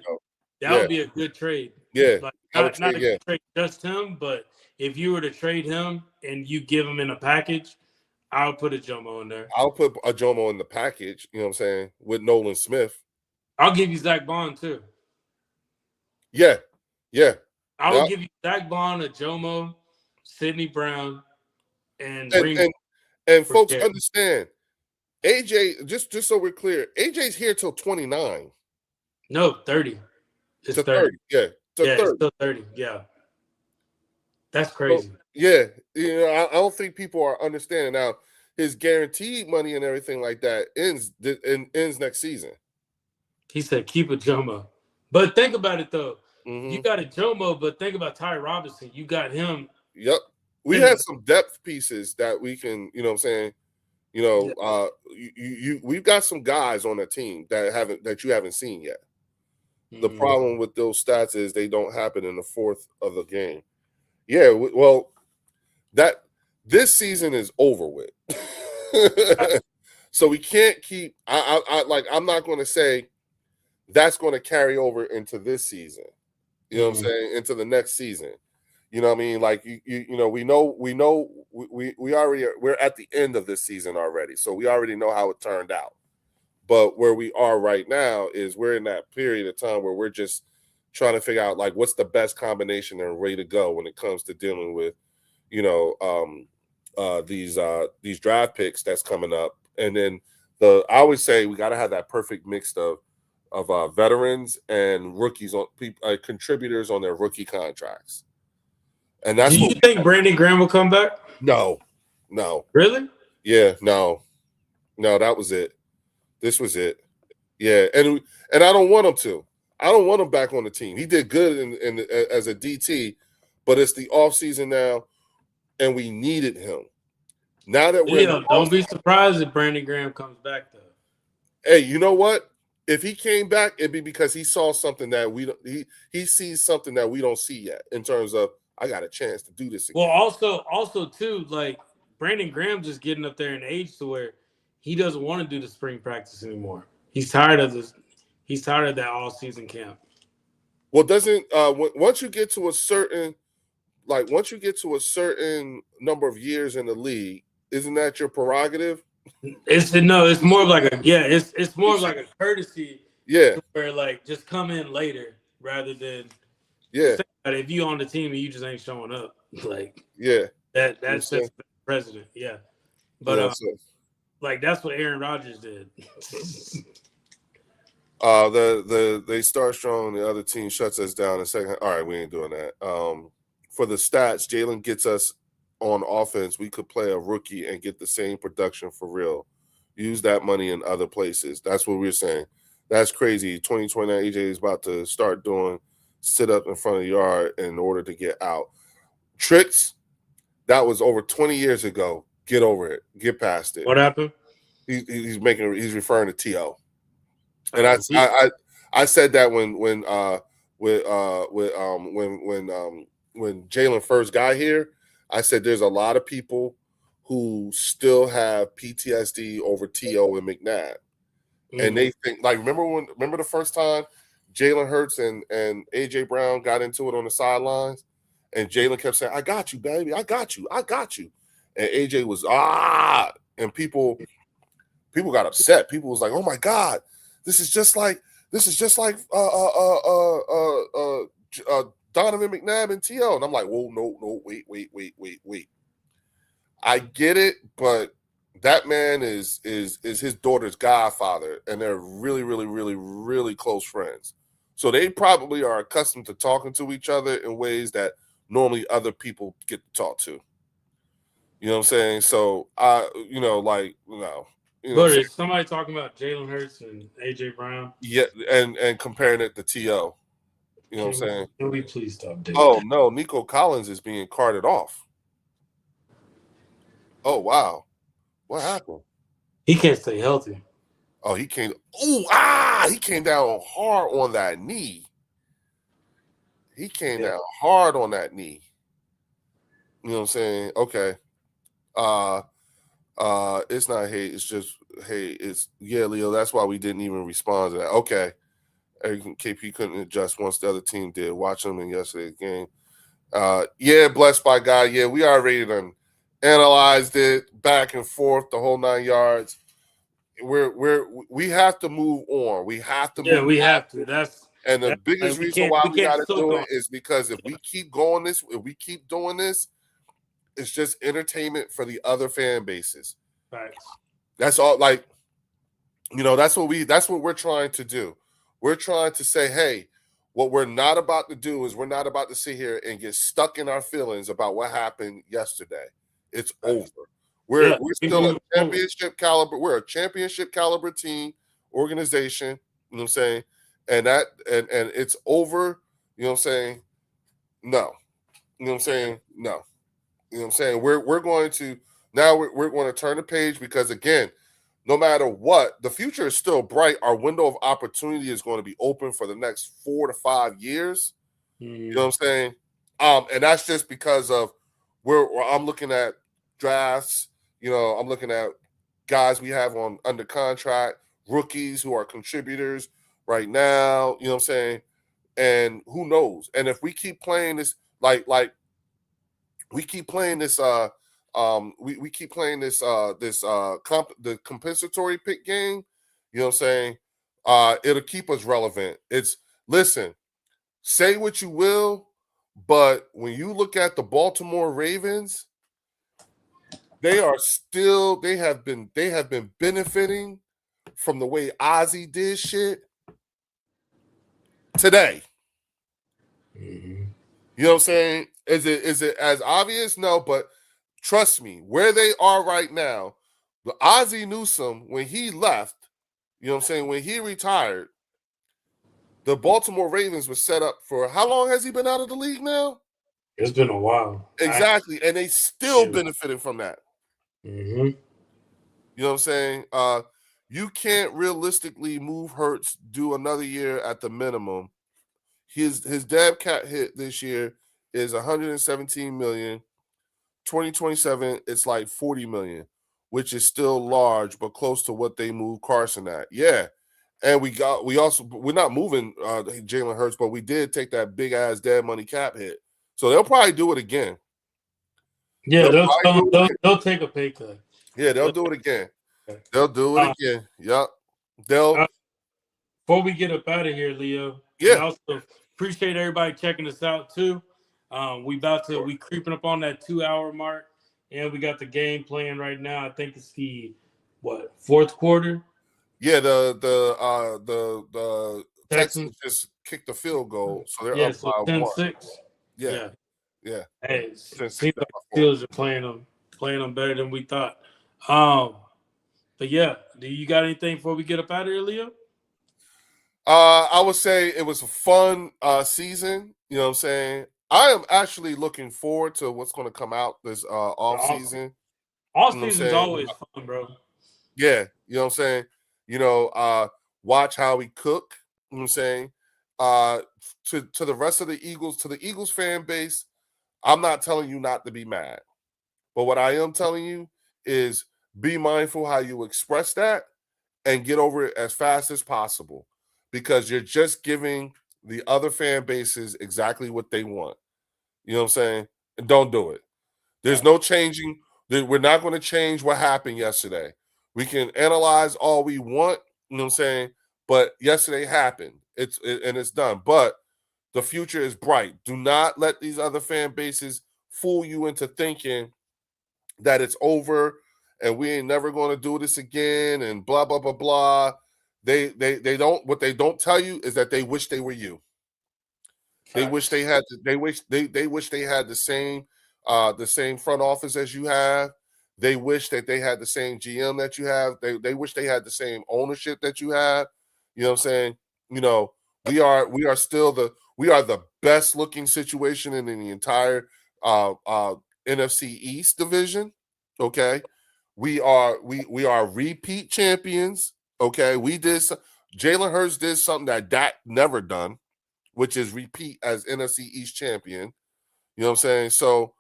Speaker 1: That would be a good trade.
Speaker 2: Yeah,
Speaker 1: like, not if you trade just him, but if you were to trade him and you give him in a package, I'll put a Jomo in there.
Speaker 2: I'll put a Jomo in the package. You know what I'm saying? With Nolan Smith.
Speaker 1: I'll give you Zach Bond too.
Speaker 2: Yeah.
Speaker 1: I will give you Zach Bond, a Jomo, Sidney Brown, and
Speaker 2: folks understand. AJ, just so we're clear, AJ's here till 29.
Speaker 1: No, 30.
Speaker 2: It's 30. Yeah.
Speaker 1: It's still 30. Yeah. That's crazy.
Speaker 2: So, I don't think people are understanding now. His guaranteed money and everything like that ends next season.
Speaker 1: He said, keep a Jomo. But think about it, though.
Speaker 2: Mm-hmm.
Speaker 1: You got a Jomo, but think about Ty Robinson. You got him.
Speaker 2: Yep. We had some depth pieces that we can, you know what I'm saying? We've got some guys on the team that you haven't seen yet. Mm-hmm. The problem with those stats is they don't happen in the fourth of the game. Yeah, well, this season is over with. So we can't keep I'm not going to say that's going to carry over into this season. You know what I'm saying? Into the next season. You know what I mean? Like we're at the end of this season already. So we already know how it turned out. But where we are right now is we're in that period of time where we're just trying to figure out like what's the best combination and way to go when it comes to dealing with, these draft picks that's coming up. And then I always say we got to have that perfect mix of veterans and rookies on contributors on their rookie contracts. And that's
Speaker 1: Do you think Brandon Graham will come back?
Speaker 2: No.
Speaker 1: Really?
Speaker 2: Yeah, no, that was it. This was it. Yeah, and I don't want him to. I don't want him back on the team. He did good as a DT, but it's the offseason now, and we needed him. Now that we're
Speaker 1: don't be surprised if Brandon Graham comes back though.
Speaker 2: Hey, you know what? If he came back, it'd be because he saw something that he sees something that we don't see yet in terms of I got a chance to do this again.
Speaker 1: Well, also too, like Brandon Graham just getting up there in age to where he doesn't want to do the spring practice anymore. He's tired of this. He's tired of that all season camp.
Speaker 2: Well, doesn't once you get to a certain number of years in the league, isn't that your prerogative?
Speaker 1: It's more of like it's more of like a courtesy.
Speaker 2: Yeah,
Speaker 1: where like just come in later rather than if you on the team and you just ain't showing up, like that's the president. Yeah, but like that's what Aaron Rodgers did.
Speaker 2: They start strong, the other team shuts us down in second. All right, we ain't doing that. For the stats, Jalen gets us on offense. We could play a rookie and get the same production for real. Use that money in other places. That's what we're saying. That's crazy. 2029 EJ is about to start doing sit up in front of the yard in order to get out. Tricks, that was over 20 years ago. Get over it. Get past it.
Speaker 1: What happened?
Speaker 2: He's referring to T.O. And I said that when Jalen first got here, I said there's a lot of people who still have PTSD over T.O. and McNabb. And they think, like, remember the first time Jalen Hurts and AJ Brown got into it on the sidelines, and Jalen kept saying, "I got you, baby, I got you, I got you," and AJ was and people got upset. People was like, "Oh my God, this is just like Donovan McNabb and T.O." And I'm like, "Whoa, no, wait. I get it, but." That man is his daughter's godfather, and they're really, really, really, really close friends. So they probably are accustomed to talking to each other in ways that normally other people get to talk to. You know what I'm saying? So
Speaker 1: But is somebody talking about Jalen Hurts and AJ Brown?
Speaker 2: Yeah, and comparing it to T.O. You know what I'm saying?
Speaker 1: Can we please stop doing
Speaker 2: that? No, Nico Collins is being carted off. Oh wow. What happened?
Speaker 1: He can't stay healthy.
Speaker 2: Oh, he came. He came down hard on that knee. Down hard on that knee. You know what I'm saying? Okay. It's not hate. It's just it's Leo. That's why we didn't even respond to that. Okay. KP couldn't adjust once the other team did. Watch them in yesterday's game. Blessed by God. Yeah, we already done analyzed it back and forth, the whole 9 yards. We have to move on. We have to.
Speaker 1: Yeah, we have to.
Speaker 2: The biggest reason why we got to do it is because if we keep doing this, it's just entertainment for the other fan bases.
Speaker 1: Right.
Speaker 2: That's all. Like, that's what we're trying to do. We're trying to say, hey, what we're not about to do is we're not about to sit here and get stuck in our feelings about what happened yesterday. It's over. We're still a championship caliber. We're a championship caliber team, organization. You know what I'm saying? And it's over. You know what I'm saying? No. You know what I'm saying? No. You know what I'm saying? We're going to now we're going to turn the page because again, no matter what, the future is still bright. Our window of opportunity is going to be open for the next 4 to 5 years. You know what I'm saying? And that's just because of where I'm looking at drafts. I'm looking at guys we have under contract, rookies who are contributors right now. You know what I'm saying? And who knows? And if we keep playing this, the compensatory pick game, you know what I'm saying? It'll keep us relevant. Listen, say what you will, but when you look at the Baltimore Ravens, they have been benefiting from the way Ozzie did shit today.
Speaker 1: Mm-hmm.
Speaker 2: You know what I'm saying? Is it as obvious? No, but trust me, where they are right now, the Ozzie Newsome, when he left, you know what I'm saying, when he retired, the Baltimore Ravens were set up for how long has he been out of the league now?
Speaker 1: It's been a while.
Speaker 2: Exactly. And they still benefited from that.
Speaker 1: Mm-hmm.
Speaker 2: You know what I'm saying? You can't realistically move Hurts, do another year at the minimum. His dead cap hit this year is $117 million. 2027, it's like 40 million, which is still large, but close to what they moved Carson at. Yeah. And we're not moving Jalen Hurts, but we did take that big ass dead money cap hit. So they'll probably do it again.
Speaker 1: Yeah, they'll take a pay cut.
Speaker 2: Yeah, they'll do it again. They'll do it again. Yep.
Speaker 1: Before we get up out of here, Leo.
Speaker 2: Yeah.
Speaker 1: I also appreciate everybody checking us out too. We creeping up on that 2-hour mark, and we got the game playing right now. I think it's the fourth quarter.
Speaker 2: Yeah, the Texans just kicked the field goal, so they're up by
Speaker 1: 10-6.
Speaker 2: Yeah.
Speaker 1: Hey, it seems like the Steelers are playing them better than we thought. But yeah, do you got anything before we get up out of here, Leo?
Speaker 2: I would say it was a fun season. You know what I'm saying? I am actually looking forward to what's going to come out this off season.
Speaker 1: Off season's always fun, bro.
Speaker 2: Yeah, you know what I'm saying? Watch how we cook. You know what I'm saying? To the rest of the Eagles, to the Eagles fan base, I'm not telling you not to be mad. But what I am telling you is be mindful how you express that and get over it as fast as possible, because you're just giving the other fan bases exactly what they want. You know what I'm saying? And don't do it. There's no changing. We're not going to change what happened yesterday. We can analyze all we want, you know what I'm saying? But yesterday happened. It's done. But the future is bright. Do not let these other fan bases fool you into thinking that it's over and we ain't never going to do this again and blah, blah, blah, blah. They don't. What they don't tell you is that they wish they were you. They wish they had. They wish they had the same front office as you have. They wish that they had the same GM that you have. They wish they had the same ownership that you have. You know what I'm saying? We are the best looking situation in the entire NFC East division. Okay, we are repeat champions. Okay, Jalen Hurts did something that Dak never done, which is repeat as NFC East champion. You know what I'm saying? So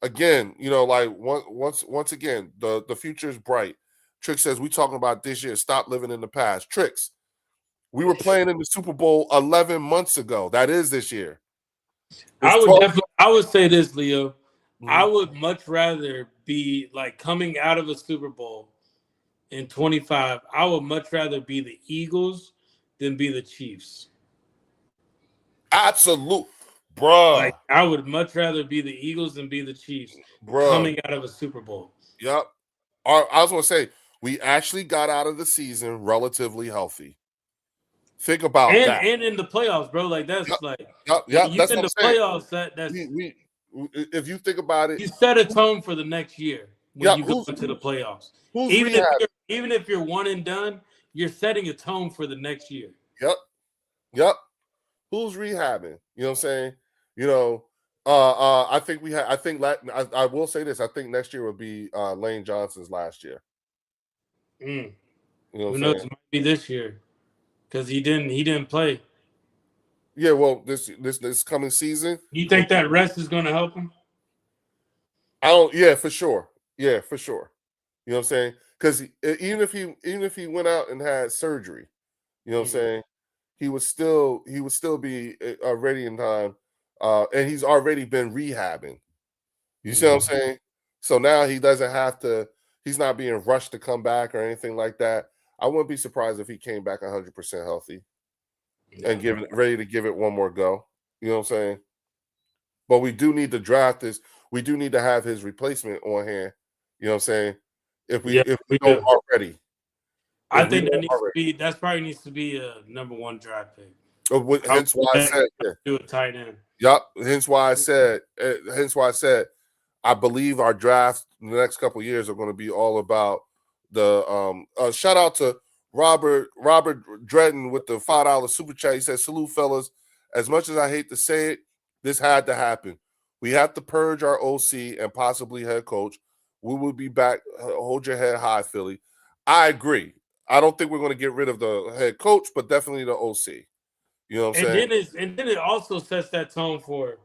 Speaker 2: again, once again, the future is bright. Trix says we talking about this year. Stop living in the past. Trix, we were playing in the Super Bowl 11 months ago. That is this year.
Speaker 1: I would say this, Leo. Mm-hmm. I would much rather be like coming out of a Super Bowl in 25. I would much rather be the Eagles than be the Chiefs.
Speaker 2: Absolute, bro.
Speaker 1: Like, I would much rather be the Eagles than be the Chiefs, bro. Coming out of a Super Bowl.
Speaker 2: Yep. I was going to say, we actually got out of the season relatively healthy. Think about that.
Speaker 1: And in the playoffs, bro. Like, that's
Speaker 2: Yep.
Speaker 1: You
Speaker 2: that's
Speaker 1: in the playoffs, that's
Speaker 2: if you think about it,
Speaker 1: you set a tone for the next year when you go into the playoffs. Even if you're one and done, you're setting a tone for the next year.
Speaker 2: Yep. Who's rehabbing? You know what I'm saying? I will say this. I think next year will be Lane Johnson's last year.
Speaker 1: You know, who knows? It might be this year because he didn't play.
Speaker 2: Yeah, well, this coming season.
Speaker 1: You think that rest is going to help him?
Speaker 2: Yeah, for sure. Yeah, for sure. You know what I'm saying? Because even if he went out and had surgery, you know what I'm saying, he would still be ready in time, and he's already been rehabbing. You see what I'm saying? So now he doesn't have to. He's not being rushed to come back or anything like that. I wouldn't be surprised if he came back 100% healthy and ready to give it one more go. You know what I'm saying? But we do need to draft this. We do need to have his replacement on hand. You know what I'm saying? If we don't already.
Speaker 1: I think that probably needs to be a number 1 draft pick.
Speaker 2: Hence why I said
Speaker 1: do a tight end.
Speaker 2: Yep. Hence why I said I believe our draft in the next couple of years are going to be all about the shout out to Robert Dredden with the $5 super chat. He says, salute fellas. As much as I hate to say it, this had to happen. We have to purge our OC and possibly head coach. We will be back. Hold your head high, Philly. I agree. I don't think we're going to get rid of the head coach, but definitely the OC. You know what I'm saying?
Speaker 1: And then it also sets that tone for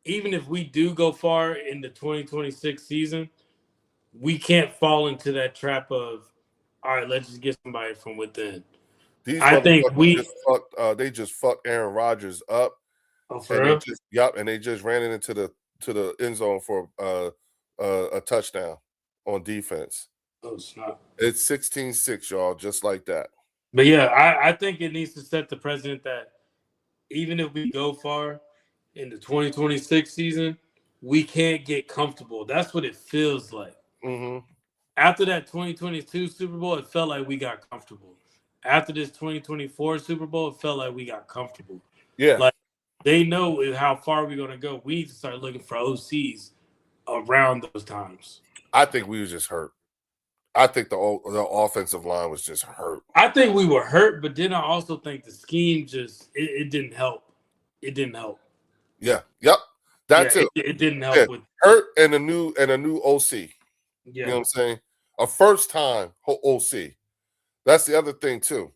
Speaker 1: even if we do go far in the 2026 season, we can't fall into that trap of, all right, let's just get somebody from within.
Speaker 2: These
Speaker 1: I think
Speaker 2: they just fucked Aaron Rodgers up.
Speaker 1: Oh, for real?
Speaker 2: And they just ran it into the end zone for a touchdown on defense.
Speaker 1: Oh, snap.
Speaker 2: It's 16-6, y'all, just like that.
Speaker 1: But yeah, I think it needs to set the precedent that even if we go far in the 2026 season, we can't get comfortable. That's what it feels like.
Speaker 2: Mm-hmm.
Speaker 1: After that 2022 Super Bowl, it felt like we got comfortable. After this 2024 Super Bowl, it felt like we got comfortable.
Speaker 2: Yeah.
Speaker 1: Like, they know how far we're going to go. We need to start looking for OCs around those times.
Speaker 2: I think we were just hurt. I think the offensive line was just hurt.
Speaker 1: I think we were hurt, but then I also think the scheme just it didn't help. It didn't help.
Speaker 2: Yeah. Yep. That too.
Speaker 1: It didn't help with
Speaker 2: hurt and a new OC.
Speaker 1: Yeah.
Speaker 2: You know what I'm saying? A first time OC. That's the other thing too.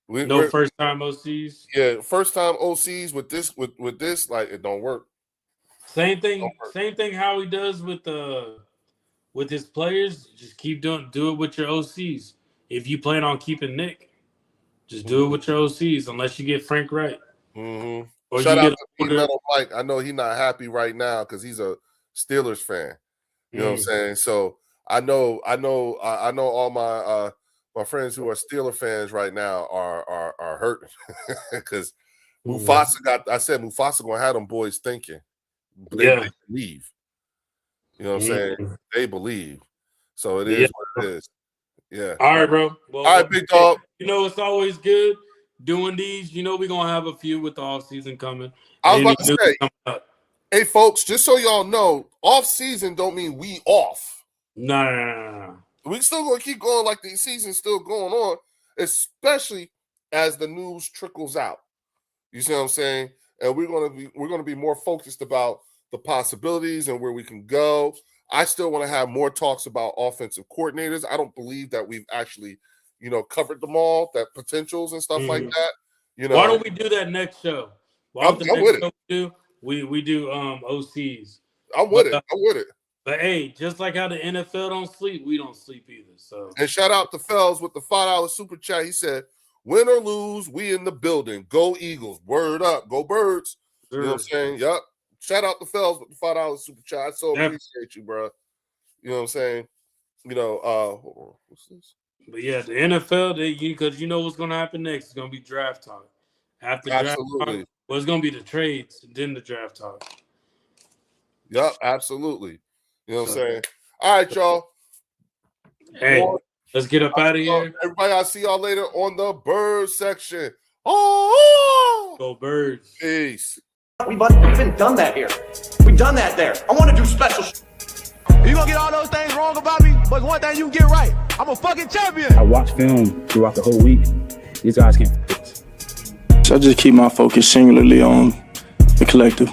Speaker 1: No first time OCs.
Speaker 2: Yeah, first time OCs with this, like, it don't work.
Speaker 1: Same thing how he does with his players. Just do it with your OCs. If you plan on keeping Nick, just do it with your OCs unless you get Frank Wright.
Speaker 2: Mm-hmm.
Speaker 1: Or
Speaker 2: shout out to Metal Mike. I know he's not happy right now because he's a Steelers fan. You know what I'm saying? So I know all my friends who are Steeler fans right now are hurting because Mufasa gonna have them boys thinking. They believe. You know what I'm saying? They believe. So it is what it is. Yeah.
Speaker 1: All right, bro. Well,
Speaker 2: all right, big dog.
Speaker 1: You know, it's always good doing these. You know, we're gonna have a few with the off season coming.
Speaker 2: I was about to say, hey folks, just so y'all know, off season don't mean we off.
Speaker 1: No.
Speaker 2: We still gonna keep going like the season's still going on, especially as the news trickles out. You see what I'm saying? And we're gonna be more focused about the possibilities and where we can go. I still want to have more talks about offensive coordinators. I don't believe that we've actually, covered them all, that potentials and stuff like that.
Speaker 1: Why don't we do that next show? We do OCs.
Speaker 2: I'm with it.
Speaker 1: But hey, just like how the NFL don't sleep, we don't sleep either. So,
Speaker 2: and shout out to Fells with the $5 super chat. He said, "Win or lose, we in the building. Go Eagles! Word up! Go Birds!" You know what I'm saying? Yup. Shout out to Fells with the $5 super chat. I so appreciate you, bro. You know what I'm saying? What's this?
Speaker 1: But yeah, the NFL, because you know what's going to happen next. It's going to be draft talk. After draft talk, it's going to be the trades, then the draft talk.
Speaker 2: Yep, absolutely. You know what I'm saying? All right, y'all.
Speaker 1: Hey, let's get up out of here.
Speaker 2: Everybody, I'll see y'all later on the bird section. Oh!
Speaker 1: Go Birds.
Speaker 2: Peace.
Speaker 4: We've been done that here. We've done that there. I want to do special.
Speaker 5: You gonna get all those things wrong about me, but one thing you can get right. I'm a fucking champion.
Speaker 6: I watch film throughout the whole week. These guys can't fix.
Speaker 7: So I just keep my focus singularly on the collective.